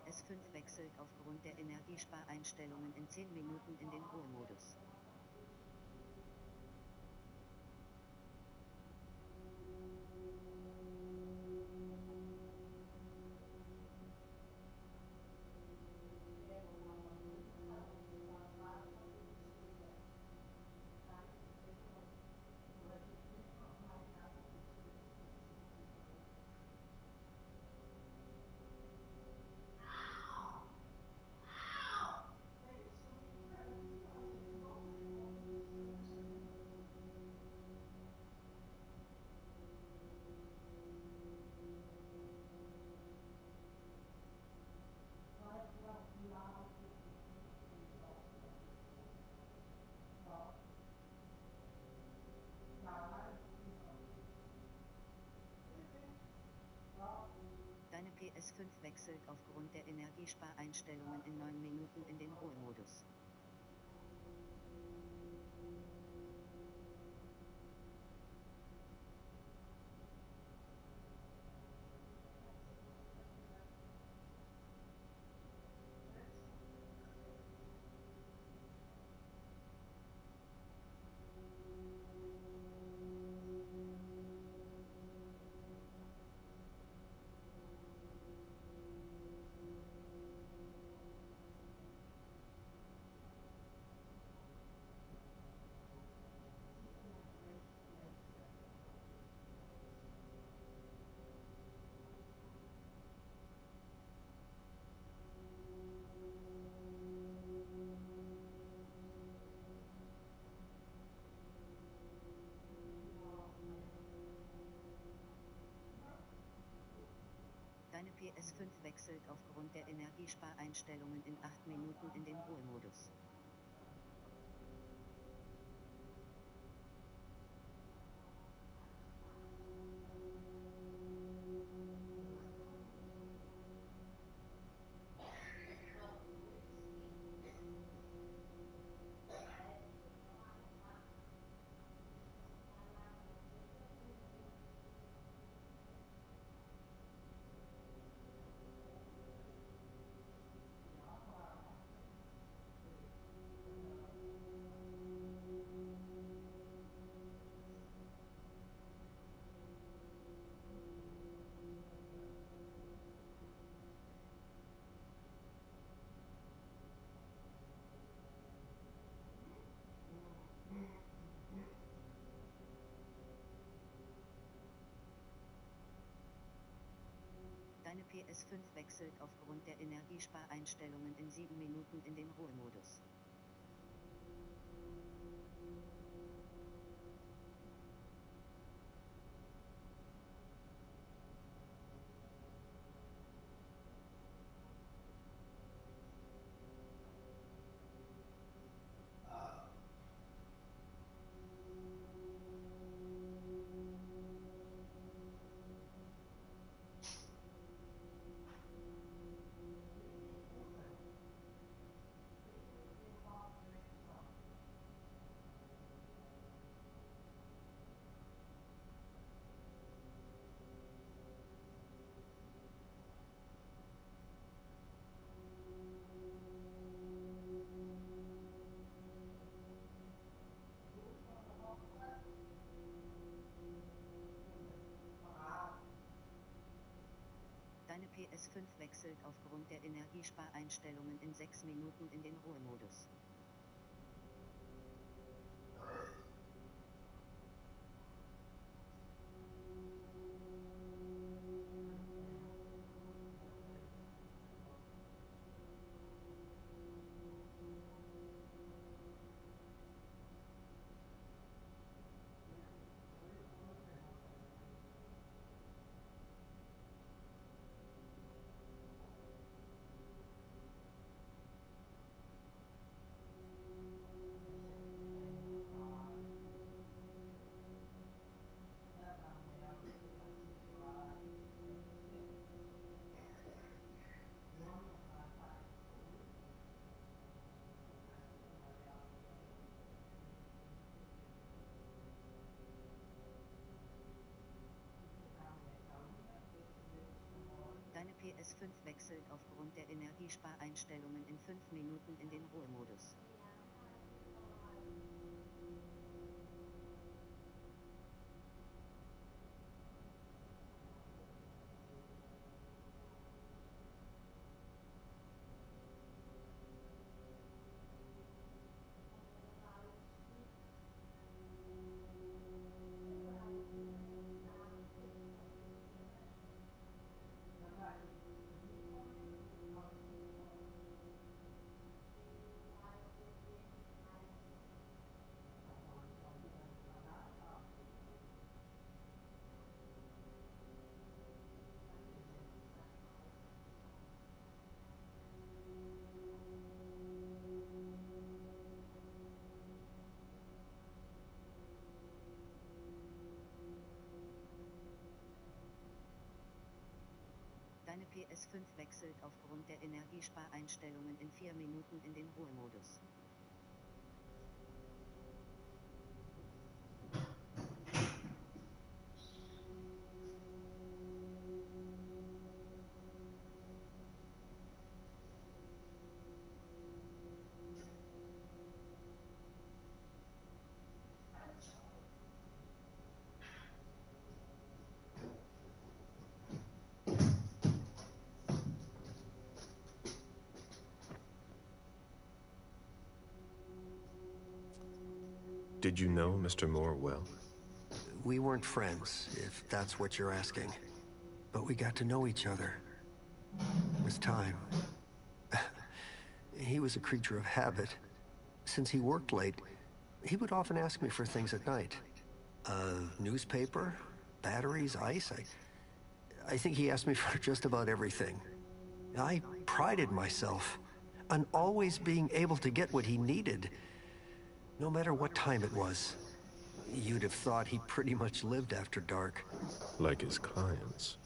PS5 wechselt aufgrund der Energiespareinstellungen in 10 Minuten in den Ruhemodus. Deine PS5 wechselt aufgrund der Energiespareinstellungen in 9 Minuten in den Ruhemodus. Deine PS5 wechselt aufgrund der Energiespareinstellungen in 8 Minuten in den Ruhemodus. Deine PS5 wechselt aufgrund der Energiespareinstellungen in 7 Minuten in den Ruhemodus. Deine PS5 wechselt aufgrund der Energiespareinstellungen in 6 Minuten in den Ruhemodus. PS5 wechselt aufgrund der Energiespareinstellungen in 5 Minuten in den Ruhemodus. Deine PS5 wechselt aufgrund der Energiespareinstellungen in 4 Minuten in den Ruhemodus. Did you know Mr. Moore well? We weren't friends, if that's what you're asking. But we got to know each other. With time. He was a creature of habit. Since he worked late, he would often ask me for things at night. Newspaper, batteries, ice. I think he asked me for just about everything. I prided myself on always being able to get what he needed, no matter what time it was. You'd have thought he pretty much lived after dark. Like his clients.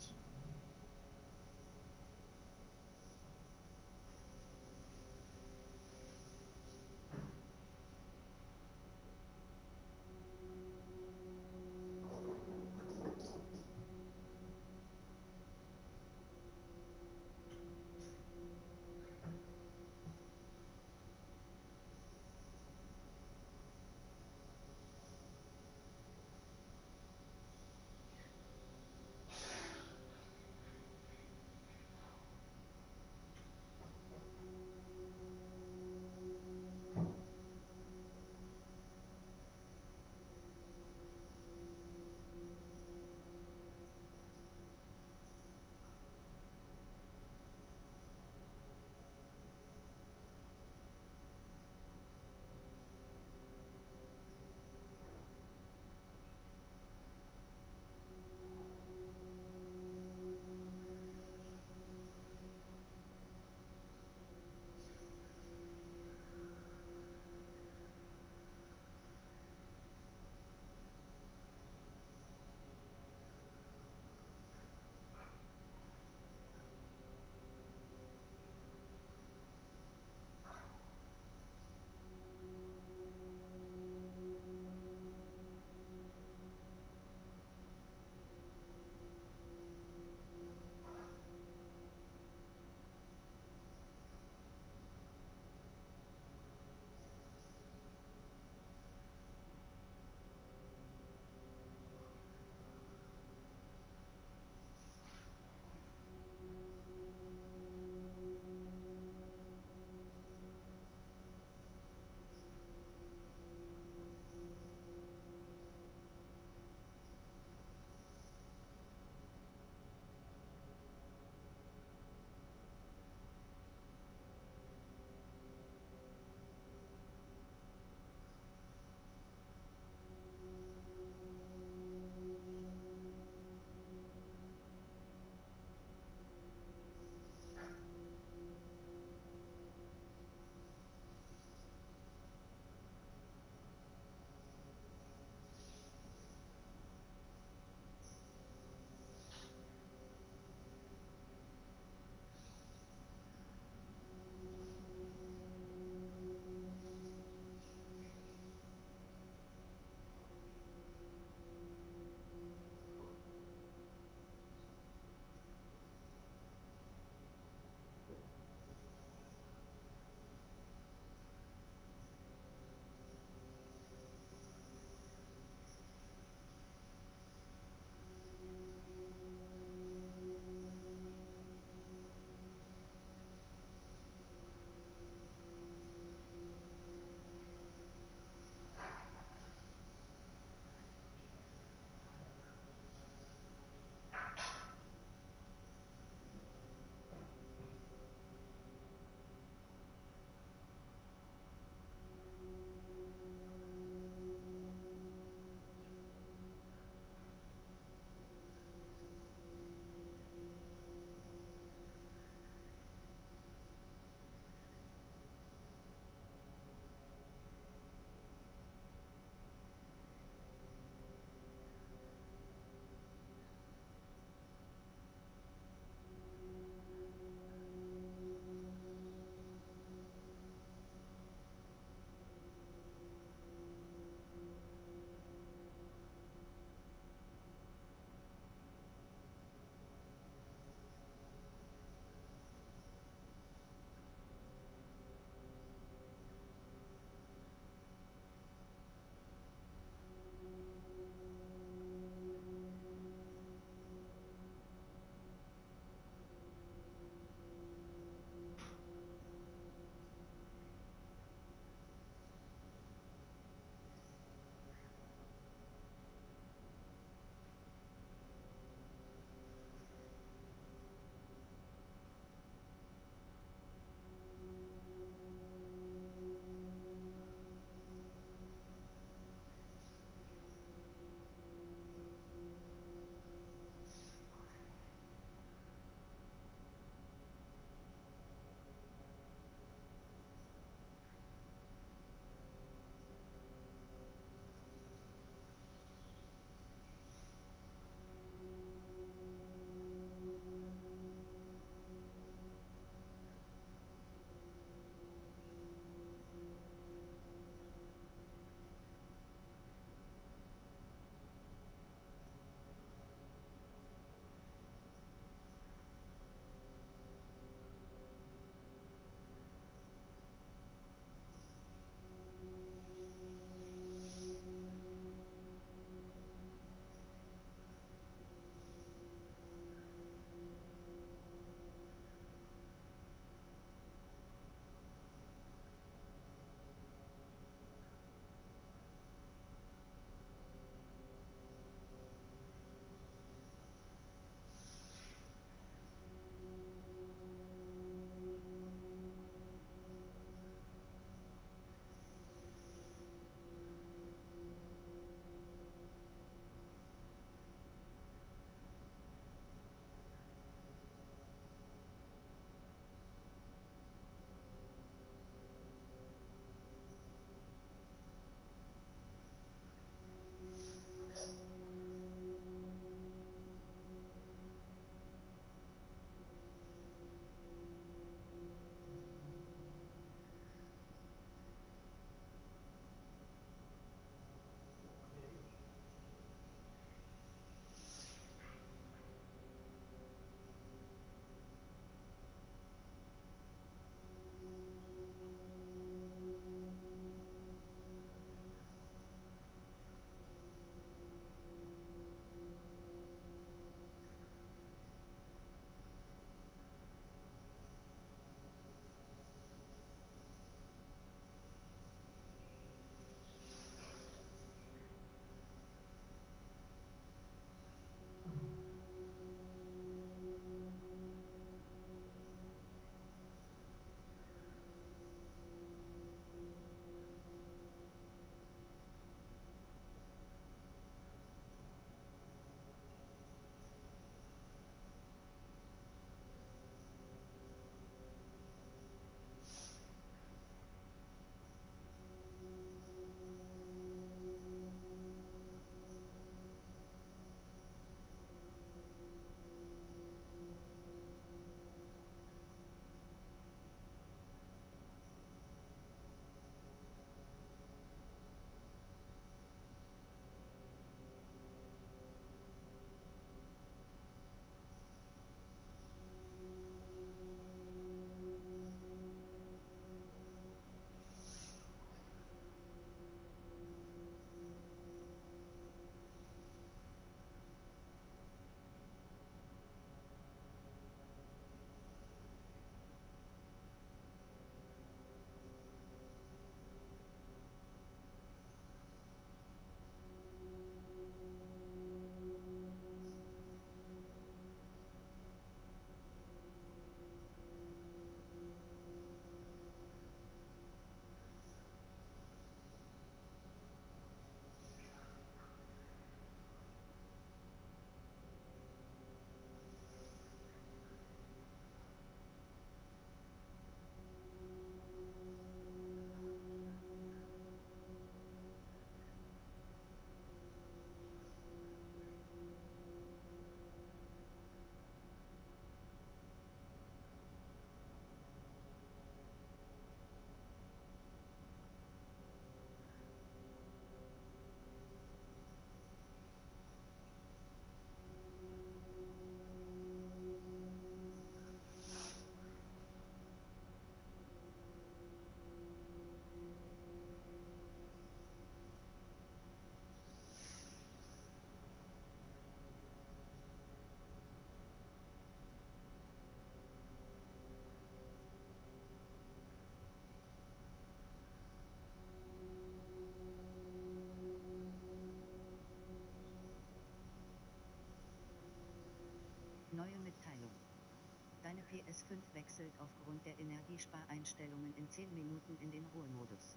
PS5 wechselt aufgrund der Energiespareinstellungen in 10 Minuten in den Ruhemodus.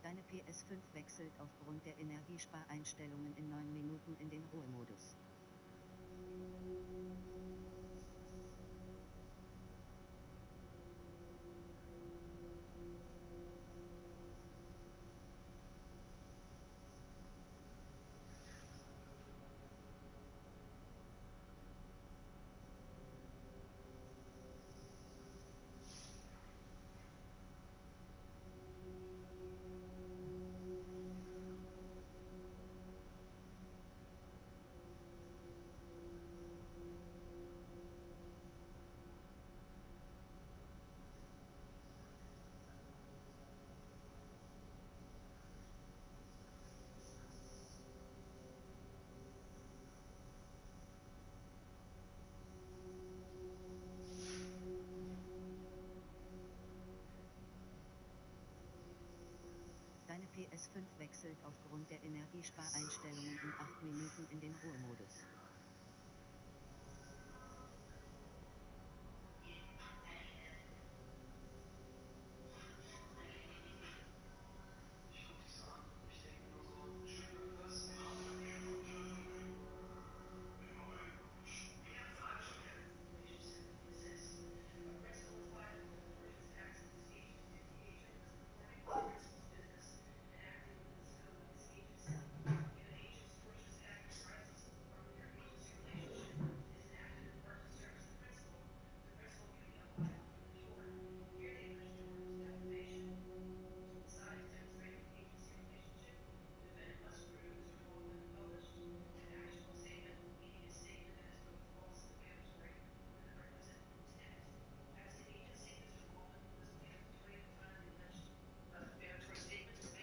Deine PS5 wechselt aufgrund der Energiespareinstellungen in 9 Minuten in den Ruhemodus. Deine PS5 wechselt aufgrund der Energiespareinstellungen in 8 Minuten in den Ruhemodus.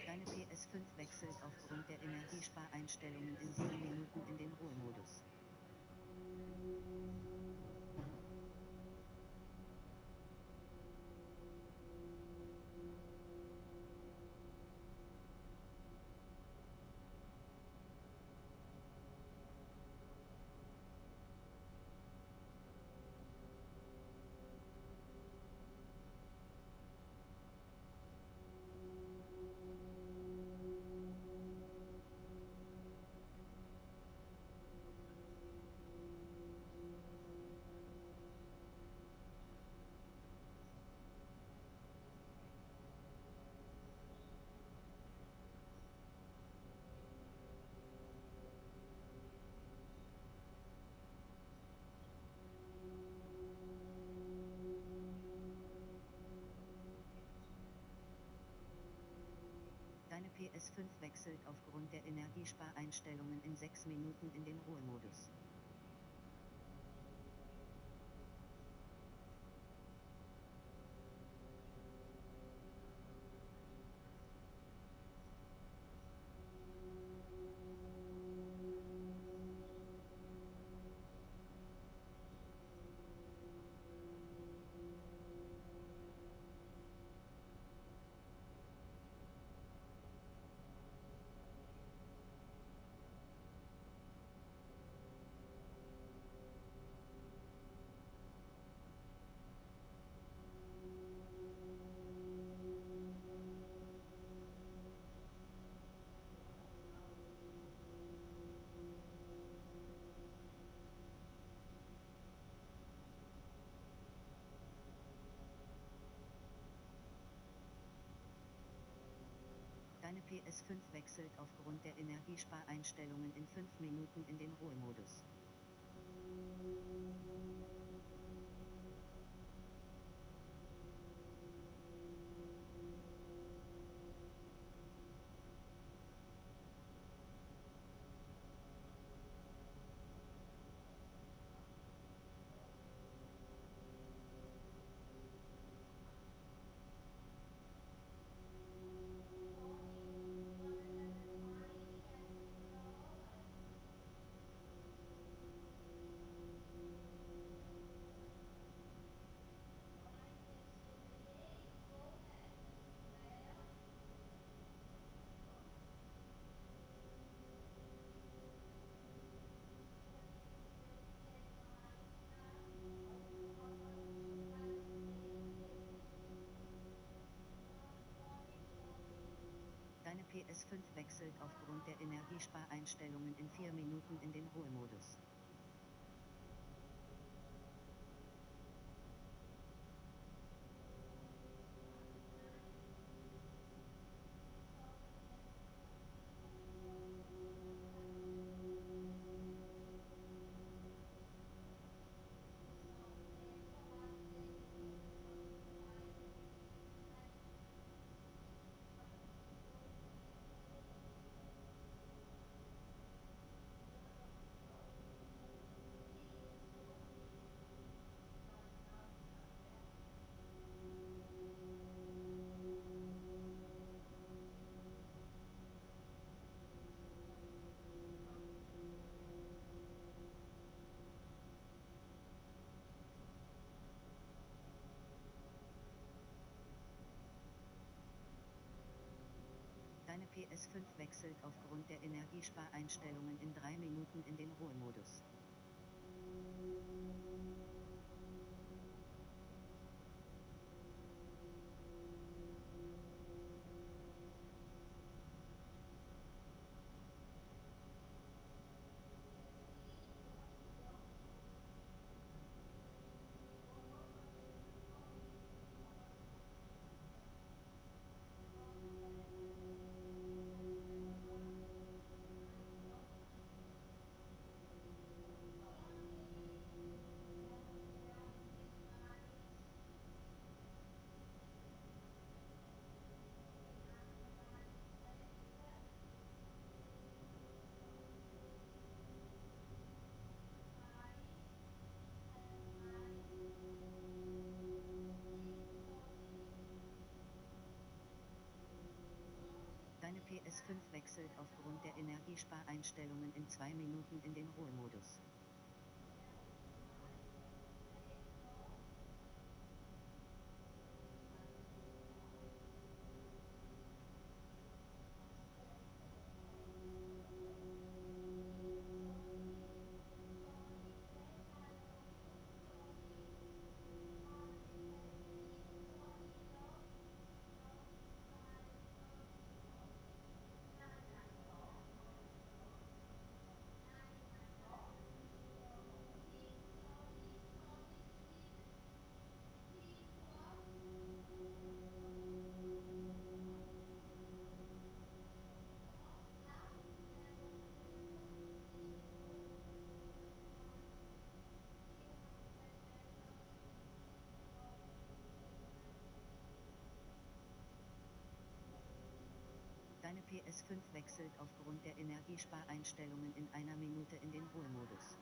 Deine PS5 wechselt aufgrund der Energiespareinstellungen in 7 Minuten in den Ruhemodus. Deine PS5 wechselt aufgrund der Energiespareinstellungen in 6 Minuten in den Ruhemodus. PS5 wechselt aufgrund der Energiespareinstellungen in 5 Minuten in den Ruhemodus. Deine PS5 wechselt aufgrund der Energiespareinstellungen in 4 Minuten in den Ruhemodus. Deine PS5 wechselt aufgrund der Energiespareinstellungen in 3 Minuten in den Ruhemodus. Deine PS5 wechselt aufgrund der Energiespareinstellungen in 2 Minuten in den Ruhemodus. Deine PS5 wechselt aufgrund der Energiespareinstellungen in 1 Minute in den Ruhemodus.